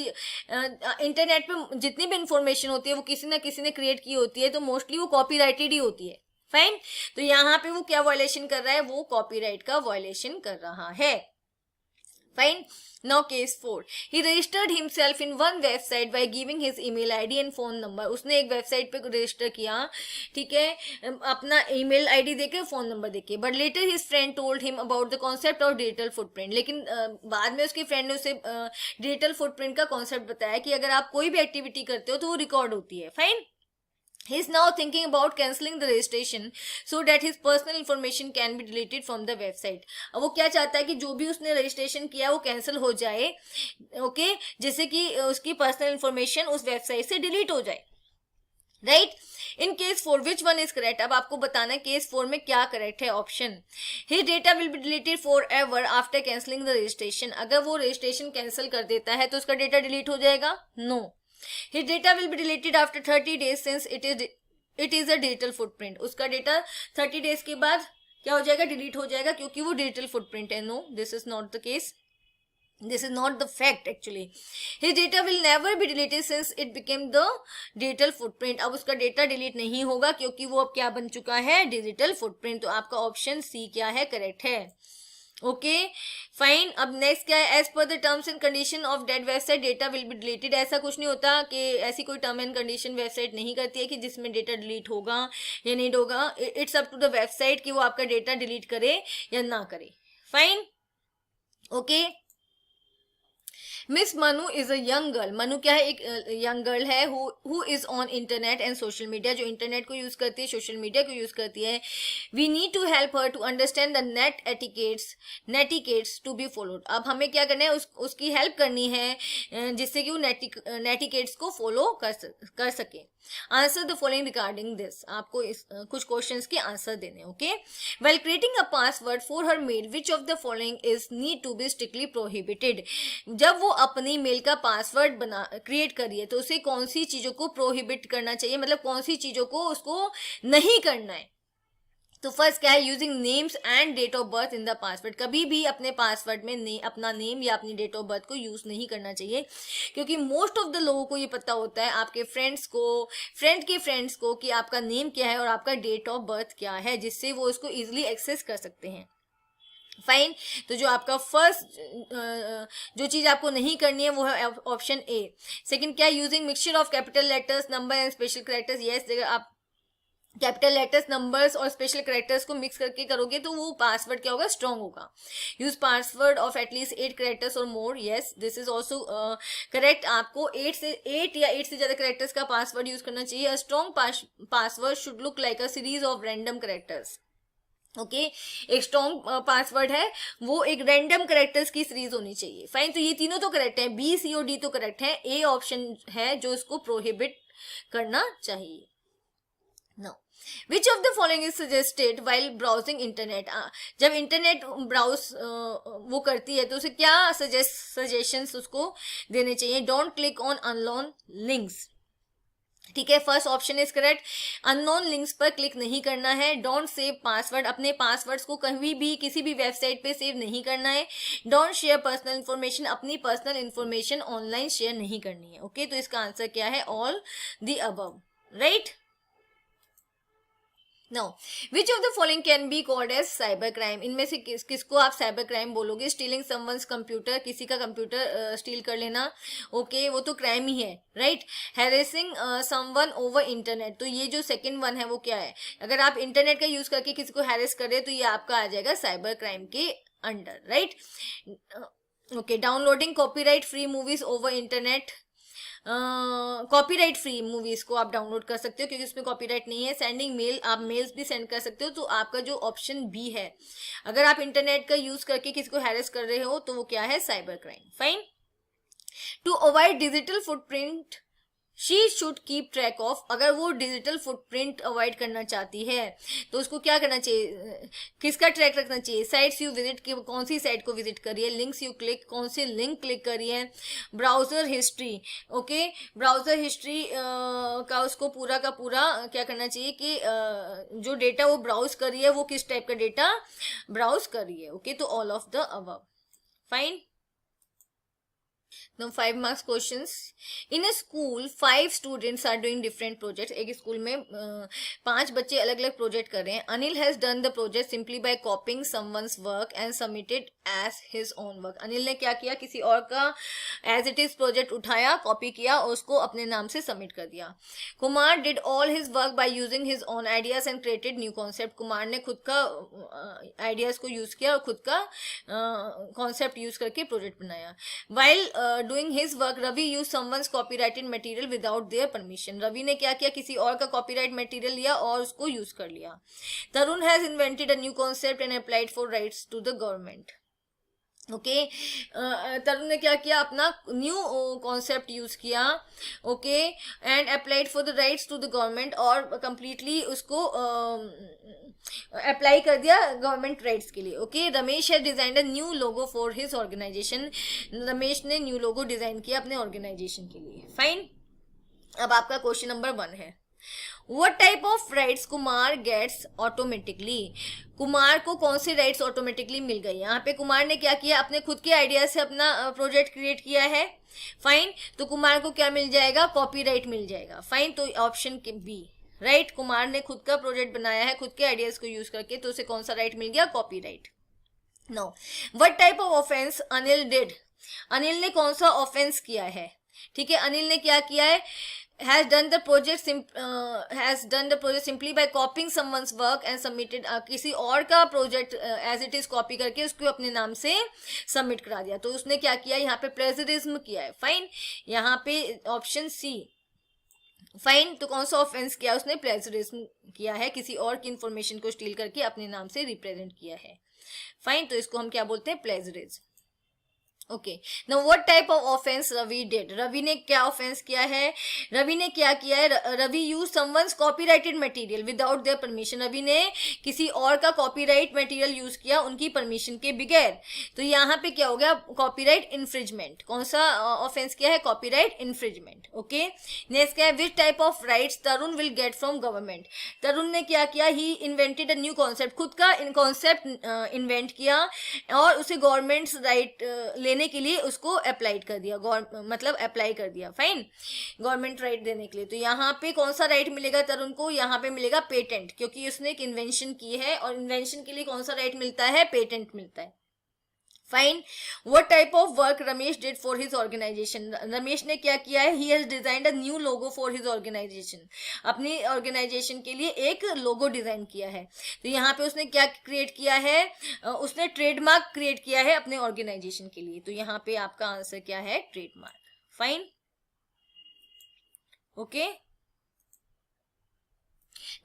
इंटरनेट पे जितनी भी इंफॉर्मेशन होती है वो किसी ना किसी ने क्रिएट की होती है, तो मोस्टली वो कॉपीराइटेड ही होती है। फाइन। तो यहाँ पे वो क्या वायलेशन कर रहा है, वो कॉपीराइट का वायलेशन कर रहा है। Fine. Now case 4. He registered himself in one website by giving his email ID and phone number. उसने एक वेबसाइट पे रजिस्टर किया, ठीक है, अपना ईमेल आईडी देके फोन नंबर देके। But later his friend told him about the concept of digital footprint. लेकिन बाद में उसके फ्रेंड ने उसे डिजिटल फुटप्रिंट का कॉन्सेप्ट बताया कि अगर आप कोई भी एक्टिविटी करते हो तो वो रिकॉर्ड होती है। Fine. He is now thinking about cancelling the registration so that his personal information can be deleted from the website। अब वो क्या चाहता है कि जो भी उसने रजिस्ट्रेशन किया वो कैंसिल हो जाए, ओके, जिससे कि उसकी पर्सनल इंफॉर्मेशन उस वेबसाइट से डिलीट हो जाए, right. In case 4 which one is correct, अब आपको बताना है केस 4 में क्या करेक्ट है। Option, his data will be deleted for ever after cancelling the registration. अगर वो रजिस्ट्रेशन कैंसिल कर देता है तो उसका डेटा डिलीट हो जाएगा, no. His data will be deleted after 30 days since it is a digital footprint। उसका डेटा 30 days के बाद क्या हो जाएगा, डिलीट हो जाएगा, क्योंकि वो डिजिटल फुटप्रिंट है। No, this is not the case, this is not the fact actually। his data will never be deleted since it became the digital footprint। अब उसका डेटा डिलीट नहीं होगा क्योंकि वो अब क्या बन चुका है, डिजिटल फुटप्रिंट। तो आपका ऑप्शन सी क्या है, करेक्ट है। Okay fine. अब नेक्स्ट क्या है, as per the terms and condition of that website data will be deleted. ऐसा कुछ नहीं होता कि ऐसी कोई टर्म एंड कंडीशन वेबसाइट नहीं करती है कि जिसमें डेटा डिलीट होगा या नहीं होगा। It's up to the website कि वो आपका डेटा डिलीट करे या ना करे। Fine, okay. Miss Manu is a young girl. Manu क्या है, एक यंग गर्ल है who is on internet and social media, जो इंटरनेट को यूज करती है, सोशल मीडिया को यूज करती है। We need to help her to understand the netiquettes to be followed. अब हमें क्या करना है, उसकी हेल्प करनी है जिससे कि वो नेटिकेट्स को फॉलो कर सके। Answer the following regarding this, आपको कुछ क्वेश्चंस के आंसर देने, okay. Well creating a password for her mail which of the following is need to be strictly prohibited. जब वो अपनी मेल का पासवर्ड क्रिएट करिए तो उसे कौन सी चीजों को प्रोहिबिट करना चाहिए, मतलब कौन सी चीजों को उसको नहीं करना है। तो फर्स्ट क्या है, using names and date of birth in the password. कभी भी अपने पासवर्ड में अपना नेम या अपनी डेट ऑफ बर्थ को यूज नहीं करना चाहिए, क्योंकि मोस्ट ऑफ द लोगों को ये पता होता है, आपके फ्रेंड्स को कि आपका नेम क्या है और आपका डेट ऑफ बर्थ क्या है, जिससे वो इसको इजिली एक्सेस कर सकते हैं। फाइन। तो जो आपका फर्स्ट जो चीज आपको नहीं करनी है वो है ऑप्शन ए। सेकंड क्या, using mixture of capital letters, number and special characters. Yes, आप कैपिटल लेटर्स, नंबर्स और स्पेशल कैरेक्टर्स को मिक्स करके करोगे तो वो पासवर्ड क्या होगा, स्ट्रॉन्ग होगा. Use password of at least 8 characters और more. Yes, this is also correct. आपको 8 या 8 से ज्यादा कैरेक्टर्स का पासवर्ड यूज करना चाहिए. A strong password should look like a series of random characters. Okay, एक स्ट्रॉन्ग पासवर्ड है वो एक रैंडम कैरेक्टर्स की सीरीज होनी चाहिए. फाइन, तो ये तीनों तो करेक्ट है, बी, सी और डी तो करेक्ट है. ए ऑप्शन है जो इसको प्रोहिबिट करना चाहिए. Now, which of the following is suggested while browsing internet? जब इंटरनेट ब्राउज वो करती है तो उसे क्या सजेशंस उसको देने चाहिए? Don't click on unknown links. ठीक है, first option is correct. Unknown links पर क्लिक नहीं करना है. डोंट सेव पासवर्ड, अपने पासवर्ड्स को कहीं भी किसी भी वेबसाइट पे सेव नहीं करना है. डोंट शेयर पर्सनल इन्फॉर्मेशन, अपनी पर्सनल इन्फॉर्मेशन ऑनलाइन शेयर नहीं करनी है. ओके, तो इसका आंसर क्या है? All the above. Right. Now, which of the following can be called as cyber crime? इनमें से किसको आप साइबर क्राइम बोलोगे? स्टीलिंग समवंस कंप्यूटर, किसी का कंप्यूटर स्टील कर लेना. ओके, वो तो क्राइम ही है. Right. Harassing someone over internet, तो ये जो सेकंड वन है वो क्या है? अगर आप इंटरनेट का यूज करके किसी को हैरेस कर रहे तो ये आपका आ जाएगा साइबर क्राइम के under. Right. Okay, downloading copyright free movies over internet. Copyright free movies को आप डाउनलोड कर सकते हो क्योंकि उसमें कॉपीराइट नहीं है. सेंडिंग मेल, आप मेल्स भी सेंड कर सकते हो. तो आपका जो ऑप्शन बी है, अगर आप इंटरनेट का यूज करके किसी को हैरेस कर रहे हो तो वो क्या है? Cyber crime. Fine. To avoid digital footprint she should keep track of. अगर वो डिजिटल फुटप्रिंट अवॉइड करना चाहती है तो उसको क्या करना चाहिए? किसका ट्रैक रखना चाहिए? साइट्स यू विजिट, कौन सी साइट को विजिट करी है. लिंक्स यू क्लिक, कौन सी लिंक क्लिक करी है. Browser history. Okay, browser history का उसको पूरा का पूरा क्या करना चाहिए कि जो डेटा वो ब्राउज करी है वो किस टाइप का डेटा ब्राउज करी है. ओके, तो all of the above. Fine. Now 5 marks questions. In a school, 5 students are doing different projects. एक स्कूल में 5 बच्चे अलग अलग प्रोजेक्ट कर रहे हैं. Anil has done the project simply by copying someone's work and submitted as his own work. Anil ने क्या किया? किसी और का एज इट इज प्रोजेक्ट उठाया, कॉपी किया और उसको अपने नाम से सबमिट कर दिया. Kumar did all his work by using his own ideas and created new concept. Kumar ने खुद का आइडियाज को यूज किया और खुद का कॉन्सेप्ट यूज करके प्रोजेक्ट बनाया. While doing his work Ravi use someone's copyrighted material without their permission. Ravi ने क्या किया? किसी और का कॉपीराइट मटेरियल लिया और उसको यूज कर लिया. Tarun has invented a new concept and applied for rights to the government. Okay, Tarun ने क्या किया? अपना न्यू कॉन्सेप्ट यूज किया. Okay, and applied for the rights to the government, और कंप्लीटली उसको अप्लाई कर दिया गवर्नमेंट राइट्स के लिए. Okay, Ramesh has designed a new logo for his organisation. Ramesh ने न्यू लोगो डिजाइन किया अपने ऑर्गेनाइजेशन के लिए. फाइन. अब आपका क्वेश्चन नंबर 1 है, What type of rights Kumar gets automatically. Kumar को कौन से राइट्स ऑटोमेटिकली मिल गई? यहाँ पे कुमार ने क्या किया? अपने खुद के आइडिया से अपना प्रोजेक्ट क्रिएट किया है. फाइन, तो कुमार को क्या मिल जाएगा? कॉपीराइट मिल जाएगा. फाइन, तो ऑप्शन बी. राइट, कुमार ने खुद का प्रोजेक्ट बनाया है खुद के आइडियाज को यूज करके, तो उसे कौन सा राइट मिल गया? Copyright. No, what type of offence Anil did. Anil ने कौन सा ऑफेंस किया है? ठीक है, अनिल ने क्या किया है? has done the project simply by copying someone's work and submitted. किसी और का project as it is copy करके उसको अपने नाम से सबमिट करा दिया, तो उसने क्या किया? यहाँ पे प्लेजरिज्म किया है. फाइन, यहाँ पे ऑप्शन सी. फाइन, तो कौन सा ऑफेंस किया? उसने प्लेजरिज्म किया है, किसी और की इंफॉर्मेशन को स्टील करके अपने नाम से रिप्रेजेंट किया है. फाइन, तो इसको हम क्या बोलते हैं? Plagiarism. Okay, now what type of offence Ravi did. Ravi ने क्या ऑफेंस किया है? रवि ने क्या किया है? Ravi use someone's copyrighted material without their permission. Ravi ने किसी और का कॉपीराइट मटेरियल यूज किया उनकी परमिशन के बगैर, तो यहाँ पे क्या हो गया? Copyright infringement. कौन सा ऑफेंस किया है? Copyright infringement. ओके, नेक्स्ट क्या है? Which type of rights Tarun will get from government. Tarun ने क्या किया? He invented a new concept. खुद का कॉन्सेप्ट इन्वेंट किया और उसे गवर्नमेंट राइट लेने के लिए उसको अप्लाइड कर दिया, मतलब अप्लाई कर दिया. फाइन, गवर्नमेंट राइट देने के लिए. तो यहाँ पे कौन सा राइट मिलेगा तरुण को? यहाँ पे मिलेगा पेटेंट, क्योंकि उसने एक इन्वेंशन की है और इन्वेंशन के लिए कौन सा राइट मिलता है? पेटेंट मिलता है. Fine. What type of work Ramesh did for his organisation. Ramesh ने क्या किया है, he has designed a new logo for his organisation. अपनी ऑर्गेनाइजेशन के लिए एक लोगो डिजाइन किया है. तो यहाँ पे उसने क्या क्रिएट किया है, उसने ट्रेडमार्क क्रिएट किया है अपने ऑर्गेनाइजेशन के लिए. तो यहाँ पे आपका आंसर क्या है, trademark. Fine. Okay.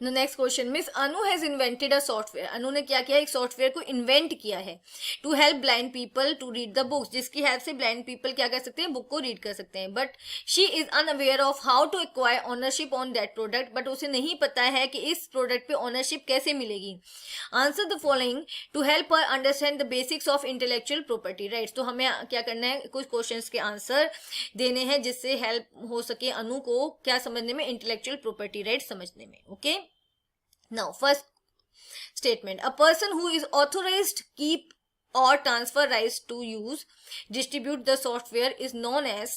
Next question, miss Anu has invented a software. Anu ने क्या किया, एक सॉफ्टवेयर को इन्वेंट किया है to help blind people to read the books, जिसकी हेल्प से ब्लाइंड पीपल क्या कर सकते हैं, बुक को रीड कर सकते हैं. But she is unaware of how to acquire ownership on that product. But उसे नहीं पता है कि इस प्रोडक्ट पे ओनरशिप कैसे मिलेगी. Answer the following to help her understand the basics of intellectual property rights. तो हमें क्या करना है, कुछ क्वेश्चंस के आंसर देने हैं जिससे हेल्प हो सके अनु को क्या समझने में, इंटेलेक्चुअल प्रॉपर्टी राइट्स समझने में. Okay. Now, first statement, a person who is authorized keep or transfer rights to use, distribute the software is known as.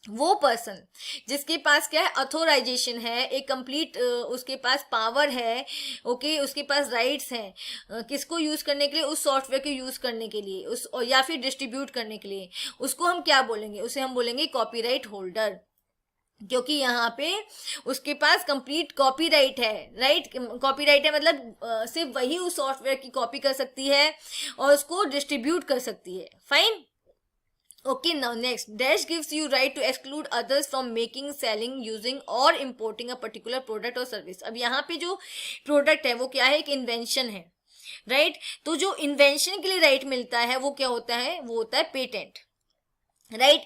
वो पर्सन जिसके पास क्या है, अथोराइजेशन है, एक कंप्लीट उसके पास पावर है, ओके, उसके पास राइट्स हैं किसको यूज करने के लिए, उस सॉफ्टवेयर को यूज करने के लिए, उस या फिर डिस्ट्रीब्यूट करने के लिए, उसको हम क्या बोलेंगे, उसे हम बोलेंगे कॉपीराइट होल्डर. क्योंकि यहाँ पे उसके पास कंप्लीट कॉपीराइट है. राइट, कॉपीराइट है मतलब सिर्फ वही उस सॉफ्टवेयर की कॉपी कर सकती है और उसको डिस्ट्रीब्यूट कर सकती है. Fine. Okay. Now next, dash gives you right to exclude others from making, selling, using or importing a particular product or service. अब यहाँ पे जो प्रोडक्ट है वो क्या है, एक इन्वेंशन है. राइट. तो जो इन्वेंशन के लिए राइट मिलता है वो क्या होता है, वो होता है पेटेंट. राइट.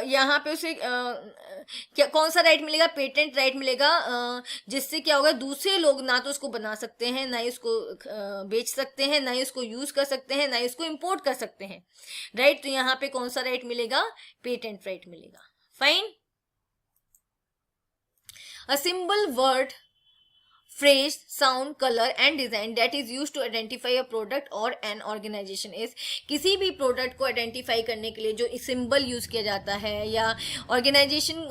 यहाँ पे उसे क्या कौन सा राइट मिलेगा, पेटेंट राइट मिलेगा, जिससे क्या होगा, दूसरे लोग ना तो उसको बना सकते हैं, ना ही उसको बेच सकते हैं, ना ही उसको यूज कर सकते हैं, ना ही उसको इंपोर्ट कर सकते हैं. राइट. तो यहाँ पे कौन सा राइट मिलेगा, पेटेंट राइट मिलेगा. Fine. A symbol, word, phrase, sound, color and design that is used to identify a product or an organization is. किसी भी प्रोडक्ट को आइडेंटिफाई करने के लिए जो सिंबल यूज किया जाता है या ऑर्गेनाइजेशन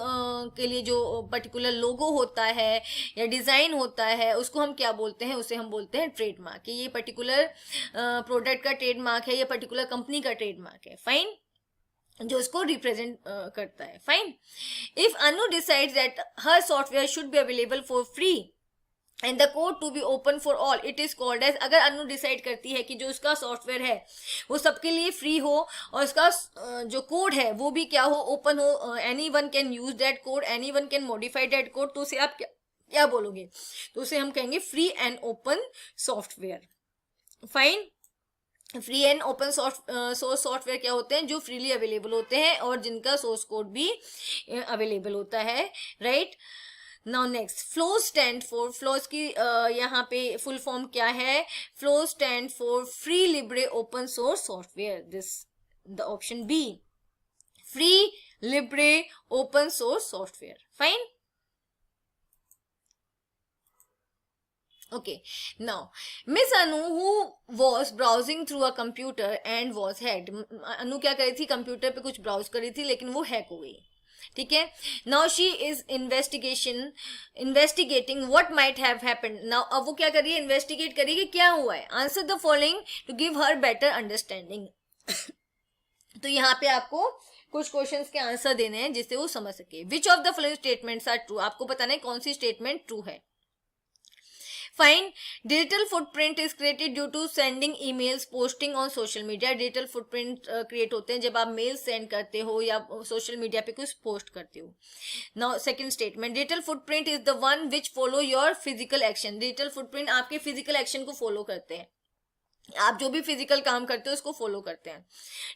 के लिए जो पर्टिकुलर लोगो होता है या डिजाइन होता है, उसको हम क्या बोलते हैं, उसे हम बोलते हैं ट्रेडमार्क. कि ये पर्टिकुलर प्रोडक्ट का ट्रेडमार्क है या पर्टिकुलर कंपनी का ट्रेडमार्क है. फाइन. जो उसको रिप्रेजेंट करता है. Fine. If Anu decides that her software should be available for free and the code to be open for all, it is called as. अगर अनु डिसाइड करती है कि जो उसका सॉफ्टवेयर है वो सबके लिए फ्री हो और उसका जो कोड है वो भी क्या हो, ओपन हो, any one can use that code, any one can modify that code, तो उसे आप क्या बोलोगे, तो उसे हम कहेंगे free and open software. Fine. Free and open source software क्या होते हैं, जो फ्रीली अवेलेबल होते हैं और जिनका सोर्स कोड भी अवेलेबल होता है. Right. Now next, FLOSS stand for, FLOSS की यहाँ पे फुल फॉर्म क्या है, FLOSS stand for free libre open source software. This the option B, free libre open source software. Fine. Okay, now Miss Anu who was browsing through a computer and was hacked. अनु क्या करी थी, computer पे कुछ browse करी थी लेकिन वो hack हो गई. ठीक है. Now she is investigating what might have happened. Now अब वो क्या करिए, इन्वेस्टिगेट करिए क्या हुआ है. Answer the following to give her better understanding. तो यहाँ पे आपको कुछ क्वेश्चंस के आंसर देने हैं जिससे वो समझ सके. Which of the following statements are true. आपको बताना है कौन सी स्टेटमेंट ट्रू है. Fine. Digital footprint is created due to sending emails, posting on social media. Digital footprint create होते हैं जब आप मेल सेंड करते हो या सोशल मीडिया पे कुछ पोस्ट करते हो. Now second statement, digital footprint is the one which follow your physical action. Digital footprint आपके फिजिकल एक्शन को फॉलो करते हैं, आप जो भी फिजिकल काम करते हो उसको फॉलो करते हैं.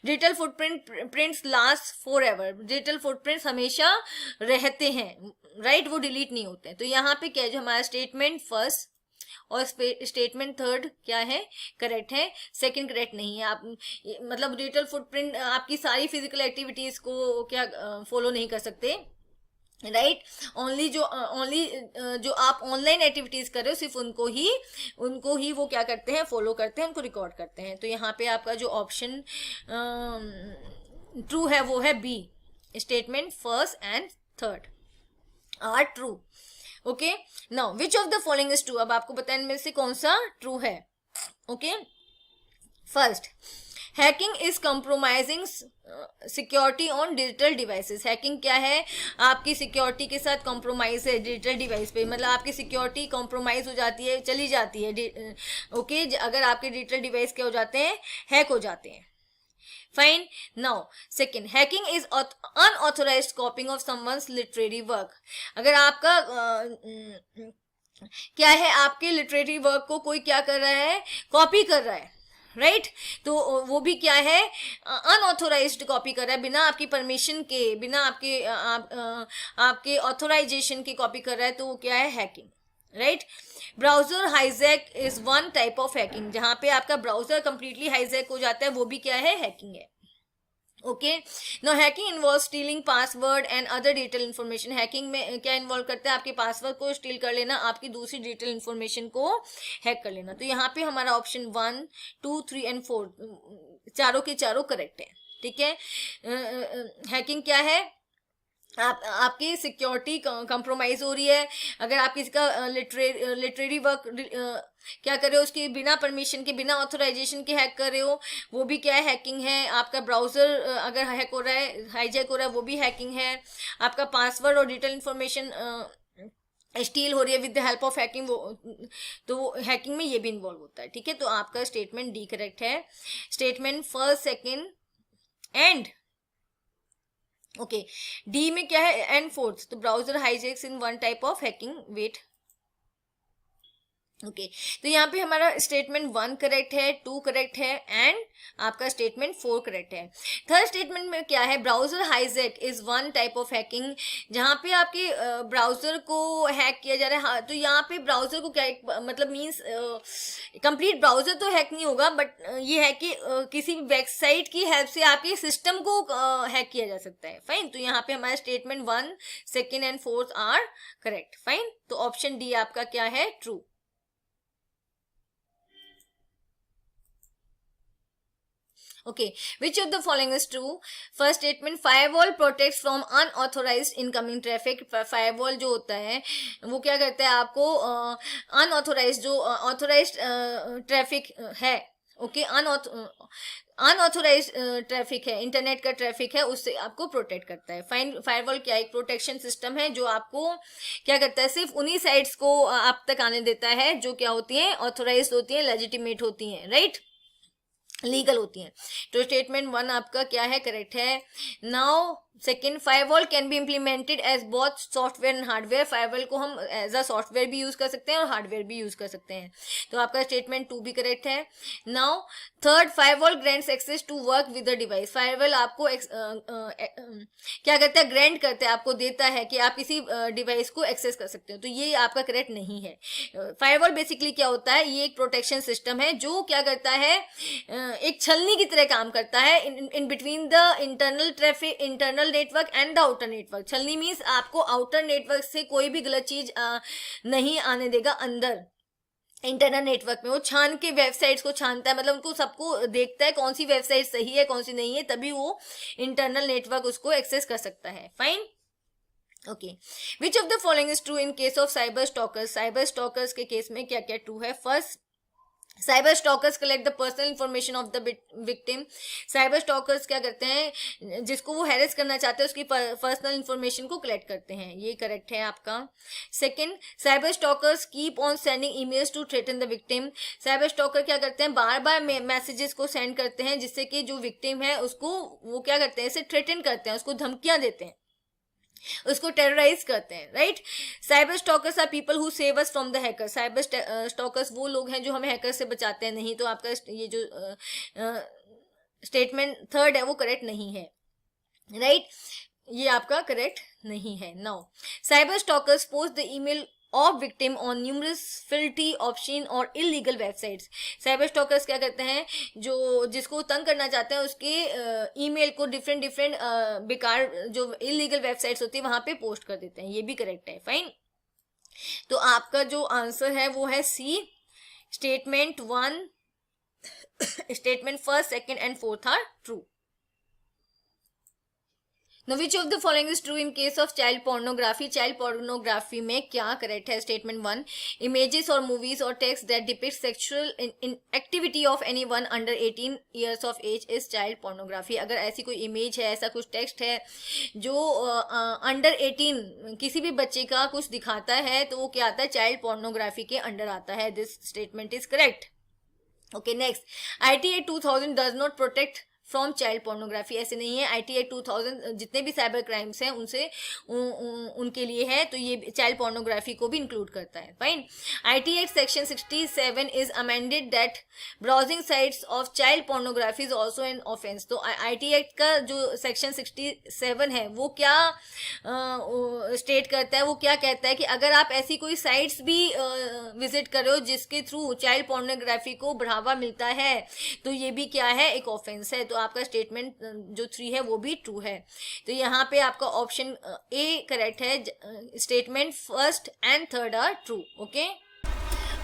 Digital footprints last for ever. Digital footprints हमेशा रहते हैं. राइट. वो डिलीट नहीं होते हैं. तो यहाँ पे क्या है, जो हमारा स्टेटमेंट फर्स्ट और स्टेटमेंट थर्ड क्या है, करेक्ट है. सेकंड करेक्ट नहीं है. आप मतलब डिजिटल फुटप्रिंट आपकी सारी फिजिकल एक्टिविटीज को क्या फॉलो नहीं कर सकते. राइट. ओनली जो आप ऑनलाइन एक्टिविटीज कर रहे हो सिर्फ उनको ही वो क्या करते हैं, फॉलो करते हैं, उनको रिकॉर्ड करते हैं. तो यहाँ पे आपका जो ऑप्शन ट्रू है वो है B. Statement first and third are true. Okay. Now which of the following is true. अब आपको बताएं इनमें से कौन सा ट्रू है. Okay. First, hacking is compromising security on digital devices. Hacking क्या है, आपकी सिक्योरिटी के साथ कॉम्प्रोमाइज है डिजिटल डिवाइस पे, मतलब आपकी सिक्योरिटी कॉम्प्रोमाइज हो जाती है, चली जाती है। ओके, अगर आपके डिजिटल डिवाइस क्या हो जाते हैं, हैक हो जाते हैं। Fine. Now second, hacking is unauthorised कॉपिंग of someone's literary work. अगर आपका क्या है, आपके लिटरेरी वर्क को कोई क्या कर रहा है, कॉपी कर रहा है, राइट तो वो भी क्या है, अनऑथोराइज्ड कॉपी कर रहा है, बिना आपकी परमिशन के, बिना आपके ऑथोराइजेशन की कॉपी कर रहा है, तो वो क्या है, hacking, right. Browser hijack is one type of hacking. जहां पे आपका ब्राउजर कंप्लीटली हाईजैक हो जाता है, वो भी क्या है, हैकिंग है। Okay, no hacking involve stealing password and other digital information. Hacking में क्या इन्वॉल्व करता है, आपके पासवर्ड को स्टील कर लेना, आपकी दूसरी डिजिटल इन्फॉर्मेशन को हैक कर लेना। तो यहाँ पे हमारा ऑप्शन 1, 2, 3 एंड 4 चारों के चारों करेक्ट है, ठीक है। हैकिंग क्या है, आपकी सिक्योरिटी कंप्रोमाइज हो रही है। अगर आप किसी का लिटरेरी वर्क क्या कर रहे हो, उसके बिना परमिशन के, बिना ऑथोराइजेशन के हैक कर रहे हो, वो भी क्या है, हैकिंग है। आपका ब्राउजर अगर हैक हो रहा है, हाईजैक हो रहा है, वो भी हैकिंग है। आपका पासवर्ड और डिजिटल इन्फॉर्मेशन स्टील हो रही है with the help of hacking, तो वो हैकिंग में ये भी इन्वॉल्व होता है, ठीक है। तो आपका स्टेटमेंट डी करेक्ट है। Statement first, second and okay, D में क्या है, एंड फोर्थ, तो browser hijacks in one type of hacking, wait. Okay, तो यहाँ पे हमारा स्टेटमेंट 1 करेक्ट है, 2 करेक्ट है एंड आपका स्टेटमेंट 4 करेक्ट है। थर्ड स्टेटमेंट में क्या है, browser hijack is one type of hacking. जहाँ पे आपके ब्राउजर को हैक किया जा रहा है, हाँ, तो यहाँ पे ब्राउजर को क्या मतलब मीन्स कंप्लीट ब्राउजर तो हैक नहीं होगा, बट ये है कि किसी भी वेबसाइट की हेल्प से आपके सिस्टम को हैक किया जा सकता है। फाइन, तो यहाँ पे हमारा statement 1, second and fourth are correct. Fine, तो ऑप्शन डी आपका क्या है, true. Okay, which of the following is true? First statement, firewall protects from unauthorized incoming traffic. firewall जो होता है वो क्या करता है, आपको unauthorized जो authorized ट्रैफिक है, ओके, अनऑथोराइज ट्रैफिक है, इंटरनेट का ट्रैफिक है, उससे आपको प्रोटेक्ट करता है। फायरवॉल क्या, एक प्रोटेक्शन सिस्टम है जो आपको क्या करता है, सिर्फ उन्हीं साइट्स को आप तक आने देता है जो क्या होती हैं, ऑथोराइज होती हैं, लेजिटिमेट होती हैं, राइट, लीगल होती हैं। तो स्टेटमेंट 1 आपका क्या है, करेक्ट है। Now second, firewall can be implemented as both software and hardware. Firewall को हम एज अ सॉफ्टवेयर भी यूज कर सकते हैं और हार्डवेयर भी यूज कर सकते हैं। तो आपका स्टेटमेंट 2 भी करेक्ट है। Now third, firewall grants access to work with the device. Firewall आपको क्या करता है, ग्रांट करता है, आपको देता है कि आप किसी डिवाइस को एक्सेस कर सकते हो। तो ये आपका करेक्ट नहीं है। फायरवॉल बेसिकली क्या होता है, ये एक प्रोटेक्शन सिस्टम है जो क्या करता है, एक छलनी की तरह काम करता है in between the internal traffic, internal network and the outer network. छलनी मीन्स आपको आउटर नेटवर्क से कोई भी गलत चीज नहीं आने देगा अंदर इंटरनल नेटवर्क में। वो छान के वेबसाइट्स को छानता है, मतलब उनको सबको देखता है कौन सी वेबसाइट सही है कौन सी नहीं है, तभी वो इंटरनल नेटवर्क उसको एक्सेस कर सकता है। Fine, okay, which of the following is true in case of cyber stalkers. Cyber stalkers के केस में क्या क्या ट्रू है। First, cyber stalkers collect the personal information of the victim. Cyber stalkers क्या करते हैं, जिसको वो हैरेस करना चाहते हैं उसकी पर्सनल इंफॉर्मेशन को कलेक्ट करते हैं, ये करेक्ट है आपका। Second, cyber stalkers keep on sending emails to threaten the victim. Cyber stalker क्या करते हैं, बार बार मैसेजेस को सेंड करते हैं जिससे कि जो विक्टिम है उसको वो क्या करते हैं, इसे थ्रेटन करते हैं, उसको धमकियां देते हैं, उसको टेरराइज करते हैं, right. Cyber stalkers are people who save us from the hacker. Cyber stalkers वो लोग हैं जो हमें हैकर से बचाते हैं। नहीं, तो आपका ये जो स्टेटमेंट थर्ड है वो करेक्ट नहीं है, राइट, ये आपका करेक्ट नहीं है। Now, cyber stalkers post the email of victim on numerous filthy option और इलीगल वेबसाइट्स। साइबर स्टॉकर्स क्या करते हैं, जो जिसको तंग करना चाहते हैं उसके ईमेल को डिफरेंट बेकार जो इलीगल वेबसाइट्स होती है वहां पे पोस्ट कर देते हैं, ये भी करेक्ट है। फाइन, तो आपका जो आंसर है वो है C, statement 1, statement first, second and fourth are true. Now, which of the following is true in case of child pornography? Child pornography में क्या correct है? Statement 1, images or movies or text that depict sexual activity of anyone under 18 years of age is child pornography. अगर ऐसी कोई image है, ऐसा कुछ text है जो under 18 किसी भी बच्चे का कुछ दिखाता है, तो वो क्या आता है? Child pornography के अंडर आता है. This statement is correct. Okay, next, IT Act 2000 does not protect from child pornography. ऐसे नहीं है. IT Act 2000 जितने भी साइबर क्राइम्स हैं उनसे उनके लिए है, तो ये चाइल्ड पोर्नोग्राफी को भी इंक्लूड करता है. Fine. IT Act section 67 is amended that browsing sites of child pornography is also an offence. तो IT Act का जो सेक्शन 67 है वो क्या स्टेट करता है, वो क्या कहता है कि अगर आप ऐसी कोई साइट्स भी विजिट कर रहे हो जिसके थ्रू चाइल्ड पोर्नोग्राफी को बढ़ावा मिलता है, तो ये भी क्या है? एक ऑफेंस है. तो आपका स्टेटमेंट जो 3 है वो भी ट्रू है. तो यहाँ पे आपका ऑप्शन ए करेक्ट है. Statement first and third are true.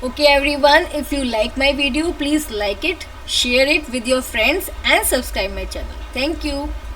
Okay everyone, if you like my video, please like it, share it with your friends and subscribe my channel. Thank you.